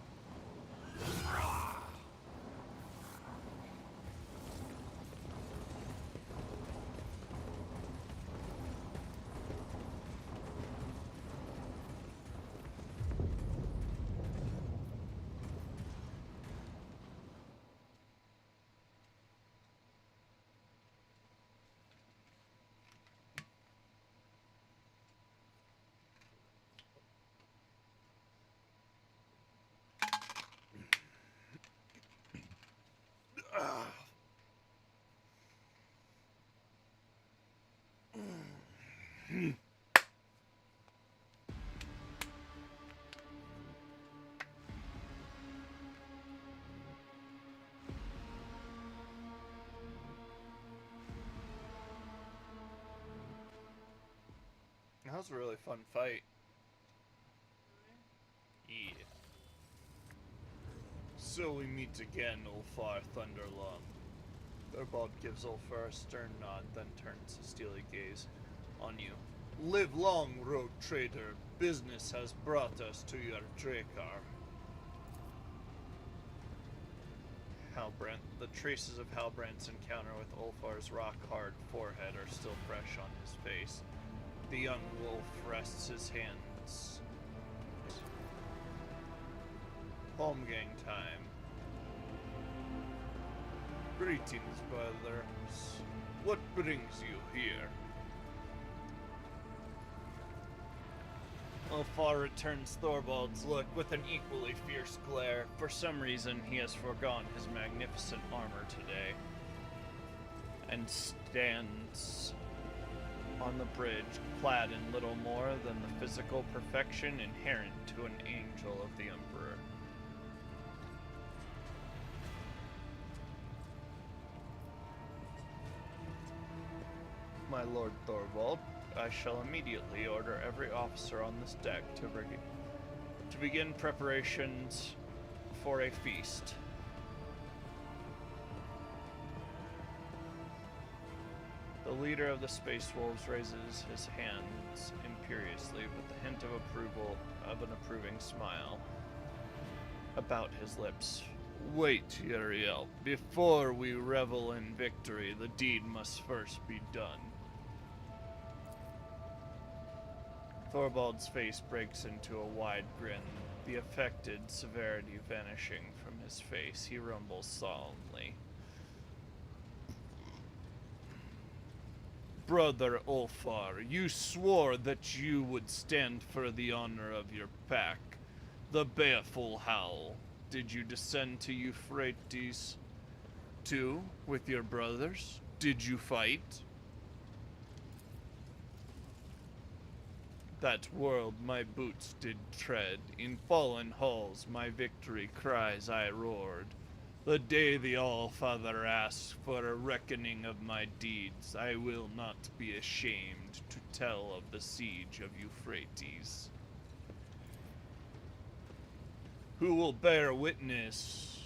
That was a really fun fight. Yeah. So we meet again, Ulfar Thunderlong. Thorvald gives Ulfar a stern nod, then turns his steely gaze on you. Live long, rogue traitor. Business has brought us to your Drekar. Halbrand. The traces of Halbrand's encounter with Ulfar's rock-hard forehead are still fresh on his face. The young wolf rests his hands. Holmgang time. Greetings, brothers. What brings you here? Ulfar returns Thorvald's look with an equally fierce glare. For some reason, he has foregone his magnificent armor today, and stands on the bridge, clad in little more than the physical perfection inherent to an angel of the Emperor. My Lord Thorvald, I shall immediately order every officer on this deck to begin preparations for a feast. The leader of the Space Wolves raises his hands imperiously with the hint of approval of an approving smile about his lips. Wait, Uriel. Before we revel in victory, the deed must first be done. Thorvald's face breaks into a wide grin, the affected severity vanishing from his face. He rumbles solemnly. Brother Ulfar, you swore that you would stand for the honor of your pack. The baleful howl. Did you descend to Euphrates too, with your brothers? Did you fight? That world my boots did tread, in fallen halls my victory cries I roared. The day the All-Father asks for a reckoning of my deeds, I will not be ashamed to tell of the siege of Euphrates. Who will bear witness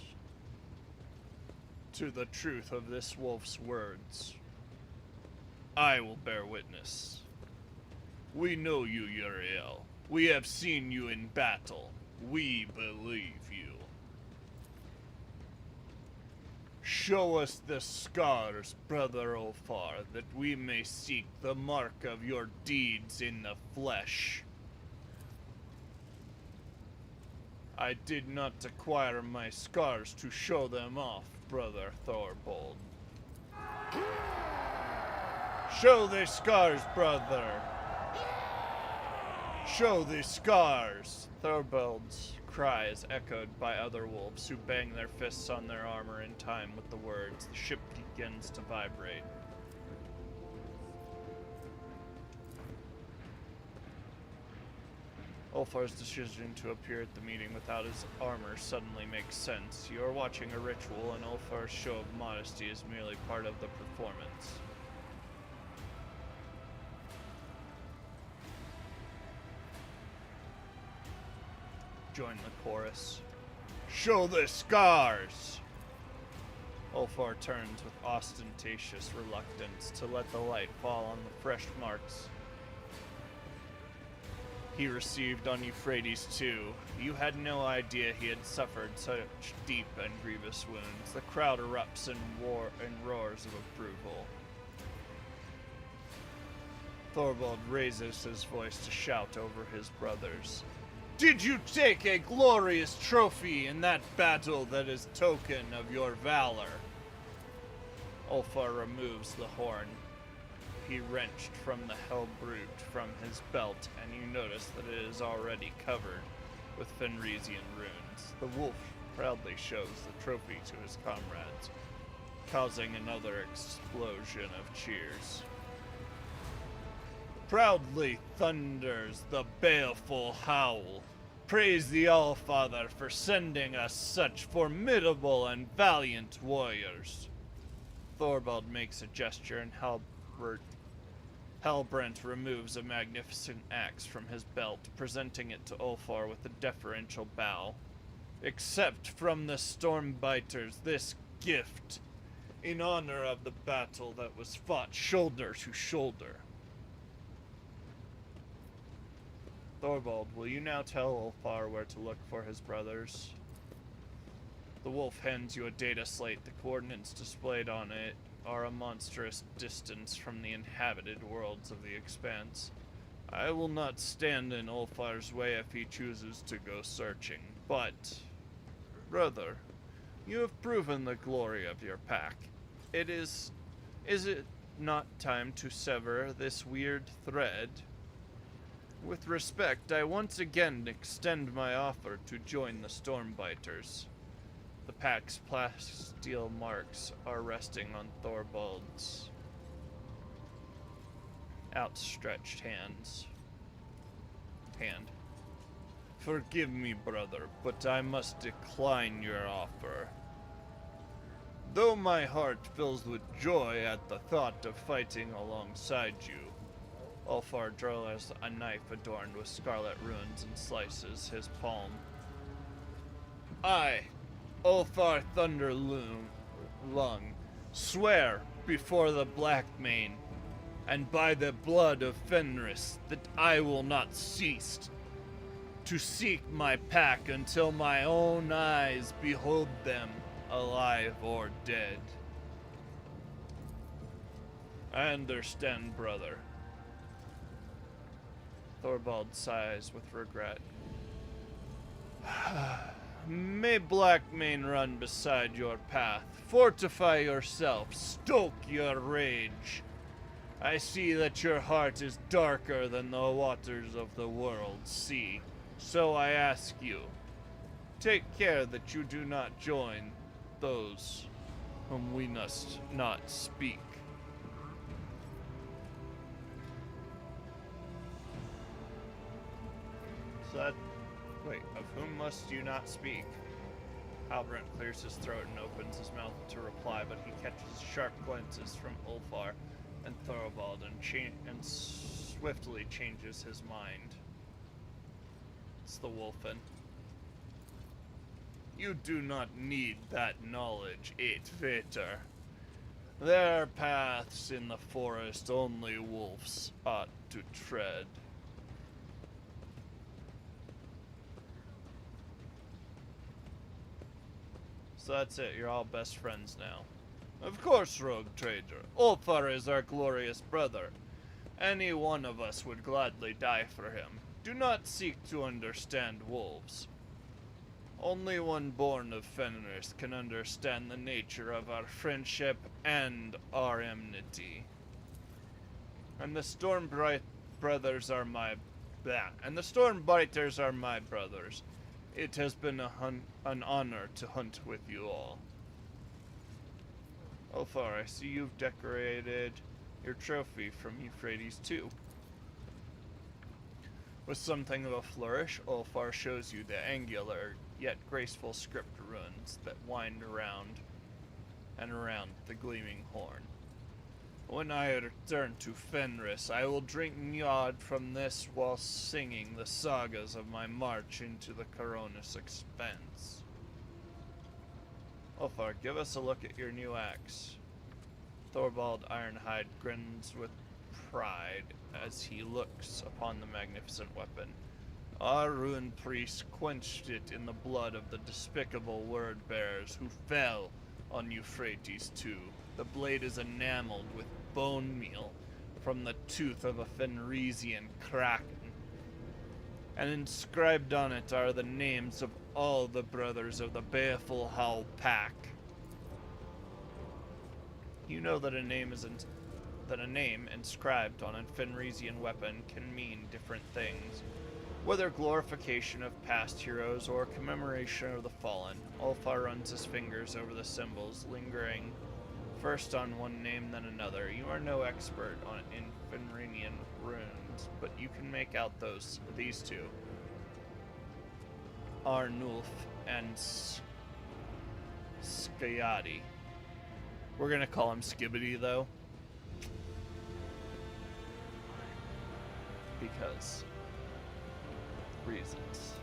to the truth of this wolf's words? I will bear witness. We know you, Uriel. We have seen you in battle. We believe you. Show us the scars, Brother Ulfar, that we may seek the mark of your deeds in the flesh. I did not acquire my scars to show them off, Brother Thorvald. Show the scars, brother! Show the scars! Thorvald's cry is echoed by other wolves who bang their fists on their armor in time with the words. The ship begins to vibrate. Ulfar's decision to appear at the meeting without his armor suddenly makes sense. You are watching a ritual, and Ulfar's show of modesty is merely part of the performance. Join the chorus. Show the scars! Ulfar turns with ostentatious reluctance to let the light fall on the fresh marks he received on Euphrates too. You had no idea he had suffered such deep and grievous wounds. The crowd erupts in roars of approval. Thorvald raises his voice to shout over his brothers. Did you take a glorious trophy in that battle that is token of your valor? Ulfar removes the horn he wrenched from the Hellbrute from his belt, and you notice that it is already covered with Fenrisian runes. The wolf proudly shows the trophy to his comrades, causing another explosion of cheers. Proudly thunders the baleful howl. Praise the Allfather for sending us such formidable and valiant warriors. Thorvald makes a gesture, and Hellbrent removes a magnificent axe from his belt, presenting it to Ulfar with a deferential bow. Accept from the Stormbiters this gift in honor of the battle that was fought shoulder to shoulder. Thorvald, will you now tell Ulfar where to look for his brothers? The wolf hands you a data slate. The coordinates displayed on it are a monstrous distance from the inhabited worlds of the Expanse. I will not stand in Ulfar's way if he chooses to go searching, but, brother, you have proven the glory of your pack. Is it not time to sever this weird thread? With respect, I once again extend my offer to join the Stormbiters. The pack's plasteel marks are resting on Thorvald's outstretched hand. Forgive me, brother, but I must decline your offer. Though my heart fills with joy at the thought of fighting alongside you, Ulfar draws a knife adorned with scarlet runes and slices his palm. I, Ulfar Thunderlung, swear before the Black Mane and by the blood of Fenris that I will not cease to seek my pack until my own eyes behold them alive or dead. I understand, brother. Thorvald sighs with regret. May Blackmane run beside your path. Fortify yourself. Stoke your rage. I see that your heart is darker than the waters of the world sea. So I ask you, take care that you do not join those whom we must not speak. Wait, of whom must you not speak? Halbrand clears his throat and opens his mouth to reply, but he catches sharp glances from Ulfar and Thorvald and swiftly changes his mind. It's the Wolfen. You do not need that knowledge, Veter. There are paths in the forest only wolves ought to tread. So that's it, you're all best friends now. Of course, rogue trader. Ulfar is our glorious brother. Any one of us would gladly die for him. Do not seek to understand wolves. Only one born of Fenris can understand the nature of our friendship and our enmity. And the Stormbright brothers are my That, and the Stormbiters are my brothers. It has been an honor to hunt with you all. Ulfar, I see you've decorated your trophy from Euphrates too. With something of a flourish, Ulfar shows you the angular yet graceful script runes that wind around and around the gleaming horn. When I return to Fenris, I will drink Njord from this while singing the sagas of my march into the Coronis expanse. Ulfar, give us a look at your new axe. Thorvald Ironhide grins with pride as he looks upon the magnificent weapon. Our ruined priest quenched it in the blood of the despicable word-bearers who fell on Euphrates too. The blade is enameled with bone meal from the tooth of a Fenrisian kraken, and inscribed on it are the names of all the brothers of the Baleful Howl Pack. You know that a name inscribed on a Fenrisian weapon can mean different things, whether glorification of past heroes or commemoration of the fallen. Ulfar runs his fingers over the symbols, lingering first on one name then another. You are no expert in Fenrisian runes, but you can make out these two. Arnulf and Skayadi. We're gonna call him Skibbity though, because reasons.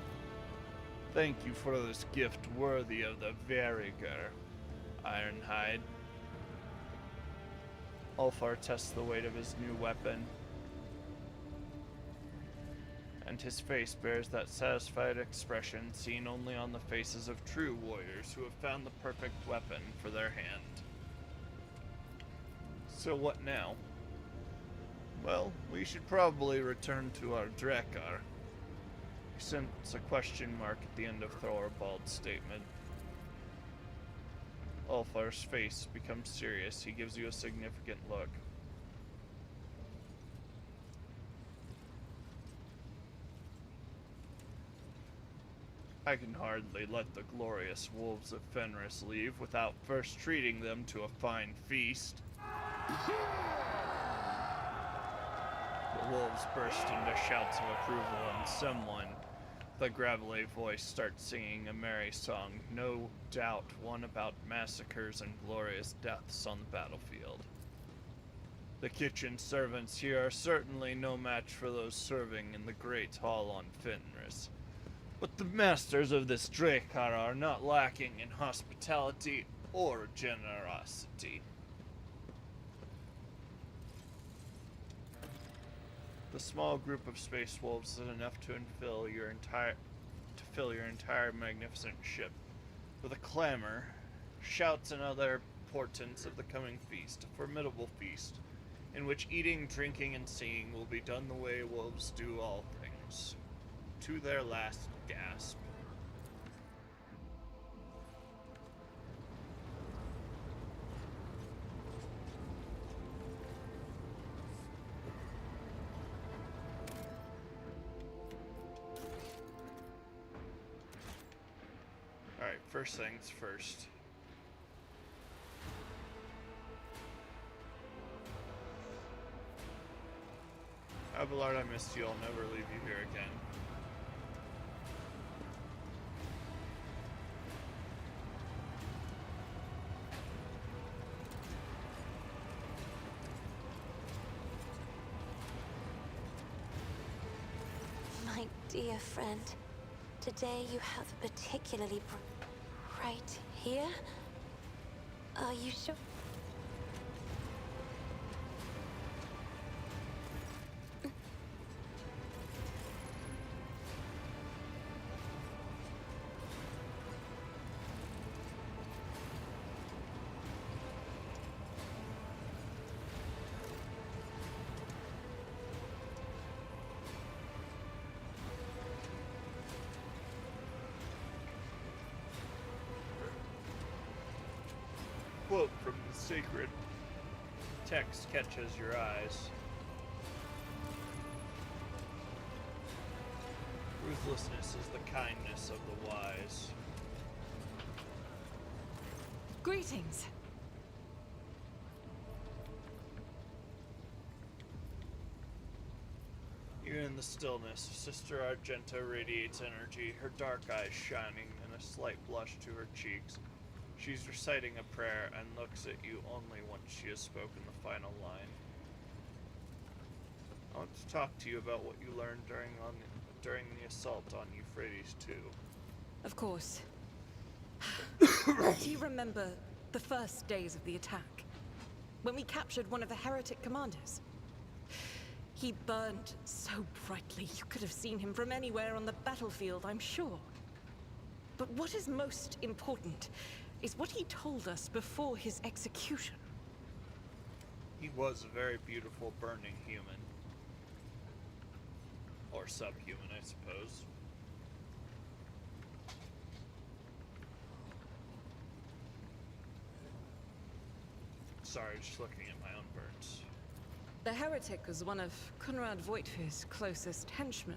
Thank you for this gift worthy of the Veriger, Ironhide. Ulfar tests the weight of his new weapon, and his face bears that satisfied expression seen only on the faces of true warriors who have found the perfect weapon for their hand. So what now? Well, we should probably return to our Drekar. He sense a question mark at the end of Thorvald's statement. Ulfar's face becomes serious. He gives you a significant look. I can hardly let the glorious wolves of Fenris leave without first treating them to a fine feast. The wolves burst into shouts of approval, and someone, the gravelly voice, starts singing a merry song, no doubt one about massacres and glorious deaths on the battlefield. The kitchen servants here are certainly no match for those serving in the great hall on Fenris. But the masters of this Drekar are not lacking in hospitality or generosity. The small group of space wolves is enough to fill your entire magnificent ship with a clamor, shouts, and other portents of the coming feast, a formidable feast, in which eating, drinking, and singing will be done the way wolves do all things, to their last gasp. Alright, first things first. Abelard, I missed you. I'll never leave you here again. My dear friend, today you have a particularly bright here. Are you sure? Quote from the sacred text catches your eyes. Ruthlessness is the kindness of the wise. Greetings. Even in the stillness, Sister Argenta radiates energy, her dark eyes shining and a slight blush to her cheeks. She's reciting a prayer and looks at you only once she has spoken the final line. I want to talk to you about what you learned during the assault on Euphrates II. Of course. Do you remember the first days of the attack? When we captured one of the heretic commanders? He burned so brightly you could have seen him from anywhere on the battlefield, I'm sure. But what is most important is what he told us before his execution. He was a very beautiful burning human. Or subhuman, I suppose. Sorry, just looking at my own burns. The heretic was one of Conrad Voigtfir's closest henchmen,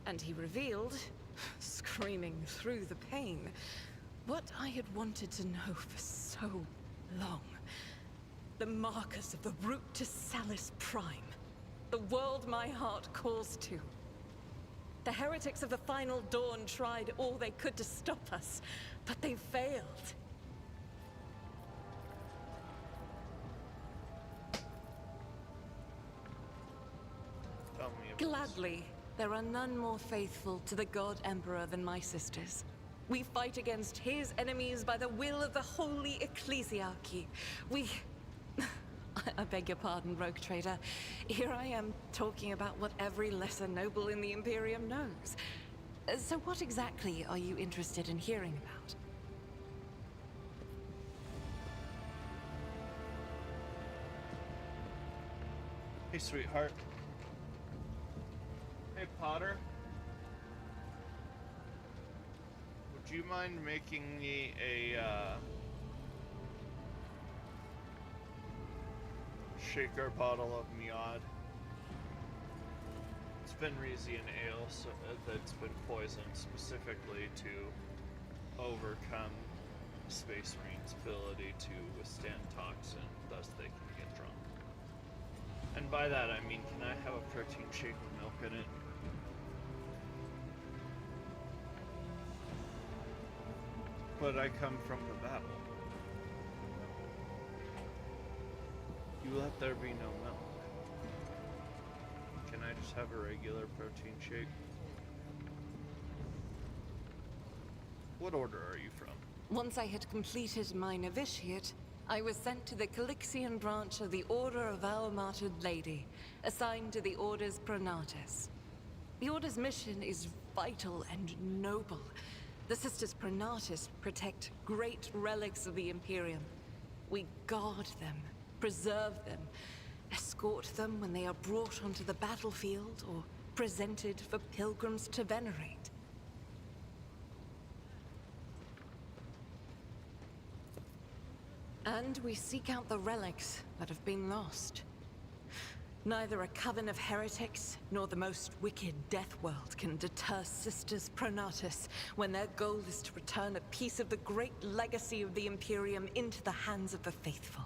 and he revealed, screaming through the pain, what I had wanted to know for so long. The markers of the route to Salis Prime. The world my heart calls to. The heretics of the Final Dawn tried all they could to stop us, but they failed. Tell me about this. Gladly, there are none more faithful to the God Emperor than my sisters. We fight against his enemies by the will of the Holy Ecclesiarchy. We... I beg your pardon, rogue trader. Here I am talking about what every lesser noble in the Imperium knows. So what exactly are you interested in hearing about? Hey, sweetheart. Hey, Potter. Would you mind making me a, shaker bottle of mead? It's been Riesian ale so, that's been poisoned specifically to overcome Space Marine's ability to withstand toxin, thus they can get drunk. And by that I mean, can I have a protein shake with milk in it? But I come from the battle. You let there be no milk. Can I just have a regular protein shake? What order are you from? Once I had completed my novitiate, I was sent to the Calixian branch of the Order of Our Martyred Lady, assigned to the Order's Pronatus. The Order's mission is vital and noble. The Sisters Pronatus protect great relics of the Imperium. We guard them, preserve them, escort them when they are brought onto the battlefield or presented for pilgrims to venerate. And we seek out the relics that have been lost. Neither a coven of heretics nor the most wicked death world can deter Sisters Pronatus when their goal is to return a piece of the great legacy of the Imperium into the hands of the faithful.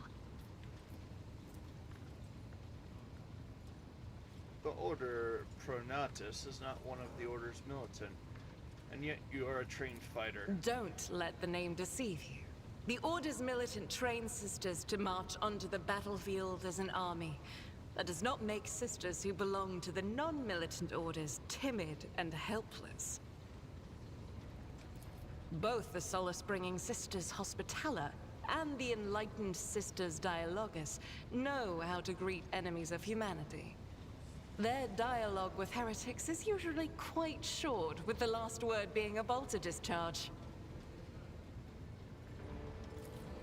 The Order Pronatus is not one of the Order's militant, and yet you are a trained fighter. Don't let the name deceive you. The Order's militant trains sisters to march onto the battlefield as an army. That does not make sisters who belong to the non-militant orders timid and helpless. Both the solace-bringing Sisters Hospitaller and the enlightened Sisters Dialogus know how to greet enemies of humanity. Their dialogue with heretics is usually quite short, with the last word being a bolter discharge.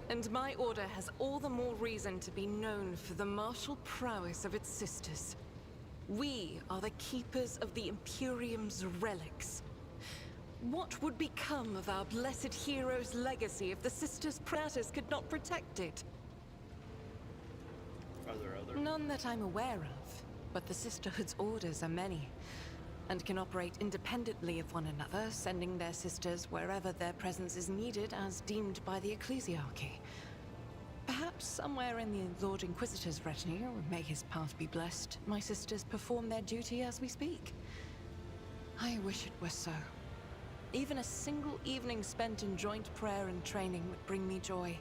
And my order has all the more reason to be known for the martial prowess of its sisters. We are the keepers of the Imperium's relics. What would become of our blessed hero's legacy if the Sisters Pronatus could not protect it? Are there other? None that I'm aware of, but the Sisterhood's orders are many. and can operate independently of one another, sending their sisters wherever their presence is needed as deemed by the ecclesiarchy. Perhaps somewhere in the Lord Inquisitor's retinue, may his path be blessed, my sisters perform their duty as we speak. I wish it were so. Even a single evening spent in joint prayer and training would bring me joy.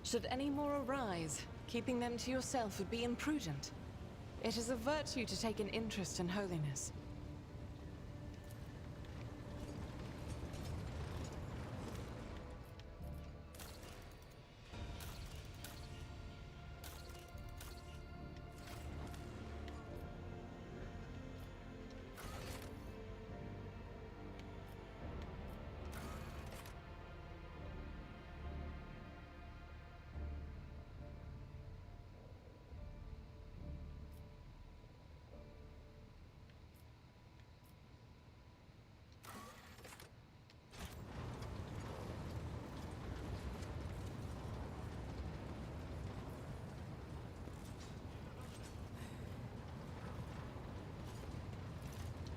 Should any more arise, keeping them to yourself would be imprudent. It is a virtue to take an interest in holiness.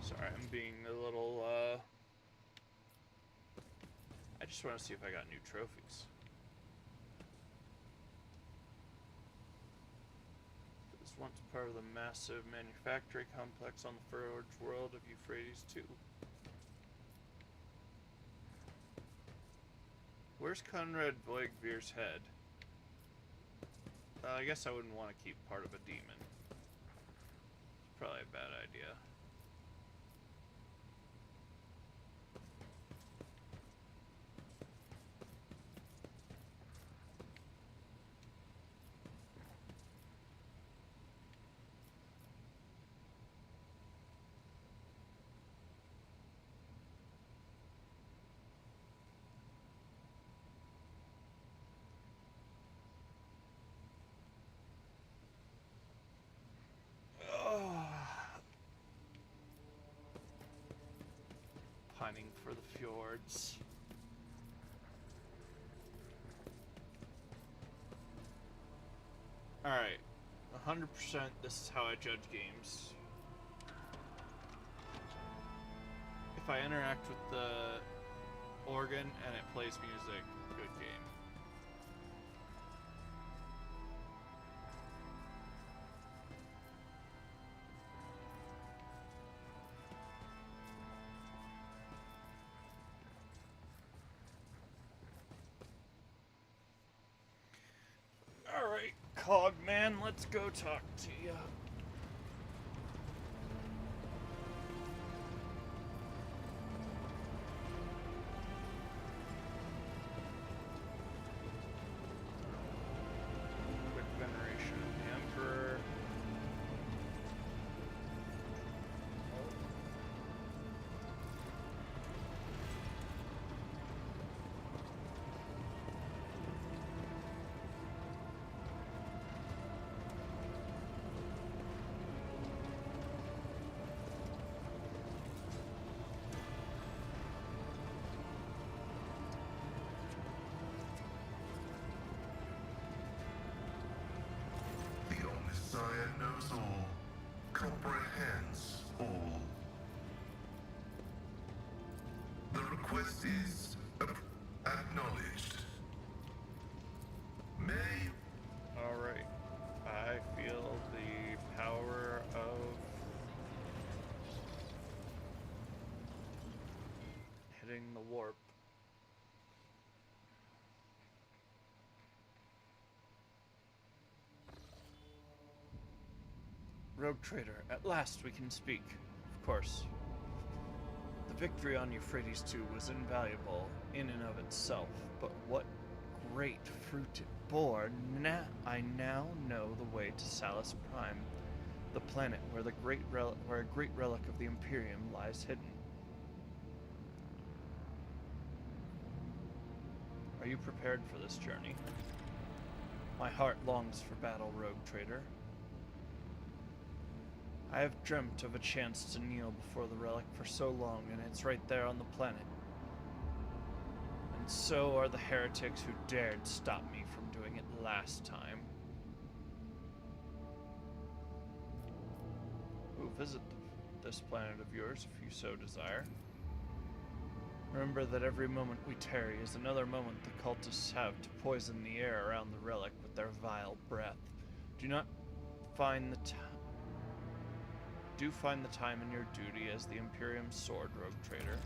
Sorry, I'm being a little, I just want to see if I got new trophies. It was once part of the massive manufacturing complex on the Forge world of Euphrates II. Where's Conrad Voigtveer's head? I guess I wouldn't want to keep part of a demon. It's probably a bad idea. Pining for the fjords. Alright, 100% this is how I judge games. If I interact with the organ and it plays music, good game. Alright, Cogman, let's go talk to ya. Quick veneration of the Emperor. The Omnissiah knows all, comprehends all. The request is acknowledged. May Alright, I feel the power of hitting the warp. Rogue Trader, at last we can speak. Of course. The victory on Euphrates II was invaluable in and of itself, but what great fruit it bore. I now know the way to Salus Prime, the planet where a great relic of the Imperium lies hidden. Are you prepared for this journey? My heart longs for battle, Rogue Trader. I have dreamt of a chance to kneel before the relic for so long, and it's right there on the planet. And so are the heretics who dared stop me from doing it last time. visit this planet of yours if you so desire. Remember that every moment we tarry is another moment the cultists have to poison the air around the relic with their vile breath. Do not find the find the time in your duty as the Imperium's sword rogue trader.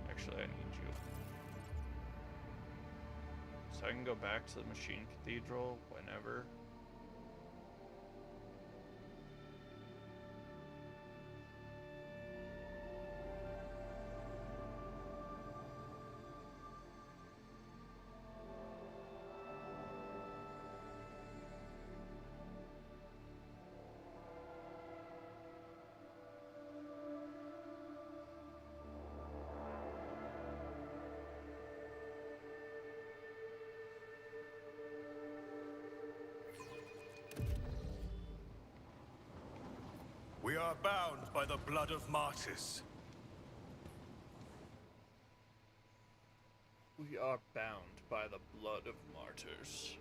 Actually, I need you. So I can go back to the Machine Cathedral whenever. We are bound by the blood of martyrs. We are bound by the blood of martyrs.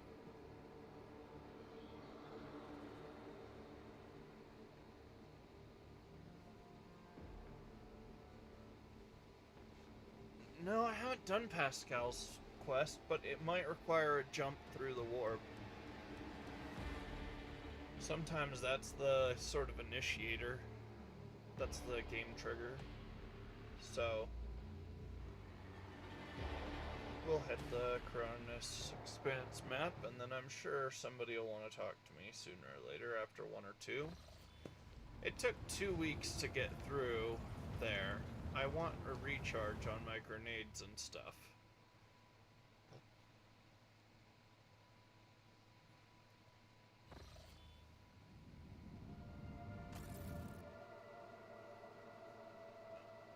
No, I haven't done Pascal's quest, but it might require a jump through the warp. Sometimes that's the sort of initiator. That's the game trigger. So we'll hit the Cronus Expanse map, and then I'm sure somebody will want to talk to me sooner or later after 1 or 2. It took 2 weeks to get through there. I want a recharge on my grenades and stuff.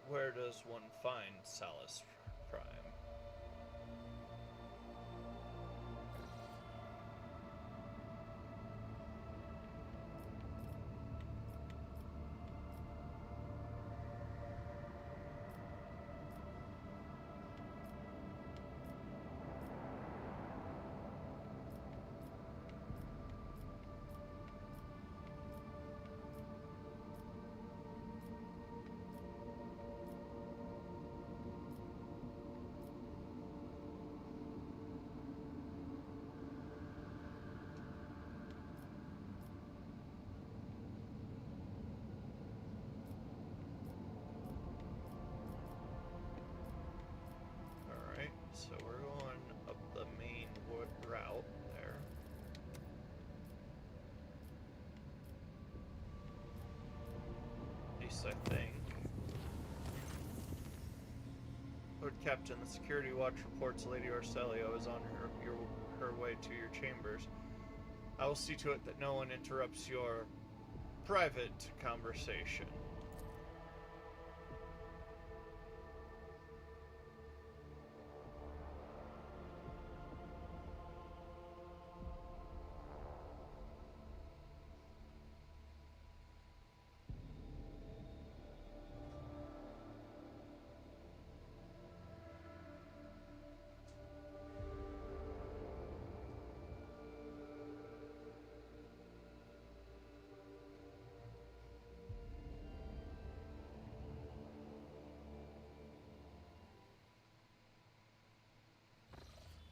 Where does one find Salus Prime? So we're going up the main wood route there. At least I think. Lord Captain, the Security Watch reports Lady Orselio is on her way to your chambers. I will see to it that no one interrupts your private conversation.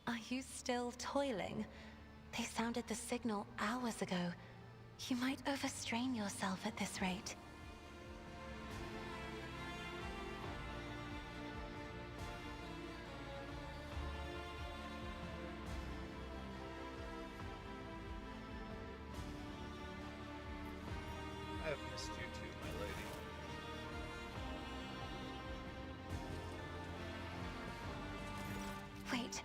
Are you still toiling? They sounded the signal hours ago. You might overstrain yourself at this rate. I have missed you too, my lady. Wait.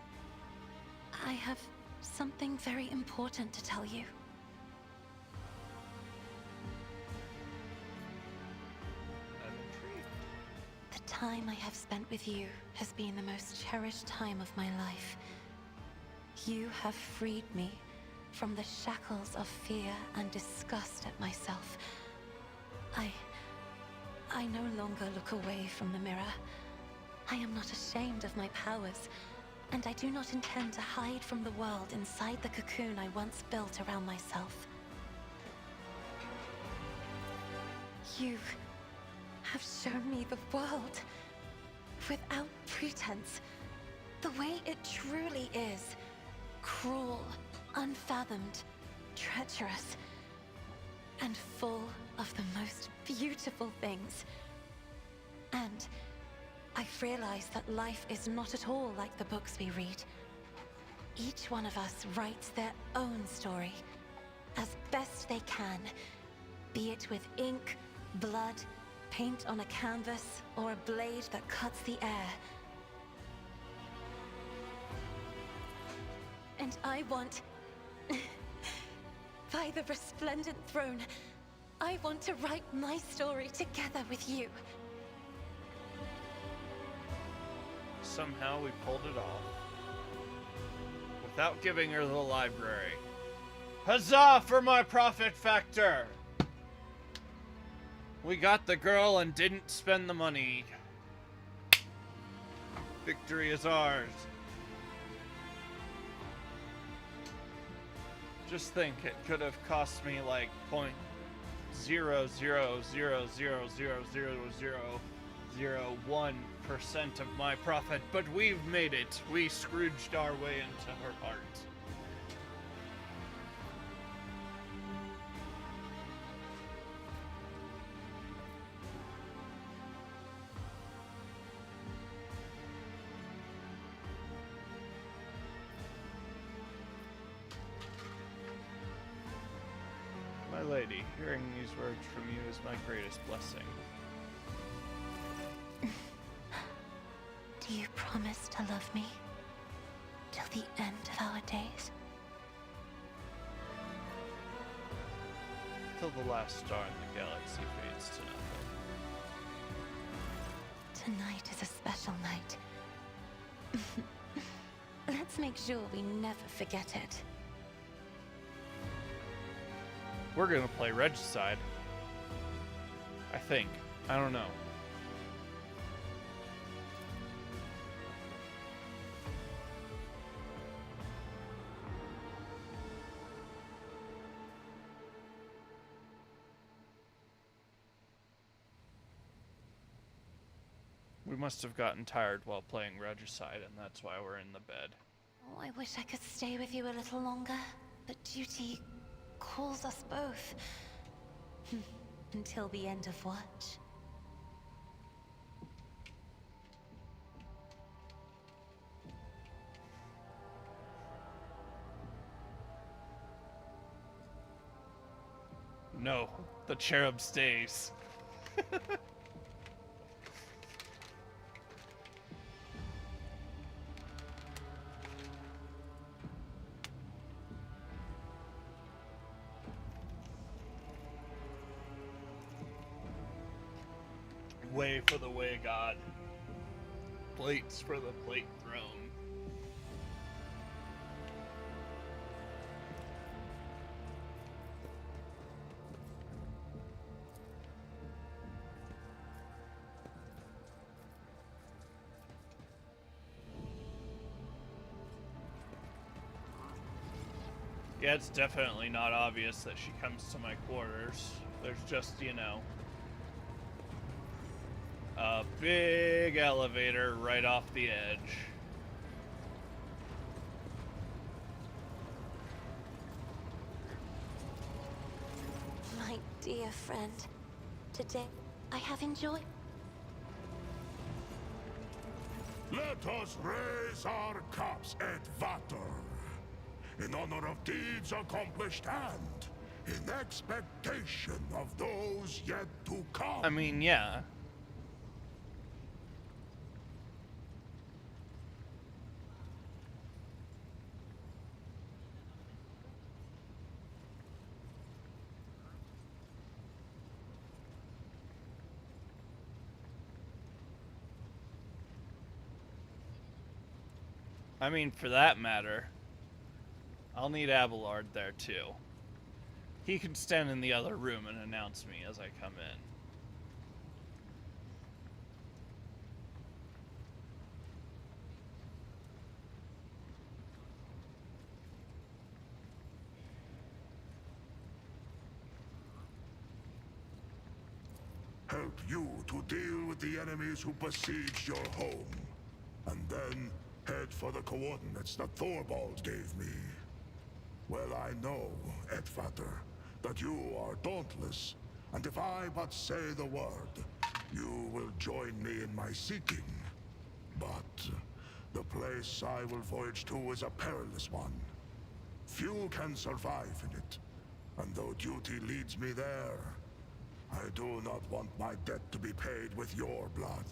I have something very important to tell you. I'm intrigued. The time I have spent with you has been the most cherished time of my life. You have freed me from the shackles of fear and disgust at myself. I no longer look away from the mirror. I am not ashamed of my powers, and I do not intend to hide from the world inside the cocoon I once built around myself. You have shown me the world without pretense, the way it truly is. Cruel, unfathomed, treacherous, and full of the most beautiful things. And I've realized that life is not at all like the books we read. Each one of us writes their own story, as best they can, be it with ink, blood, paint on a canvas, or a blade that cuts the air. And I want... by the resplendent throne, I want to write my story together with you. Somehow we pulled it off. Without giving her the library. Huzzah for my profit factor! We got the girl and didn't spend the money. Victory is ours. Just think, it could have cost me like 0.000000001% of my profit, but we've made it. We Scrooged our way into her heart. My lady, hearing these words from you is my greatest blessing. Do you promise to love me till the end of our days? Till the last star in the galaxy fades to nothing. Tonight is a special night. Let's make sure we never forget it. We're gonna play Regicide. I think. I don't know. We must have gotten tired while playing Regicide, and that's why we're in the bed. Oh, I wish I could stay with you a little longer, but duty calls us both. Until the end of watch. No, the cherub stays. Way for the way god. Plates for the plate throne. Yeah, it's definitely not obvious that she comes to my quarters. There's just, you know, a big elevator right off the edge. My dear friend, today I have enjoyed... Let us raise our cups at Victo, in honor of deeds accomplished and in expectation of those yet to come. I mean, yeah. I mean, for that matter, I'll need Abelard there too. He can stand in the other room and announce me as I come in. Help you to deal with the enemies who besiege your home. And then head for the coordinates that Thorvald gave me. Well, I know, Edvater, that you are dauntless, and if I but say the word, you will join me in my seeking. But the place I will voyage to is a perilous one. Few can survive in it, and though duty leads me there, I do not want my debt to be paid with your blood.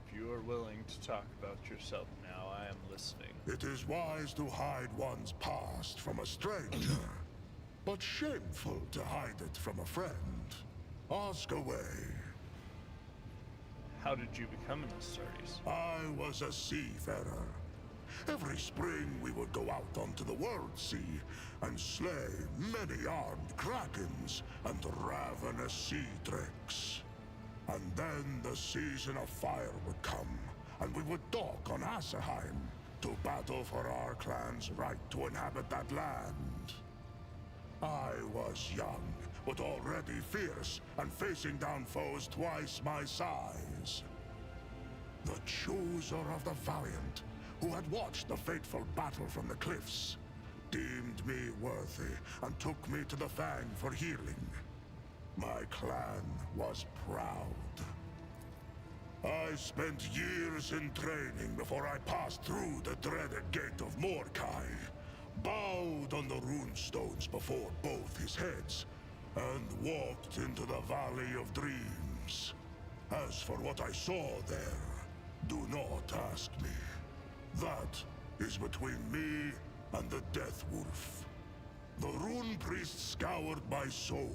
If you are willing to talk about yourself now, I am listening. It is wise to hide one's past from a stranger, but shameful to hide it from a friend. Ask away. How did you become in the Astartes? I was a seafarer. Every spring we would go out onto the world sea and slay many armed krakens and ravenous sea drakes. And then the season of fire would come, and we would dock on Asaheim to battle for our clan's right to inhabit that land. I was young, but already fierce, and facing down foes twice my size. The chooser of the valiant, who had watched the fateful battle from the cliffs, deemed me worthy and took me to the Fang for healing. My clan was proud. I spent years in training before I passed through the dreaded gate of Mordkai, bowed on the runestones before both his heads, and walked into the Valley of Dreams. As for what I saw there, do not ask me. That is between me and the Death Wolf. The Rune Priest scoured my soul,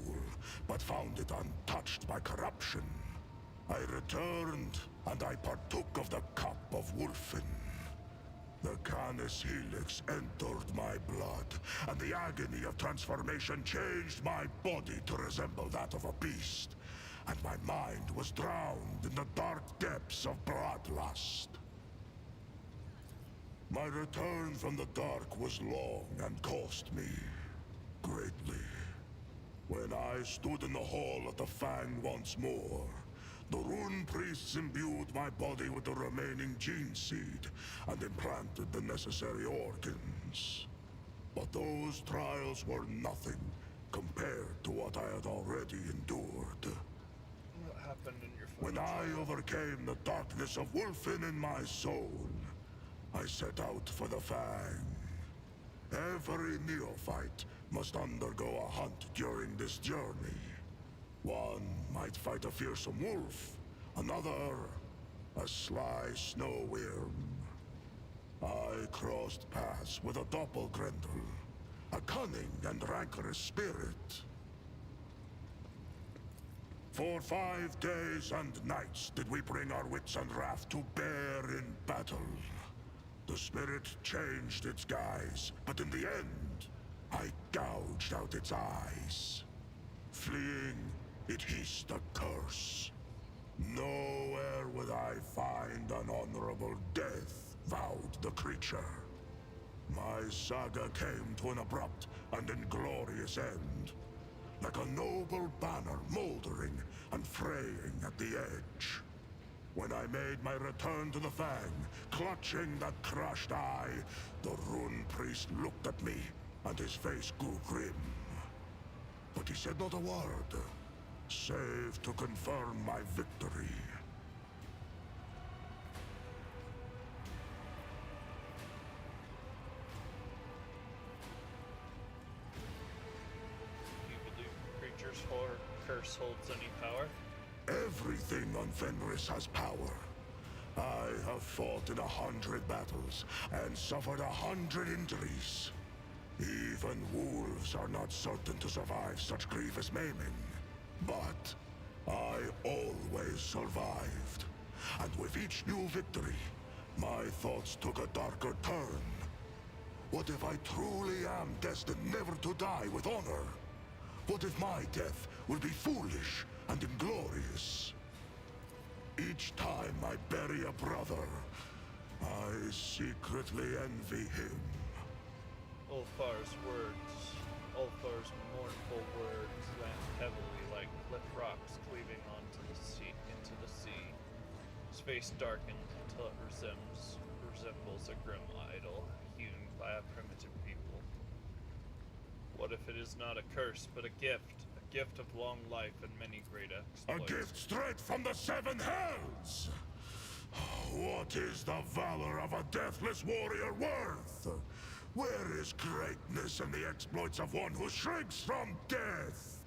but found it untouched by corruption. I returned, and I partook of the cup of Wolfen. The Canis Helix entered my blood, and the agony of transformation changed my body to resemble that of a beast, and my mind was drowned in the dark depths of bloodlust. My return from the dark was long and cost me greatly. When I stood in the hall at the Fang once more, the Rune Priests imbued my body with the remaining gene seed and implanted the necessary organs. But those trials were nothing compared to what I had already endured. What happened in your When I overcame the darkness of Wolfen in my soul, I set out for the Fang. Every neophyte must undergo a hunt during this journey. One might fight a fearsome wolf, another a sly snow worm. I crossed paths with a doppelgrendel, a cunning and rancorous spirit. For 5 days and nights did we bring our wits and wrath to bear in battle. The spirit changed its guise, but in the end, I gouged out its eyes. Fleeing, it hissed a curse. Nowhere would I find an honorable death, vowed the creature. My saga came to an abrupt and inglorious end, like a noble banner moldering and fraying at the edge. When I made my return to the Fang, clutching that crushed eye, the Rune Priest looked at me, and his face grew grim. But he said not a word, save to confirm my victory. Do you believe the creature's curse holds any power? Everything on Fenris has power. I have fought in 100 battles and suffered 100 injuries. Even wolves are not certain to survive such grievous maiming. But I always survived. And with each new victory, my thoughts took a darker turn. What if I truly am destined never to die with honor? What if my death will be foolish and inglorious? Each time I bury a brother, I secretly envy him. Ulfar's mournful words land heavily like cliff rocks cleaving into the sea. His face darkens until it resembles a grim idol hewn by a primitive people. What if it is not a curse, but a gift of long life and many great exploits? A gift straight from the seven hells! What is the valor of a deathless warrior worth? Where is greatness in the exploits of one who shrinks from death?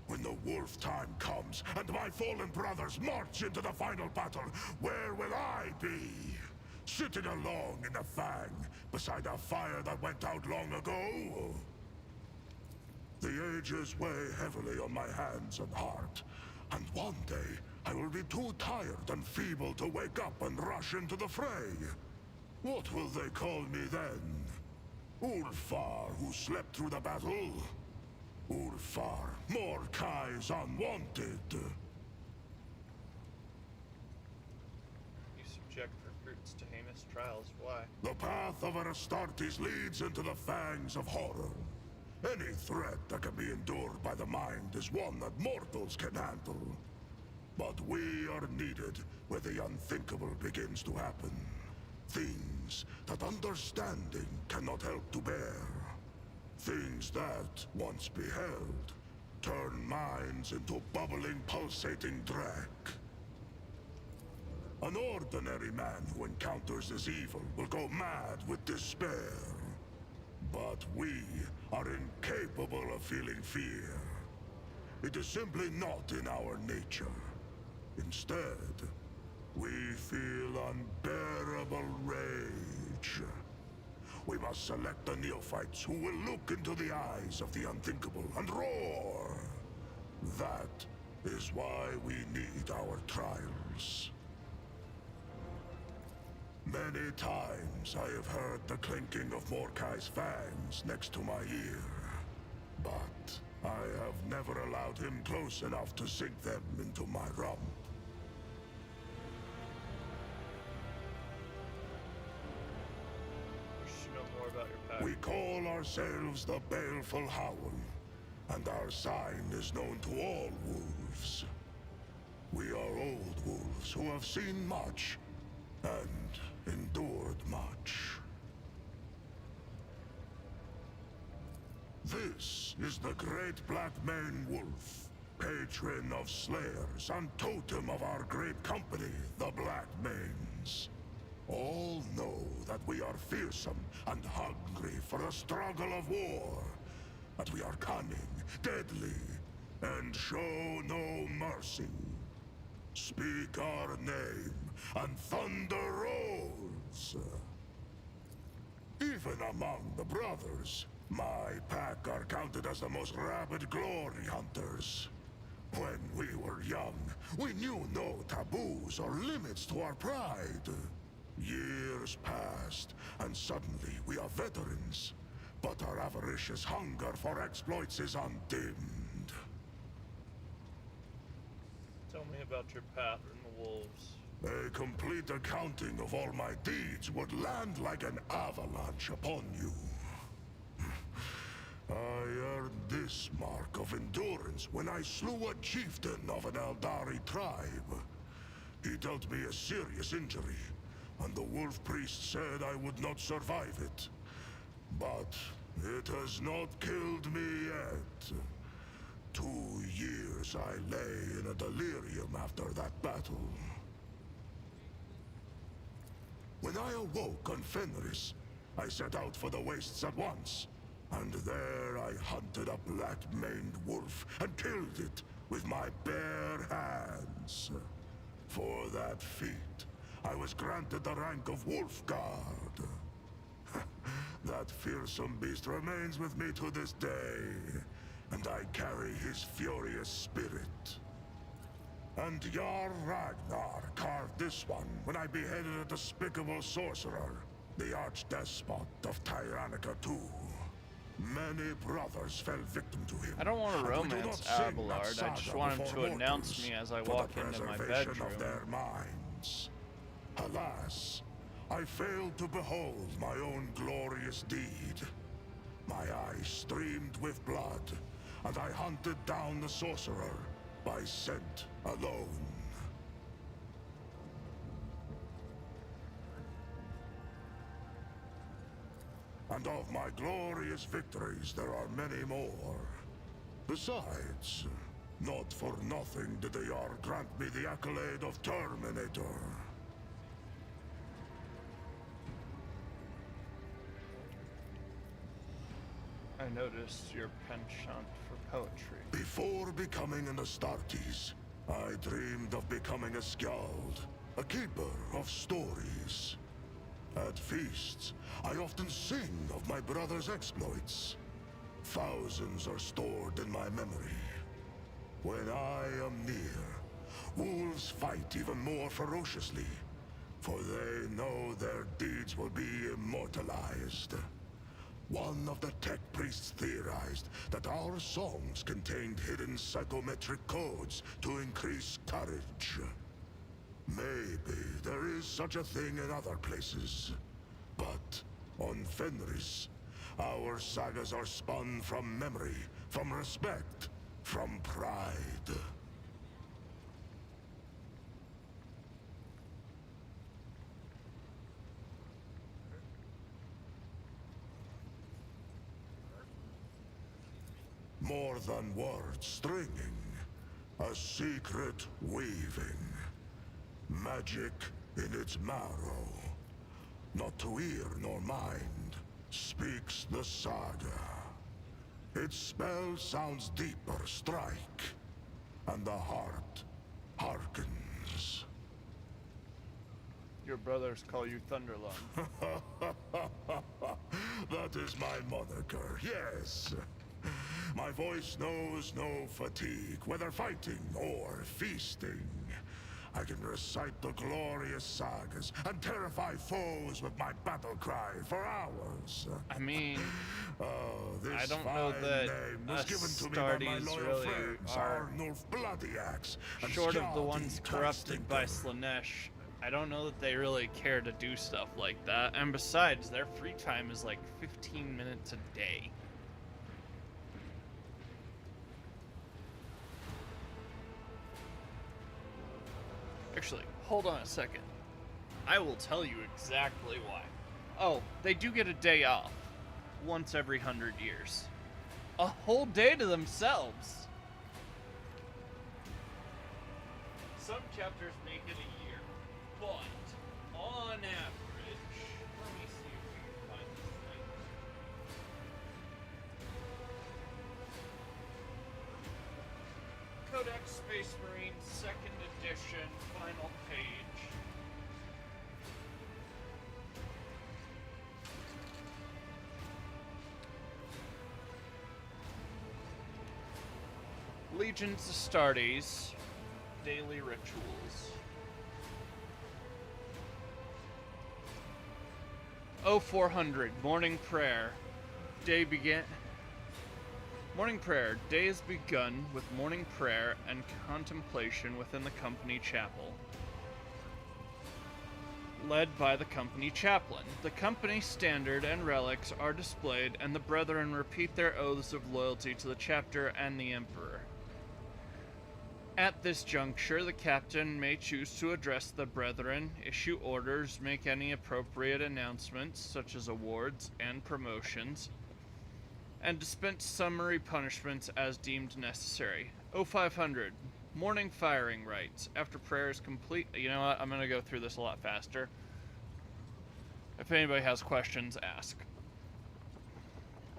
When the wolf time comes and my fallen brothers march into the final battle, where will I be? Sitting alone in the Fang, beside a fire that went out long ago? The ages weigh heavily on my hands and heart, and one day I will be too tired and feeble to wake up and rush into the fray. What will they call me then? Ulfar, who slept through the battle? Ulfar, Mordecai's unwanted. You subject recruits to heinous trials. Why? The path of Astartes leads into the fangs of horror. Any threat that can be endured by the mind is one that mortals can handle. But we are needed where the unthinkable begins to happen. Things that understanding cannot help to bear. Things that, once beheld, turn minds into bubbling, pulsating dreck. An ordinary man who encounters this evil will go mad with despair. But we are incapable of feeling fear. It is simply not in our nature. Instead, we feel unbearable rage. We must select the neophytes who will look into the eyes of the unthinkable and roar. That is why we need our trials. Many times I have heard the clinking of Mordecai's fangs next to my ear. But I have never allowed him close enough to sink them into my rump. More about your pack. We call ourselves the Baleful Howl, and our sign is known to all wolves. We are old wolves who have seen much and endured much. This is the Great Black Mane Wolf, patron of slayers and totem of our great company, the Black Manes. All know that we are fearsome and hungry for a struggle of war. That we are cunning, deadly, and show no mercy. Speak our name, and thunder rolls. Even among the brothers, my pack are counted as the most rabid glory hunters. When we were young, we knew no taboos or limits to our pride. Years passed, and suddenly we are veterans. But our avaricious hunger for exploits is undimmed. Tell me about your path and the wolves. A complete accounting of all my deeds would land like an avalanche upon you. I earned this mark of endurance when I slew a chieftain of an Eldari tribe. He dealt me a serious injury, and the wolf priest said I would not survive it. But it has not killed me yet. 2 years I lay in a delirium after that battle. When I awoke on Fenris, I set out for the wastes at once. And there I hunted a black-maned wolf and killed it with my bare hands. For that feat, I was granted the rank of Wolf Guard. That fearsome beast remains with me to this day, and I carry his furious spirit. And Jarl Ragnar carved this one when I beheaded a despicable sorcerer, the archdespot of Tyrannica II. Many brothers fell victim to him. I don't want to and we do romance not sing that Abelard, I just saga want him before to announce mortals me as I for walk the into my preservation bedroom. of their minds. Alas, I failed to behold my own glorious deed. My eyes streamed with blood, and I hunted down the sorcerer by scent alone. And of my glorious victories, there are many more. Besides, not for nothing did the Jarl grant me the accolade of Terminator. I noticed your penchant for poetry. Before becoming an Astartes, I dreamed of becoming a skald, a keeper of stories. At feasts, I often sing of my brother's exploits. Thousands are stored in my memory. When I am near, wolves fight even more ferociously, for they know their deeds will be immortalized. One of the tech priests theorized that our songs contained hidden psychometric codes to increase courage. Maybe there is such a thing in other places. But on Fenris, our sagas are spun from memory, from respect, from pride. More than words stringing, a secret weaving. Magic in its marrow. Not to ear nor mind, speaks the saga. Its spell sounds deeper strike, and the heart hearkens. Your brothers call you Thunderlung. That is my moniker, yes. My voice knows no fatigue, whether fighting or feasting. I can recite the glorious sagas and terrify foes with my battle cry for hours. I mean, This I don't know fine that name was given to me by my Astartes loyal really friends, are, Arnulf Bloodyaxe and short of the Skjaldi ones corrupted by Twigstinker. Slanesh, I don't know that they really care to do stuff like that. And besides, their free time is like 15 minutes a day. Actually, hold on a second. I will tell you exactly why. Oh, they do get a day off. Once every 100 years. A whole day to themselves. Some chapters make it a year, but on average, let me see if we can find this thing. Codex Space Marine 2nd edition, final page. Legions Astartes, daily rituals. Oh, 400, morning prayer. Day began. Morning prayer. Day is begun with morning prayer and contemplation within the company chapel, led by the company chaplain. The company standard and relics are displayed, and the brethren repeat their oaths of loyalty to the chapter and the emperor. At this juncture, the captain may choose to address the brethren, issue orders, make any appropriate announcements, such as awards and promotions, and dispense summary punishments as deemed necessary. 0500, morning firing rites. After prayer is complete, you know what, I'm going to go through this a lot faster. If anybody has questions, ask.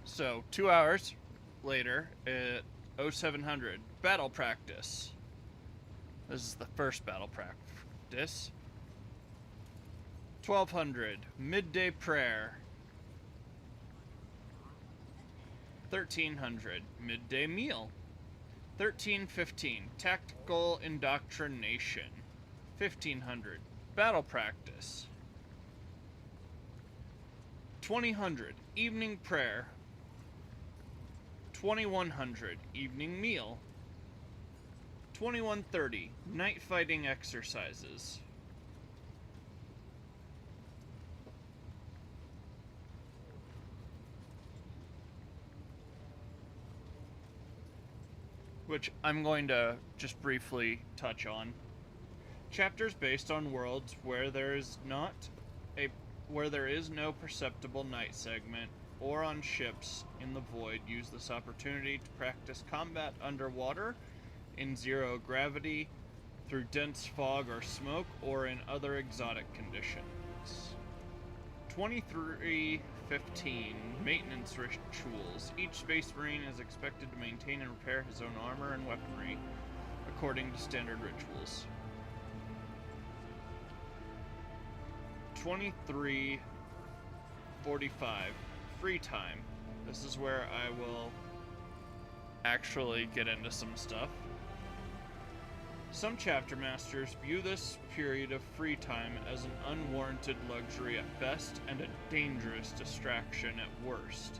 So, 2 hours later, at 0700, battle practice. This is the first battle practice. 1200, midday prayer. 1300, midday meal. 1315, tactical indoctrination. 1500, battle practice. 2000, evening prayer. 2100, evening meal. 2130, night fighting exercises. Which I'm going to just briefly touch on. Chapters based on worlds where there is no perceptible night segment, or on ships in the void, use this opportunity to practice combat underwater, in zero gravity, through dense fog or smoke, or in other exotic conditions. 2315, maintenance rituals. Each Space Marine is expected to maintain and repair his own armor and weaponry, according to standard rituals. 2345, free time. This is where I will actually get into some stuff. Some chapter masters view this period of free time as an unwarranted luxury at best and a dangerous distraction at worst.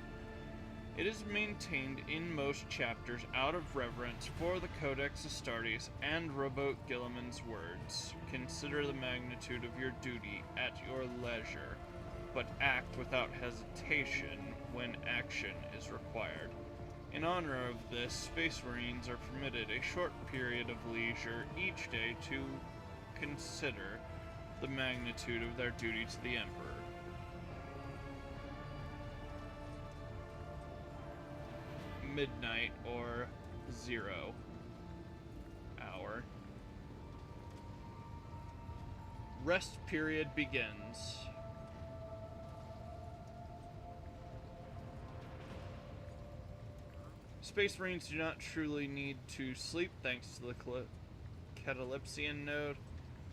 It is maintained in most chapters out of reverence for the Codex Astartes and Robot Gilliman's words. Consider the magnitude of your duty at your leisure, but act without hesitation when action is required. In honor of this, Space Marines are permitted a short period of leisure each day to consider the magnitude of their duty to the Emperor. Midnight or 0 hour. Rest period begins. Space Marines do not truly need to sleep thanks to the catalepsian node,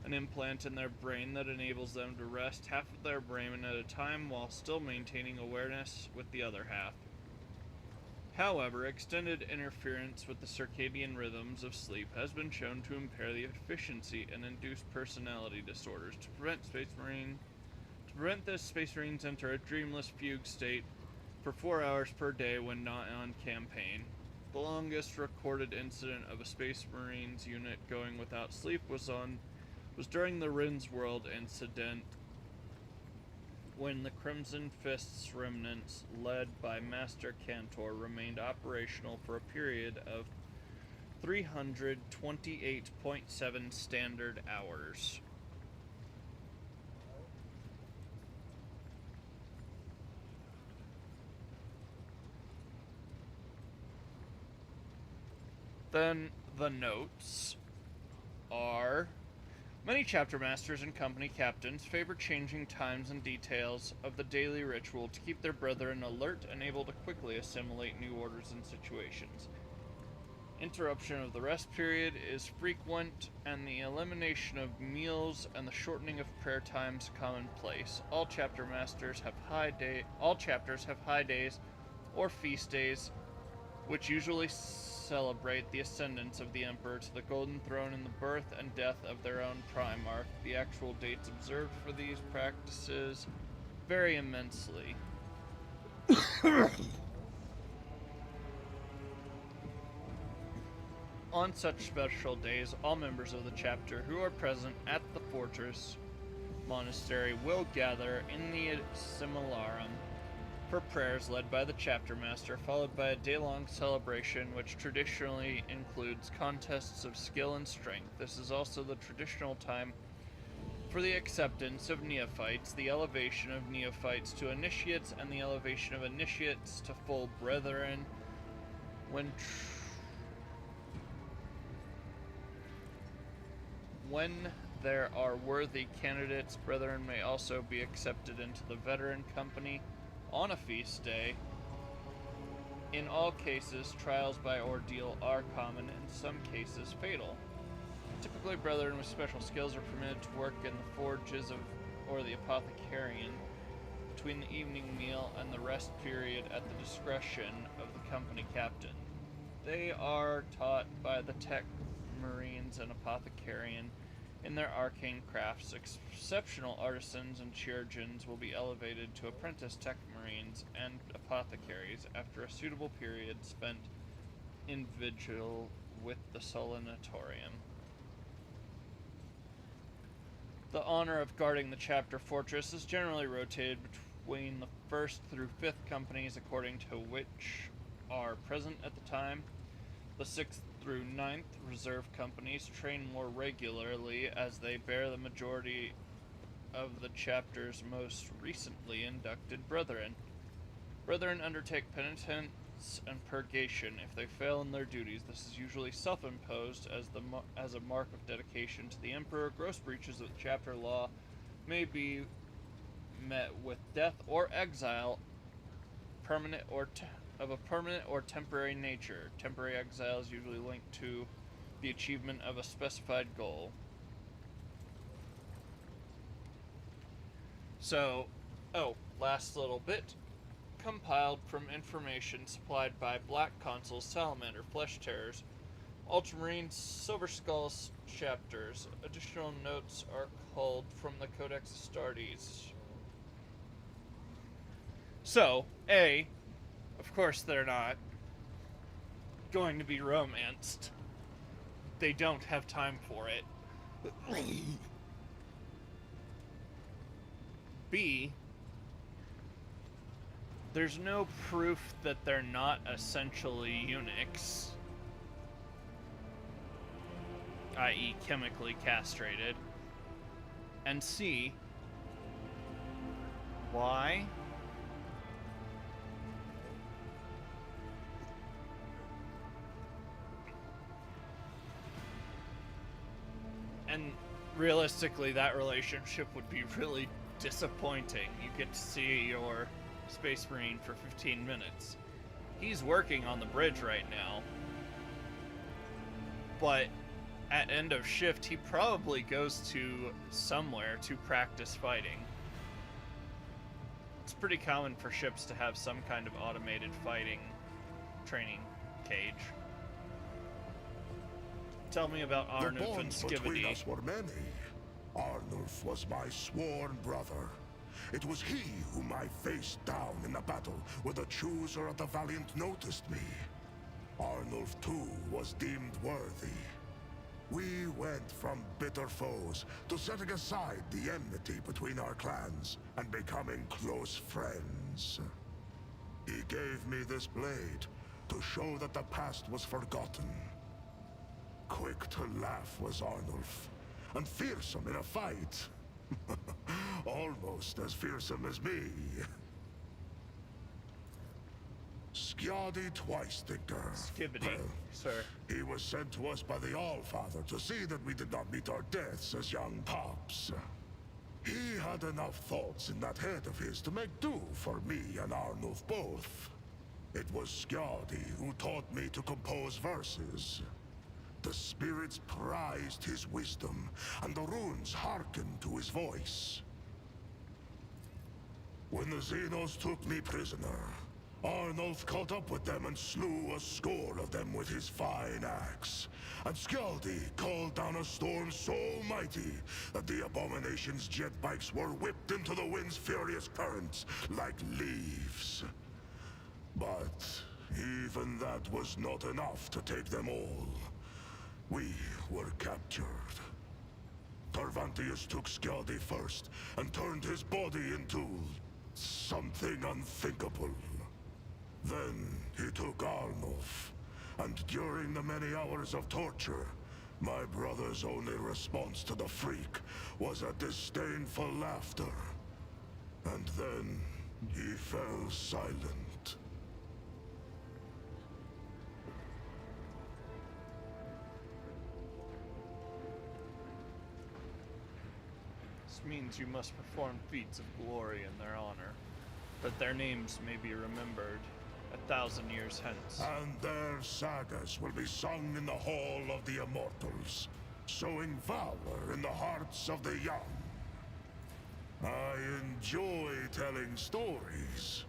an implant in their brain that enables them to rest half of their brain at a time while still maintaining awareness with the other half. However, extended interference with the circadian rhythms of sleep has been shown to impair the efficiency and induce personality disorders. To prevent this, Space Marines enter a dreamless fugue state for 4 hours per day when not on campaign. The longest recorded incident of a Space Marines unit going without sleep was during the Rin's World incident, when the Crimson Fist's remnants, led by Master Cantor, remained operational for a period of 328.7 standard hours. Then the notes are: many chapter masters and company captains favor changing times and details of the daily ritual to keep their brethren alert and able to quickly assimilate new orders and situations. Interruption of the rest period is frequent, and the elimination of meals and the shortening of prayer times commonplace. All chapters have high days or feast days, which usually celebrate the ascendance of the Emperor to the Golden Throne and the birth and death of their own Primarch. The actual dates observed for these practices vary immensely. On such special days, all members of the chapter who are present at the fortress monastery will gather in the Similarum for prayers led by the chapter master, followed by a day-long celebration which traditionally includes contests of skill and strength. This is also the traditional time for the acceptance of neophytes, the elevation of neophytes to initiates, and the elevation of initiates to full brethren. When there are worthy candidates, brethren may also be accepted into the veteran company on a feast day. In all cases, trials by ordeal are common, in some cases fatal. Typically, brethren with special skills are permitted to work in the forges or the apothecarian between the evening meal and the rest period at the discretion of the company captain. They are taught by the tech marines and apothecarian in their arcane crafts. Exceptional artisans and chirurgeons will be elevated to apprentice tech marines and apothecaries after a suitable period spent in vigil with the Solanatorium. The honor of guarding the chapter fortress is generally rotated between the 1st through 5th companies according to which are present at the time. The 6th through 9th reserve companies train more regularly as they bear the majority of the chapter's most recently inducted brethren. Brethren undertake penitence and purgation if they fail in their duties. This is usually self-imposed as a mark of dedication to the Emperor. Gross breaches of the chapter law may be met with death or exile, of a permanent or temporary nature. Temporary exile is usually linked to the achievement of a specified goal. So, last little bit. Compiled from information supplied by Black Consuls, Salamander, Flesh Terrors, Ultramarine, Silver Skulls chapters. Additional notes are culled from the Codex Astartes. So, of course they're not going to be romanced. They don't have time for it. B, there's no proof that they're not essentially eunuchs, i.e. chemically castrated. And C, why? And realistically, that relationship would be really disappointing. You get to see your Space Marine for 15 minutes. He's working on the bridge right now, but at end of shift, he probably goes to somewhere to practice fighting. It's pretty common for ships to have some kind of automated fighting training cage. Tell me about Arnulf and The bonds between Skibidi. us were many. Arnulf was my sworn brother. It was he whom I faced down in the battle where the chooser of the Valiant noticed me. Arnulf too was deemed worthy. We went from bitter foes to setting aside the enmity between our clans and becoming close friends. He gave me this blade to show that the past was forgotten. Quick to laugh was Arnulf, and fearsome in a fight. Almost as fearsome as me. Skjadi Twice-Thinker. Skibidi, sir. He was sent to us by the Allfather to see that we did not meet our deaths as young pups. He had enough thoughts in that head of his to make do for me and Arnulf both. It was Skjadi who taught me to compose verses. The spirits prized his wisdom, and the runes hearkened to his voice. When the Xenos took me prisoner, Arnulf caught up with them and slew a score of them with his fine axe. And Skjadi called down a storm so mighty that the abomination's jet bikes were whipped into the wind's furious currents like leaves. But even that was not enough to take them all. We were captured. Tarvantius took Skjadi first and turned his body into something unthinkable. Then he took Arnulf, and during the many hours of torture, my brother's only response to the freak was a disdainful laughter. And then he fell silent. This means you must perform feats of glory in their honor, that their names may be remembered 1,000 years hence. And their sagas will be sung in the Hall of the Immortals, sowing valor in the hearts of the young. I enjoy telling stories.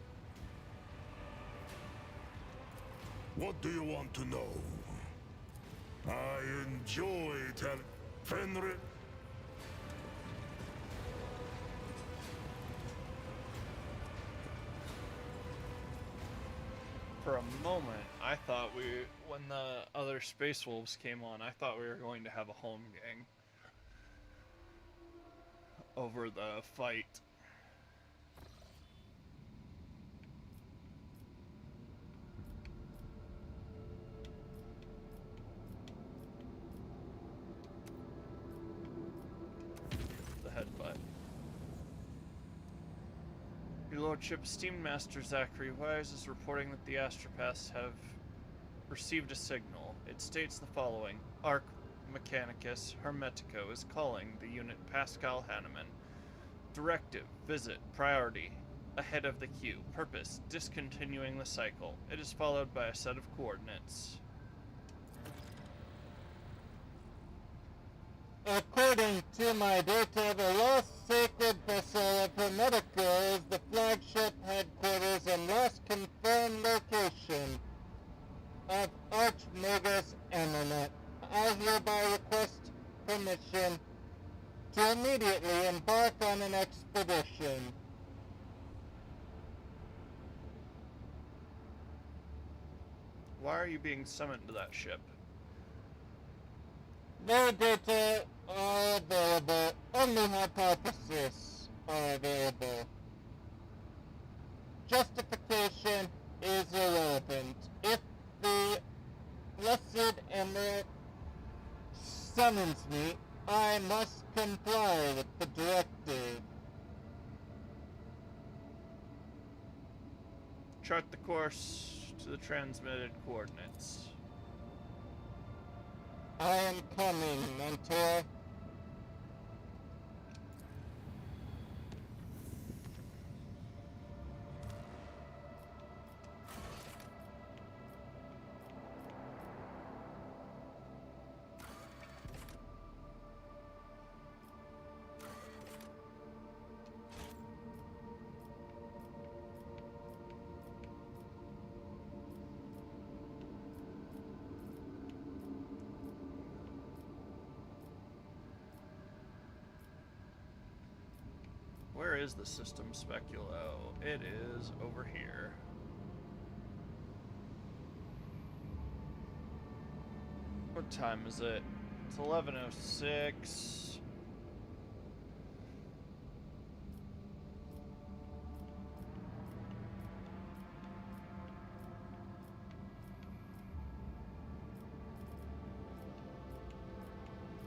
What do you want to know? I enjoy Fenrir. For a moment, I thought when the other Space Wolves came on, I thought we were going to have a home gang over the fight. The headbutt. Your Lordship, esteemed Master Zachary Wise is reporting that the astropaths have received a signal. It states the following. Arc Mechanicus Hermetico is calling the unit Pascal Hanneman. Directive, visit, priority, ahead of the queue. Purpose, discontinuing the cycle. It is followed by a set of coordinates. According to my data, the lost sacred vessel of Hermetico is the flagship headquarters and last confirmed location of Archmagus Eminent. I hereby request permission to immediately embark on an expedition. Why are you being summoned to that ship? No data are available. Only hypotheses are available. Justification is irrelevant. If the Blessed Emirate summons me, I must comply with the directive. Chart the course to the transmitted coordinates. I am coming, Mentor. Where is the system speculo? It is over here. What time is it? It's 11:06.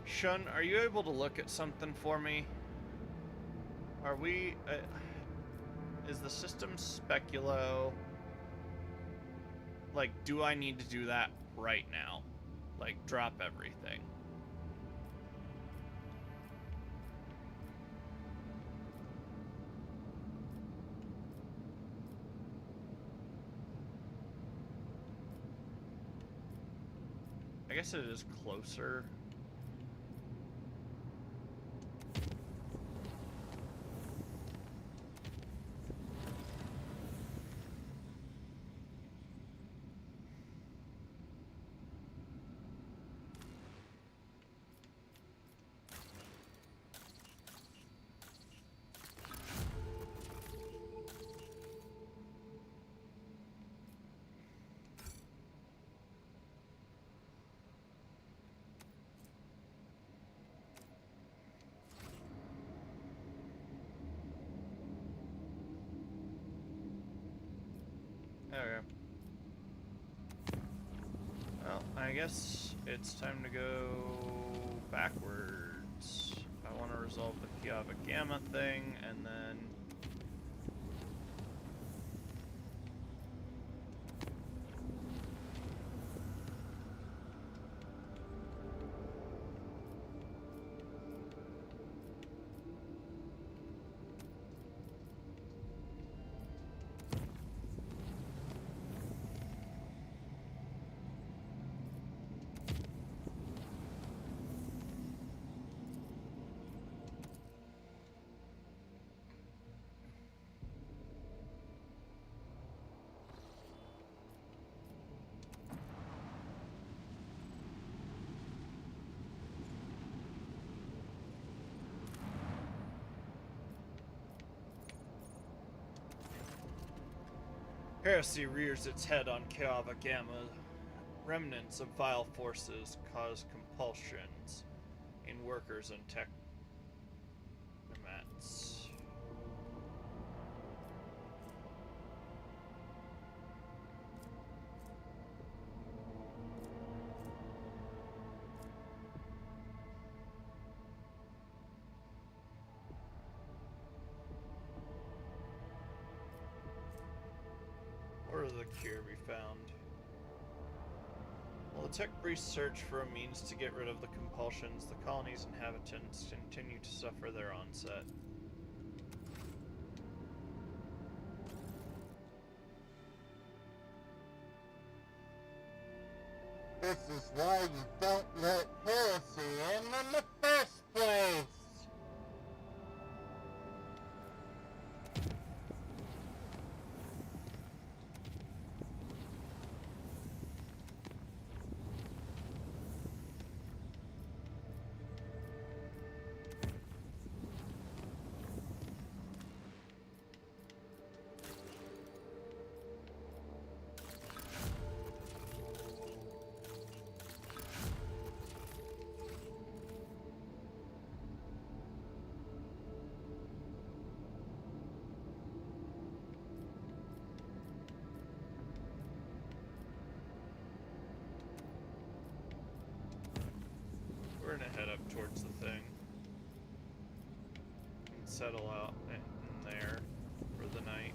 Shun, are you able to look at something for me? Are we... is the system speculo... Like, do I need to do that right now? Like, drop everything. I guess it is closer. Okay. Well, I guess it's time to go backwards. I want to resolve the Kiava Gamma thing, and then... Heresy rears its head on Kava Gamma. Remnants of vile forces cause compulsions in workers and technomats. Where does the cure be found? While the tech priests search for a means to get rid of the compulsions, the colony's inhabitants continue to suffer their onset. This is why you don't let heresy in the first place! We're gonna head up towards the thing and settle out in there for the night.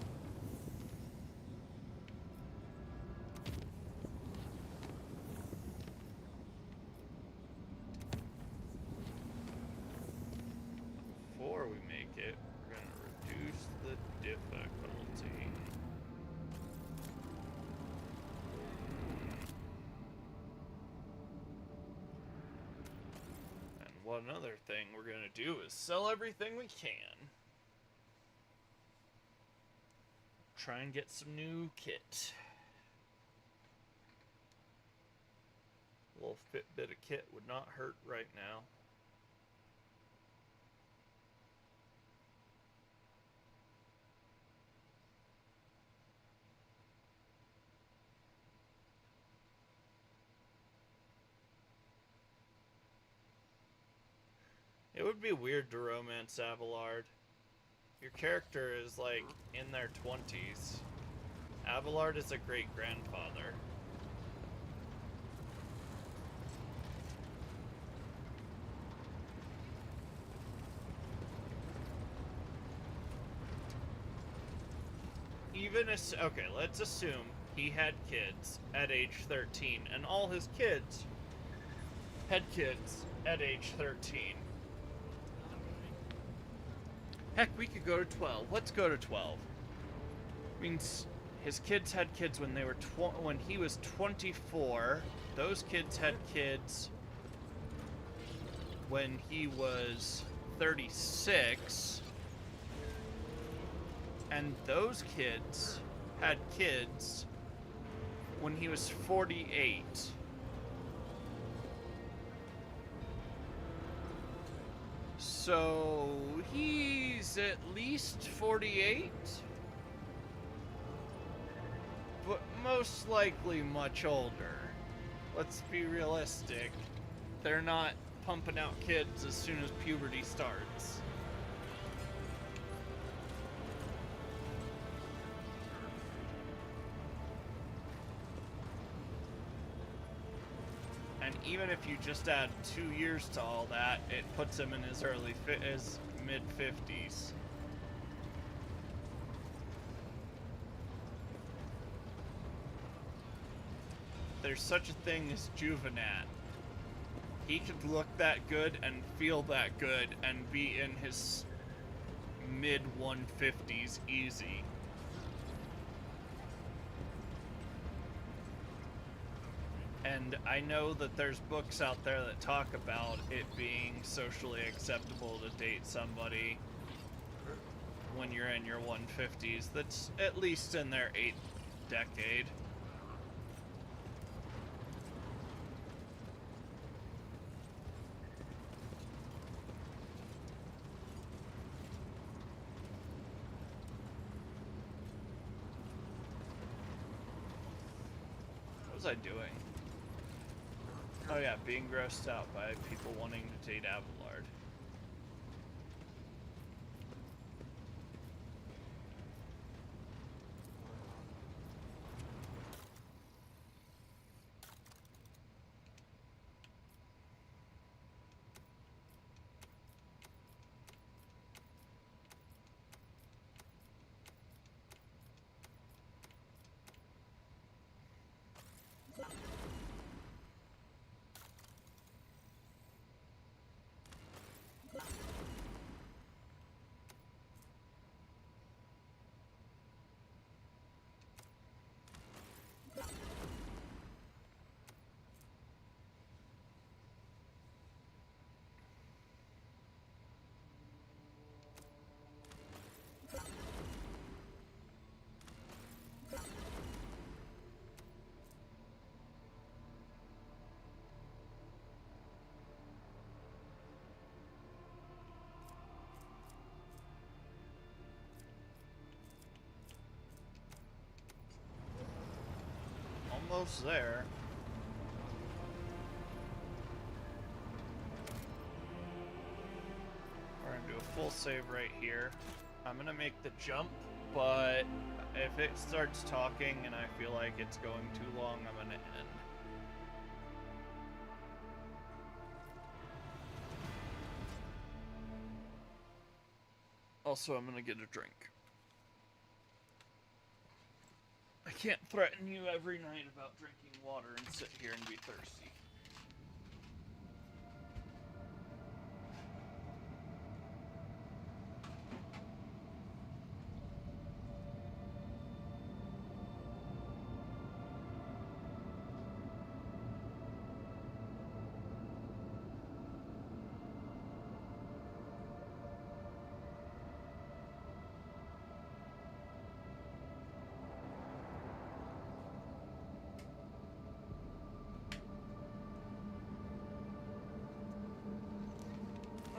Before we make it, we're gonna reduce the difficulty. One other thing we're gonna do is sell everything we can. Try and get some new kit. A little bit of kit would not hurt right now. It would be weird to romance Abelard. Your character is like in their 20s. Abelard is a great grandfather. Even as okay, let's assume he had kids at age 13, and all his kids had kids at age 13. Heck, we could go to 12. Let's go to 12. Means his kids had kids when they were when he was 24. Those kids had kids when he was 36. And those kids had kids when he was 48. So he's at least 48, but most likely much older. Let's be realistic. They're not pumping out kids as soon as puberty starts. And even if you just add 2 years to all that, it puts him in his his mid-50s. There's such a thing as Juvenat. He could look that good and feel that good and be in his mid-150s easy. And I know that there's books out there that talk about it being socially acceptable to date somebody when you're in your 150s that's at least in their 8th decade. was I doing? Oh yeah, being grossed out by people wanting to date Abelard. Almost there. We're gonna do a full save right here. I'm gonna make the jump, but if it starts talking and I feel like it's going too long, I'm gonna end. Also, I'm gonna get a drink. I can't threaten you every night about drinking water and sit here and be thirsty.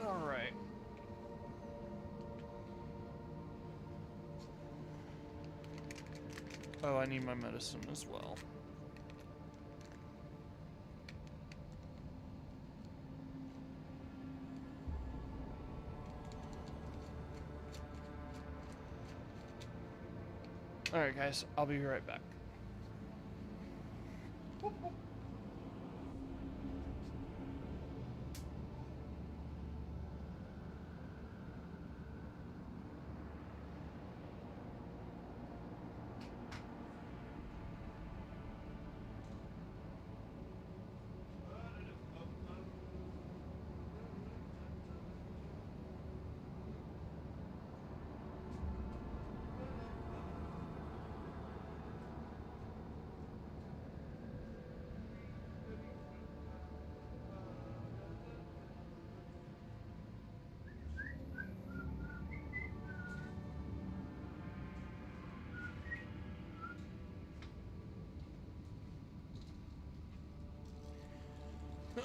Alright. Oh, I need my medicine as well. Alright guys, I'll be right back.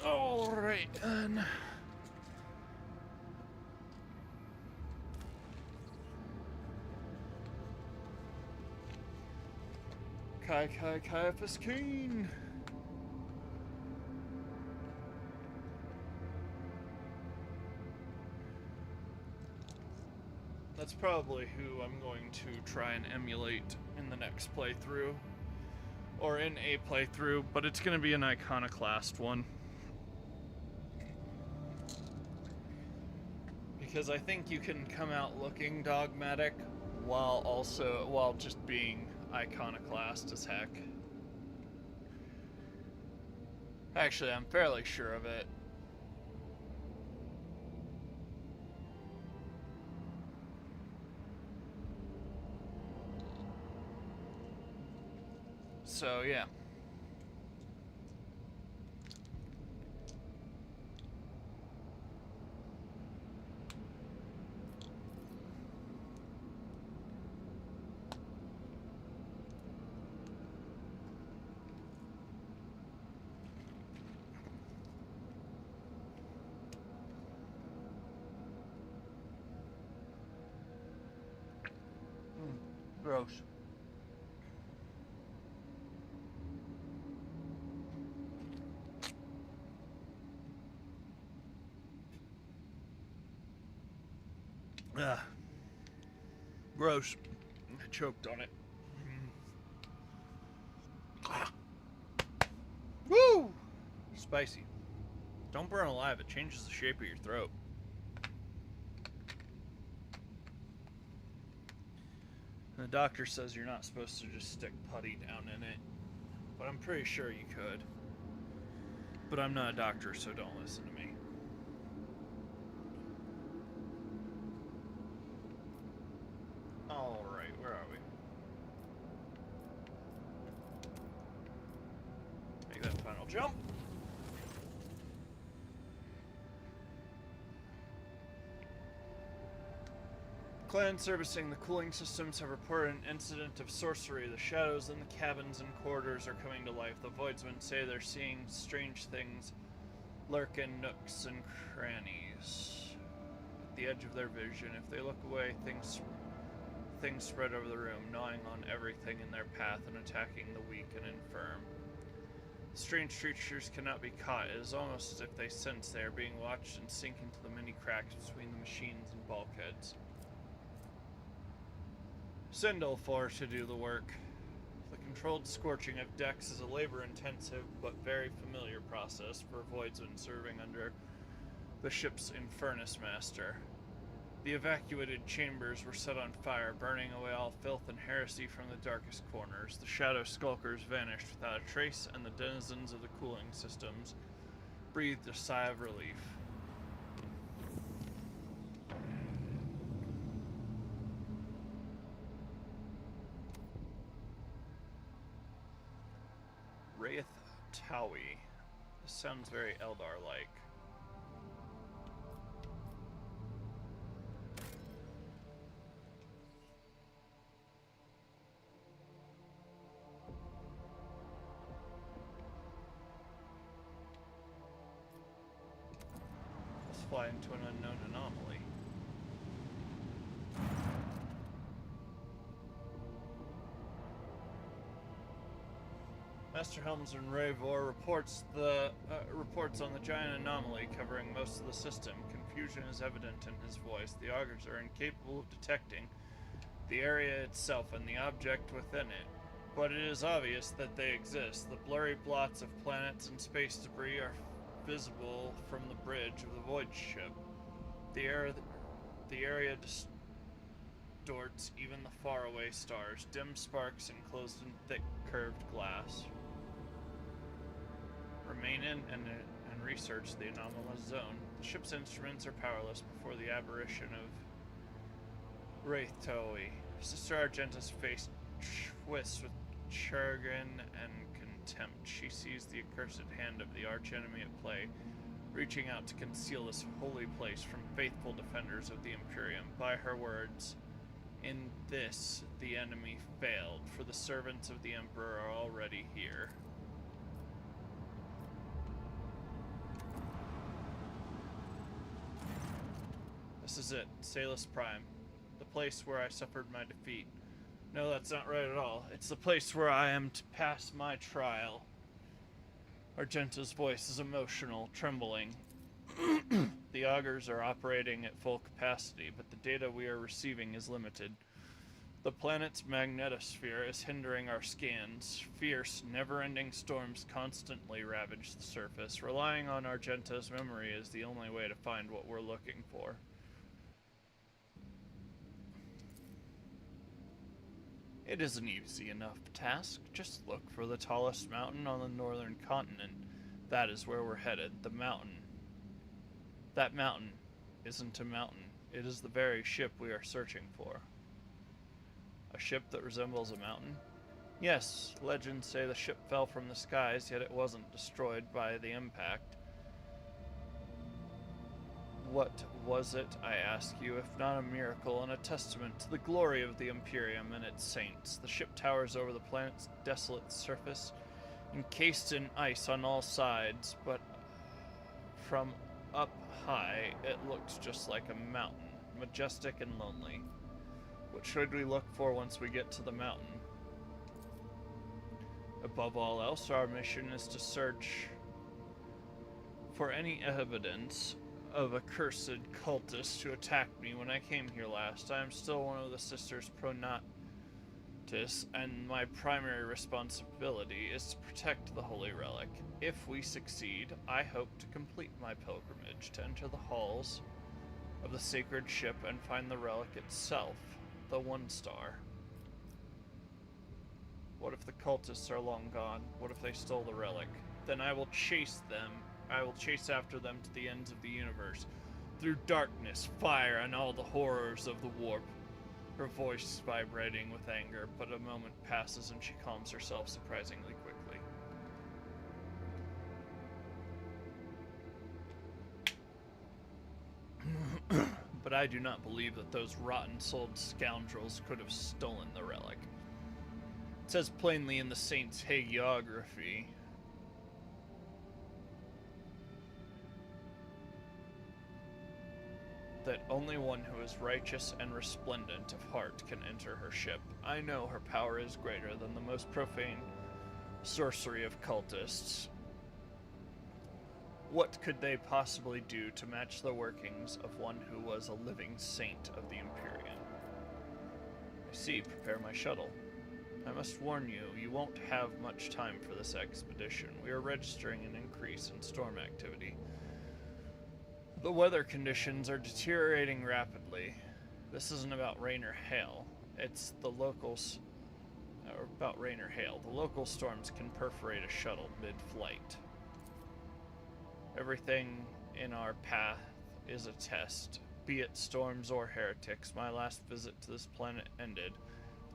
Alright, then. Caiaphas King. That's probably who I'm going to try and emulate in the next playthrough. Or in a playthrough, but it's going to be an iconoclast one. Because I think you can come out looking dogmatic while just being iconoclast as heck. Actually, I'm fairly sure of it. So, yeah. Gross. Ah, gross. I choked on it. Woo! Spicy. Don't burn alive, it changes the shape of your throat. The doctor says you're not supposed to just stick putty down in it, but I'm pretty sure you could. But I'm not a doctor, so don't listen to me. Alright, where are we? Make that final jump. Clan servicing the cooling systems have reported an incident of sorcery. The shadows in the cabins and corridors are coming to life. The Voidsmen say they're seeing strange things lurk in nooks and crannies. At the edge of their vision, if they look away, things spread over the room, gnawing on everything in their path and attacking the weak and infirm. Strange creatures cannot be caught. It is almost as if they sense they are being watched and sink into the many cracks between the machines and bulkheads. Send Ulfor to do the work. The controlled scorching of decks is a labor-intensive but very familiar process for Voidsmen serving under the ship's Infernus Master. The evacuated chambers were set on fire, burning away all filth and heresy from the darkest corners. The shadow skulkers vanished without a trace, and the denizens of the cooling systems breathed a sigh of relief. Wraith Towie. This sounds very Eldar-like. Let's fly into an unknown anomaly. Master Helmsman Ravor reports on the giant anomaly covering most of the system. Confusion is evident in his voice. The augurs are incapable of detecting the area itself and the object within it, but it is obvious that they exist. The blurry blots of planets and space debris are visible from the bridge of the Void ship. The area distorts even the faraway stars, dim sparks enclosed in thick, curved glass. Remain in and research the anomalous zone. The ship's instruments are powerless before the apparition of Wraith Towie. Sister Argenta's face twists with chagrin and contempt. She sees the accursed hand of the archenemy at play, reaching out to conceal this holy place from faithful defenders of the Imperium. By her words, in this the enemy failed, for the servants of the Emperor are already here. This is it, Salus Prime, the place where I suffered my defeat. No, that's not right at all. It's the place where I am to pass my trial. Argenta's voice is emotional, trembling. The augurs are operating at full capacity, but the data we are receiving is limited. The planet's magnetosphere is hindering our scans. Fierce, never-ending storms constantly ravage the surface. Relying on Argenta's memory is the only way to find what we're looking for. It is an easy enough task. Just look for the tallest mountain on the northern continent. That is where we're headed. The mountain. That mountain isn't a mountain. It is the very ship we are searching for. A ship that resembles a mountain? Yes, legends say the ship fell from the skies, yet it wasn't destroyed by the impact. What was it, I ask you, if not a miracle and a testament to the glory of the Imperium and its saints? The ship towers over the planet's desolate surface, encased in ice on all sides, but from up high, it looks just like a mountain, majestic and lonely. What should we look for once we get to the mountain? Above all else, our mission is to search for any evidence of accursed cultists who attacked me when I came here last. I am still one of the Sisters Pronatis, and my primary responsibility is to protect the Holy Relic. If we succeed, I hope to complete my pilgrimage to enter the halls of the sacred ship and find the relic itself, the One Star. What if the cultists are long gone? What if they stole the relic? Then I will chase them. I will chase after them to the ends of the universe, through darkness, fire, and all the horrors of the warp. Her voice vibrating with anger, but a moment passes and she calms herself surprisingly quickly. But I do not believe that those rotten-souled scoundrels could have stolen the relic. It says plainly in the Saint's hagiography that only one who is righteous and resplendent of heart can enter her ship. I know her power is greater than the most profane sorcery of cultists. What could they possibly do to match the workings of one who was a living saint of the Empyrean? I see, prepare my shuttle. I must warn you, you won't have much time for this expedition. We are registering an increase in storm activity. The weather conditions are deteriorating rapidly. This isn't about rain or hail. It's the locals... or about rain or hail. The local storms can perforate a shuttle mid-flight. Everything in our path is a test. Be it storms or heretics, my last visit to this planet ended.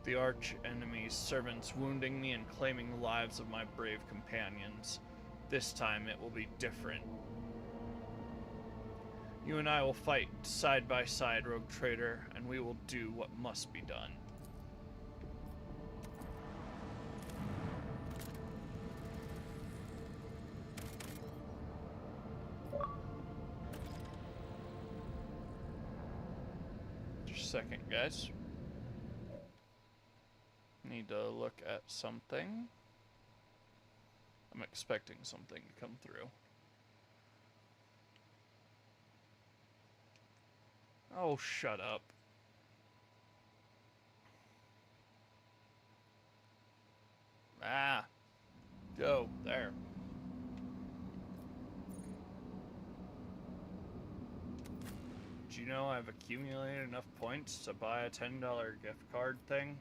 The arch-enemy's servants wounding me and claiming the lives of my brave companions. This time it will be different. You and I will fight side by side, rogue traitor, and we will do what must be done. Just a second, guys. Need to look at something. I'm expecting something to come through. Oh, shut up. Ah. Go. There. Do you know I've accumulated enough points to buy a $10 gift card thing?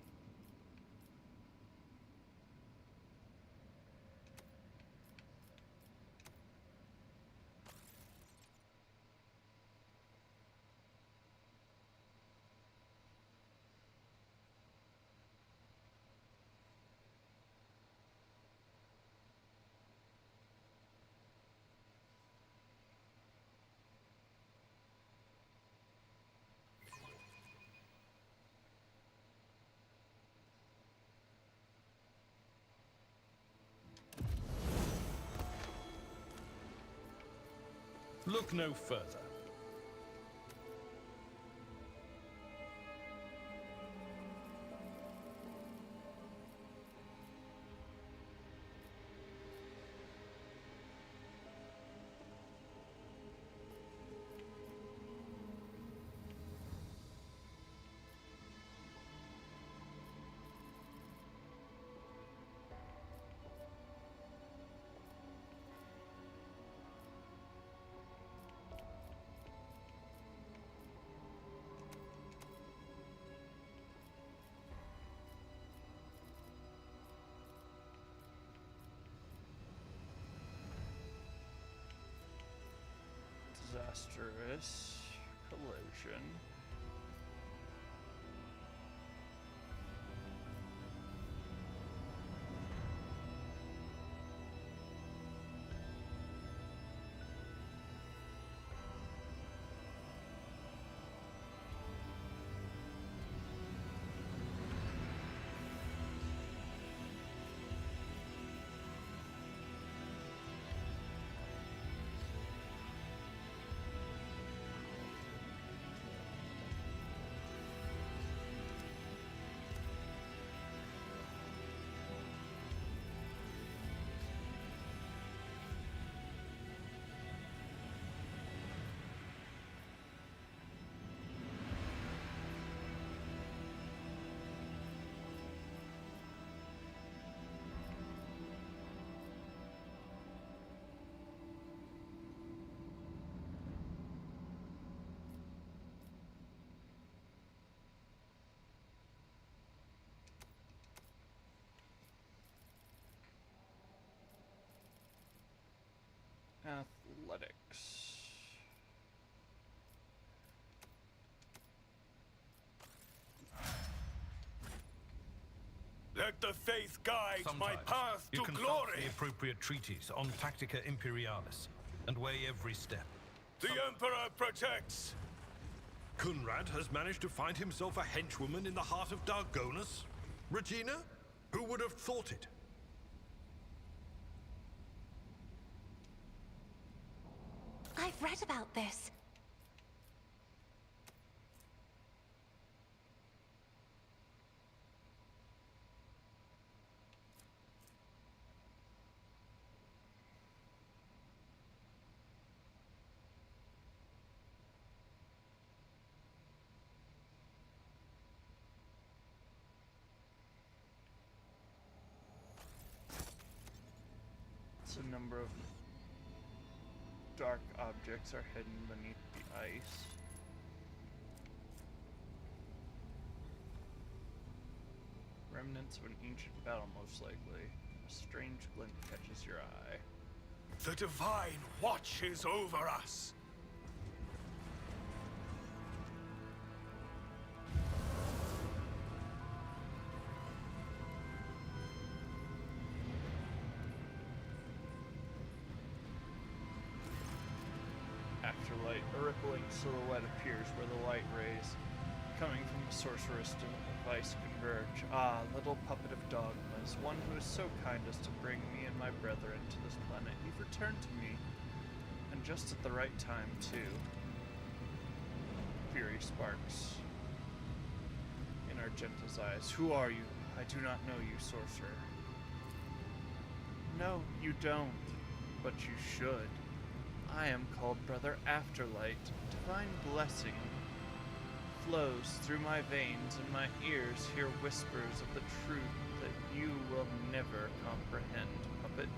Look no further. Disastrous collision. Athletics. Let the faith guide my Sometimes path you to consult glory. the appropriate treatise on Tactica Imperialis and weigh every step. The Emperor protects. Kunrad has managed to find himself a henchwoman in the heart of Dargonus? Regina? Who would have thought it? I've read about this. A number of dark objects are hidden beneath the ice. Remnants of an ancient battle, most likely. A strange glint catches your eye. The Divine watches over us. Afterlight, a rippling silhouette appears where the light rays coming from the sorceress device converge. Ah, little puppet of dogmas, one who is so kind as to bring me and my brethren to this planet. You've returned to me, and just at the right time, too. Fury sparks in Argenta's eyes. Who are you? I do not know you, sorcerer. No, you don't, but you should. I am called Brother Afterlight. Divine blessing flows through my veins, and my ears hear whispers of the truth that you will never comprehend, puppet.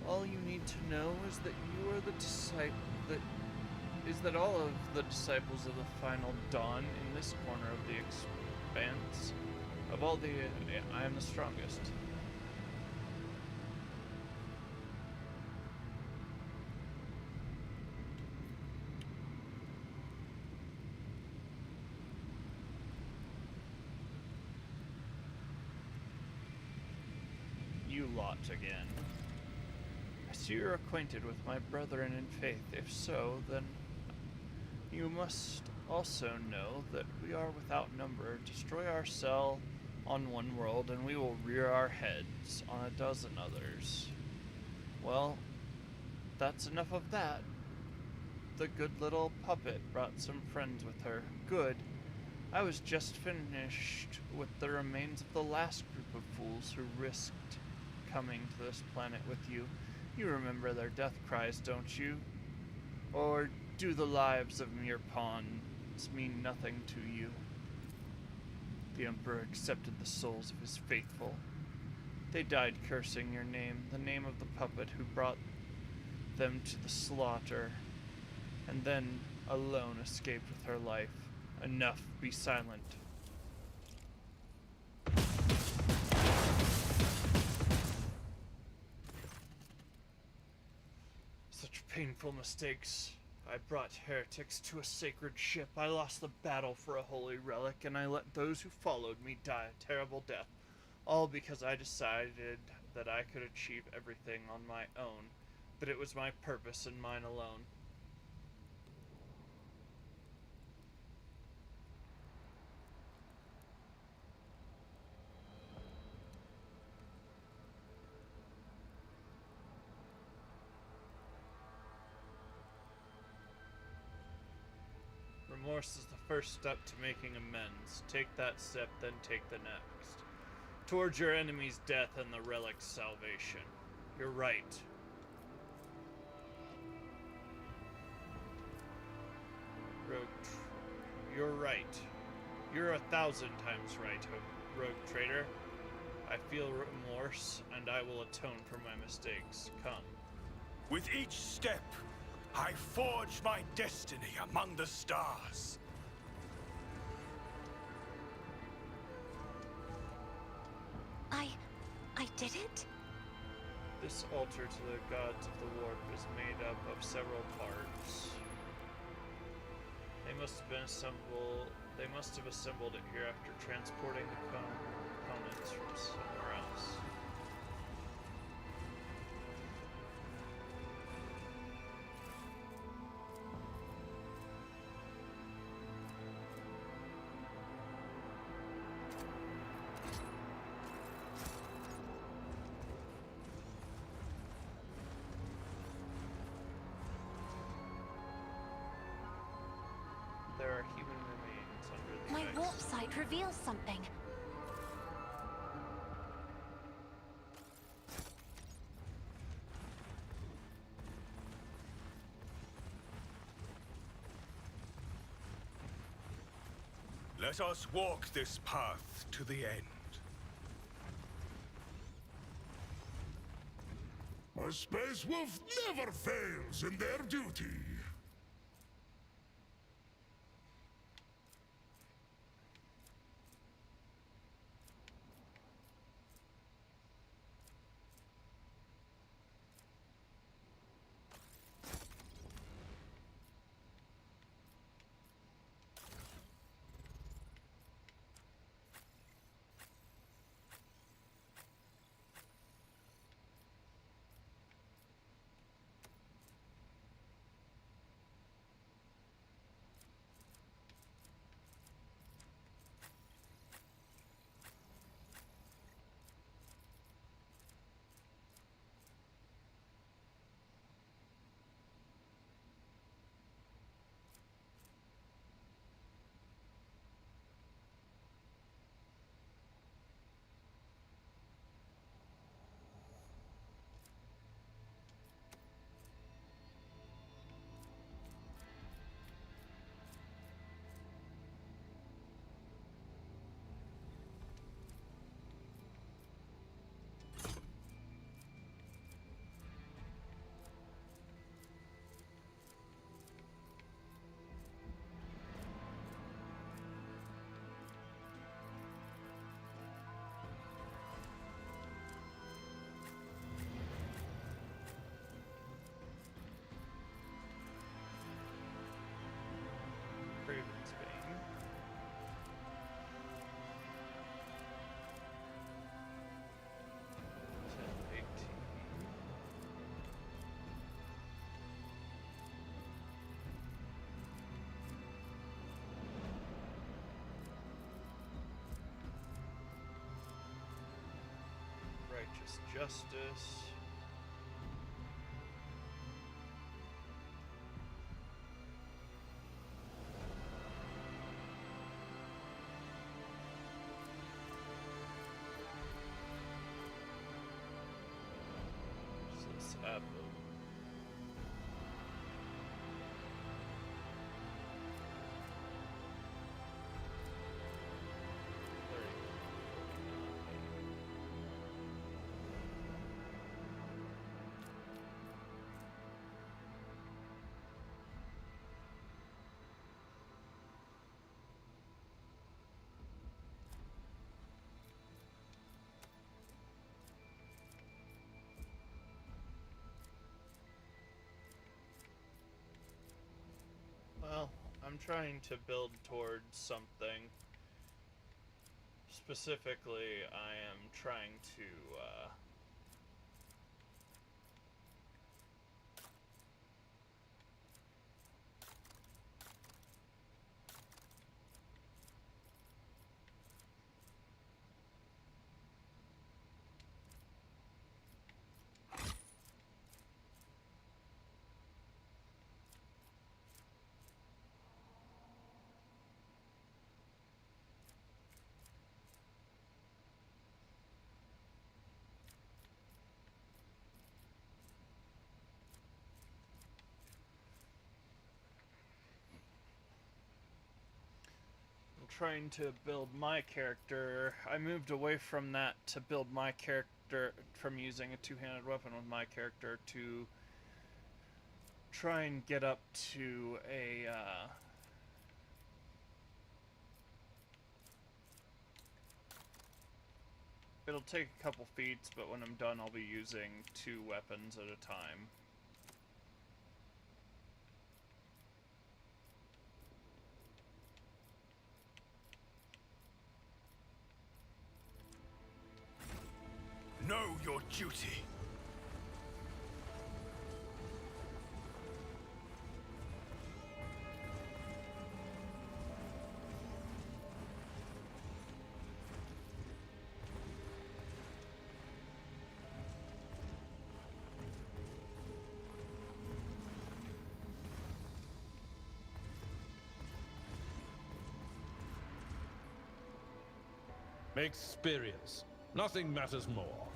All you need to know is that you are the that all of the disciples of the final dawn in this corner of the expanse. Of all the I am the strongest. You lot again. I see you're acquainted with my brethren in faith. If so, then you must also know that we are without number. Destroy our cell on one world, and we will rear our heads on a dozen others. Well, that's enough of that. The good little puppet brought some friends with her. Good. I was just finished with the remains of the last group of fools who risked coming to this planet with you. You remember their death cries, don't you? Or do the lives of mere pawns mean nothing to you? The Emperor accepted the souls of his faithful. They died cursing your name, the name of the puppet who brought them to the slaughter, and then alone escaped with her life. Enough, be silent. Such painful mistakes. I brought heretics to a sacred ship. I lost the battle for a holy relic, and I let those who followed me die a terrible death. All because I decided that I could achieve everything on my own, that it was my purpose and mine alone. Remorse is the first step to making amends. Take that step, then take the next. Towards your enemy's death and the relic's salvation. You're right. You're right. You're 1,000 times right, rogue traitor. I feel remorse, and I will atone for my mistakes. Come. With each step, I forge my destiny among the stars. I did it? This altar to the gods of the warp is made up of several parts. They must have assembled it here after transporting the components from somewhere else. There are human remains under the My ice. warp site reveals something. Let us walk this path to the end. A space wolf never fails in their duty. Craven's Bane. Till 18. Righteous Justice. This apple. Well, I'm trying to build towards something. Specifically, I am trying to, trying to build my character. I moved away from that to build my character, from using a two-handed weapon with my character, to try and get up to a It'll take a couple feats, but when I'm done, I'll be using 2 weapons at a time. Know your duty. Experience. Nothing matters more.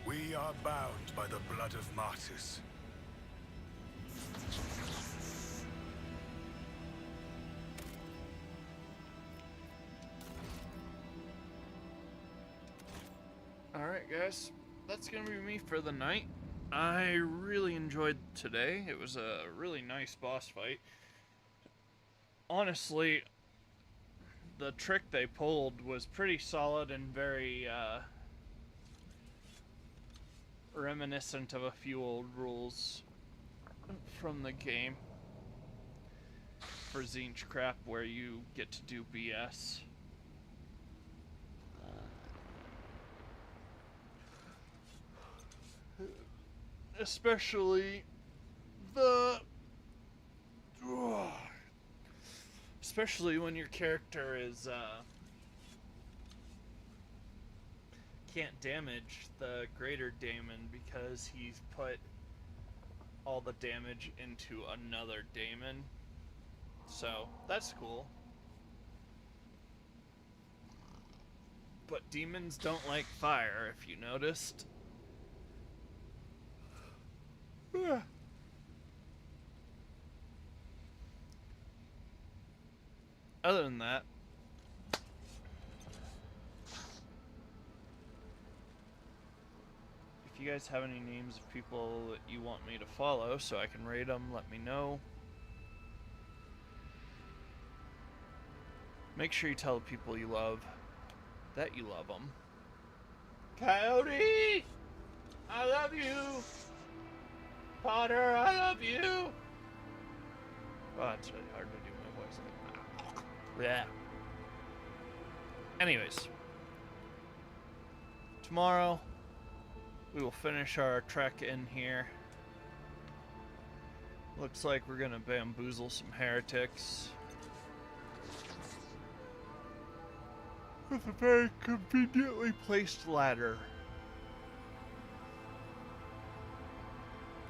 We are bound by the blood of martyrs. Alright guys, that's gonna be me for the night. I really enjoyed today. It was a really nice boss fight. Honestly, the trick they pulled was pretty solid and very reminiscent of a few old rules from the game for Zinch crap where you get to do BS. Especially when your character is can't damage the greater daemon because he's put all the damage into another daemon. So that's cool. But demons don't like fire, if you noticed. Other than that, if you guys have any names of people that you want me to follow so I can raid them, let me know. Make sure you tell the people you love that you love them. Coyote! I love you! Potter, I love you! Oh, it's really hard to do my voice like that. Yeah. Anyways. Tomorrow, we will finish our trek in here. Looks like we're gonna bamboozle some heretics. With a very conveniently placed ladder.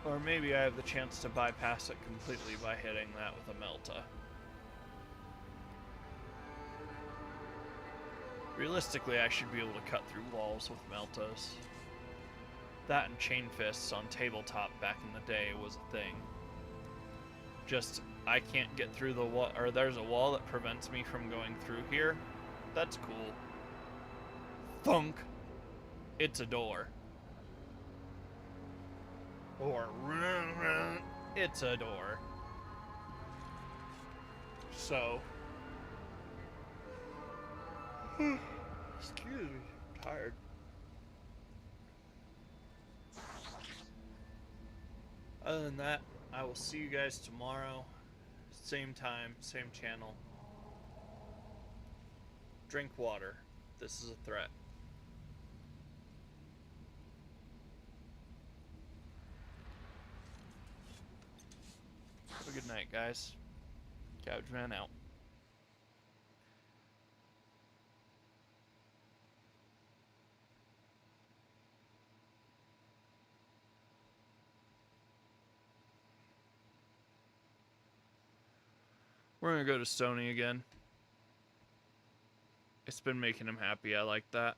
Or maybe I have the chance to bypass it completely by hitting that with a Melta. Realistically, I should be able to cut through walls with Meltas. That and chain fists on tabletop back in the day was a thing. Just, I can't get through the wall, or there's a wall that prevents me from going through here. That's cool. Thunk. It's a door. Or it's a door. So, excuse me, I'm tired. Other than that, I will see you guys tomorrow. Same time, same channel. Drink water. This is a threat. Good night, guys. Couchman out. We're gonna go to Sony again. It's been making him happy. I like that.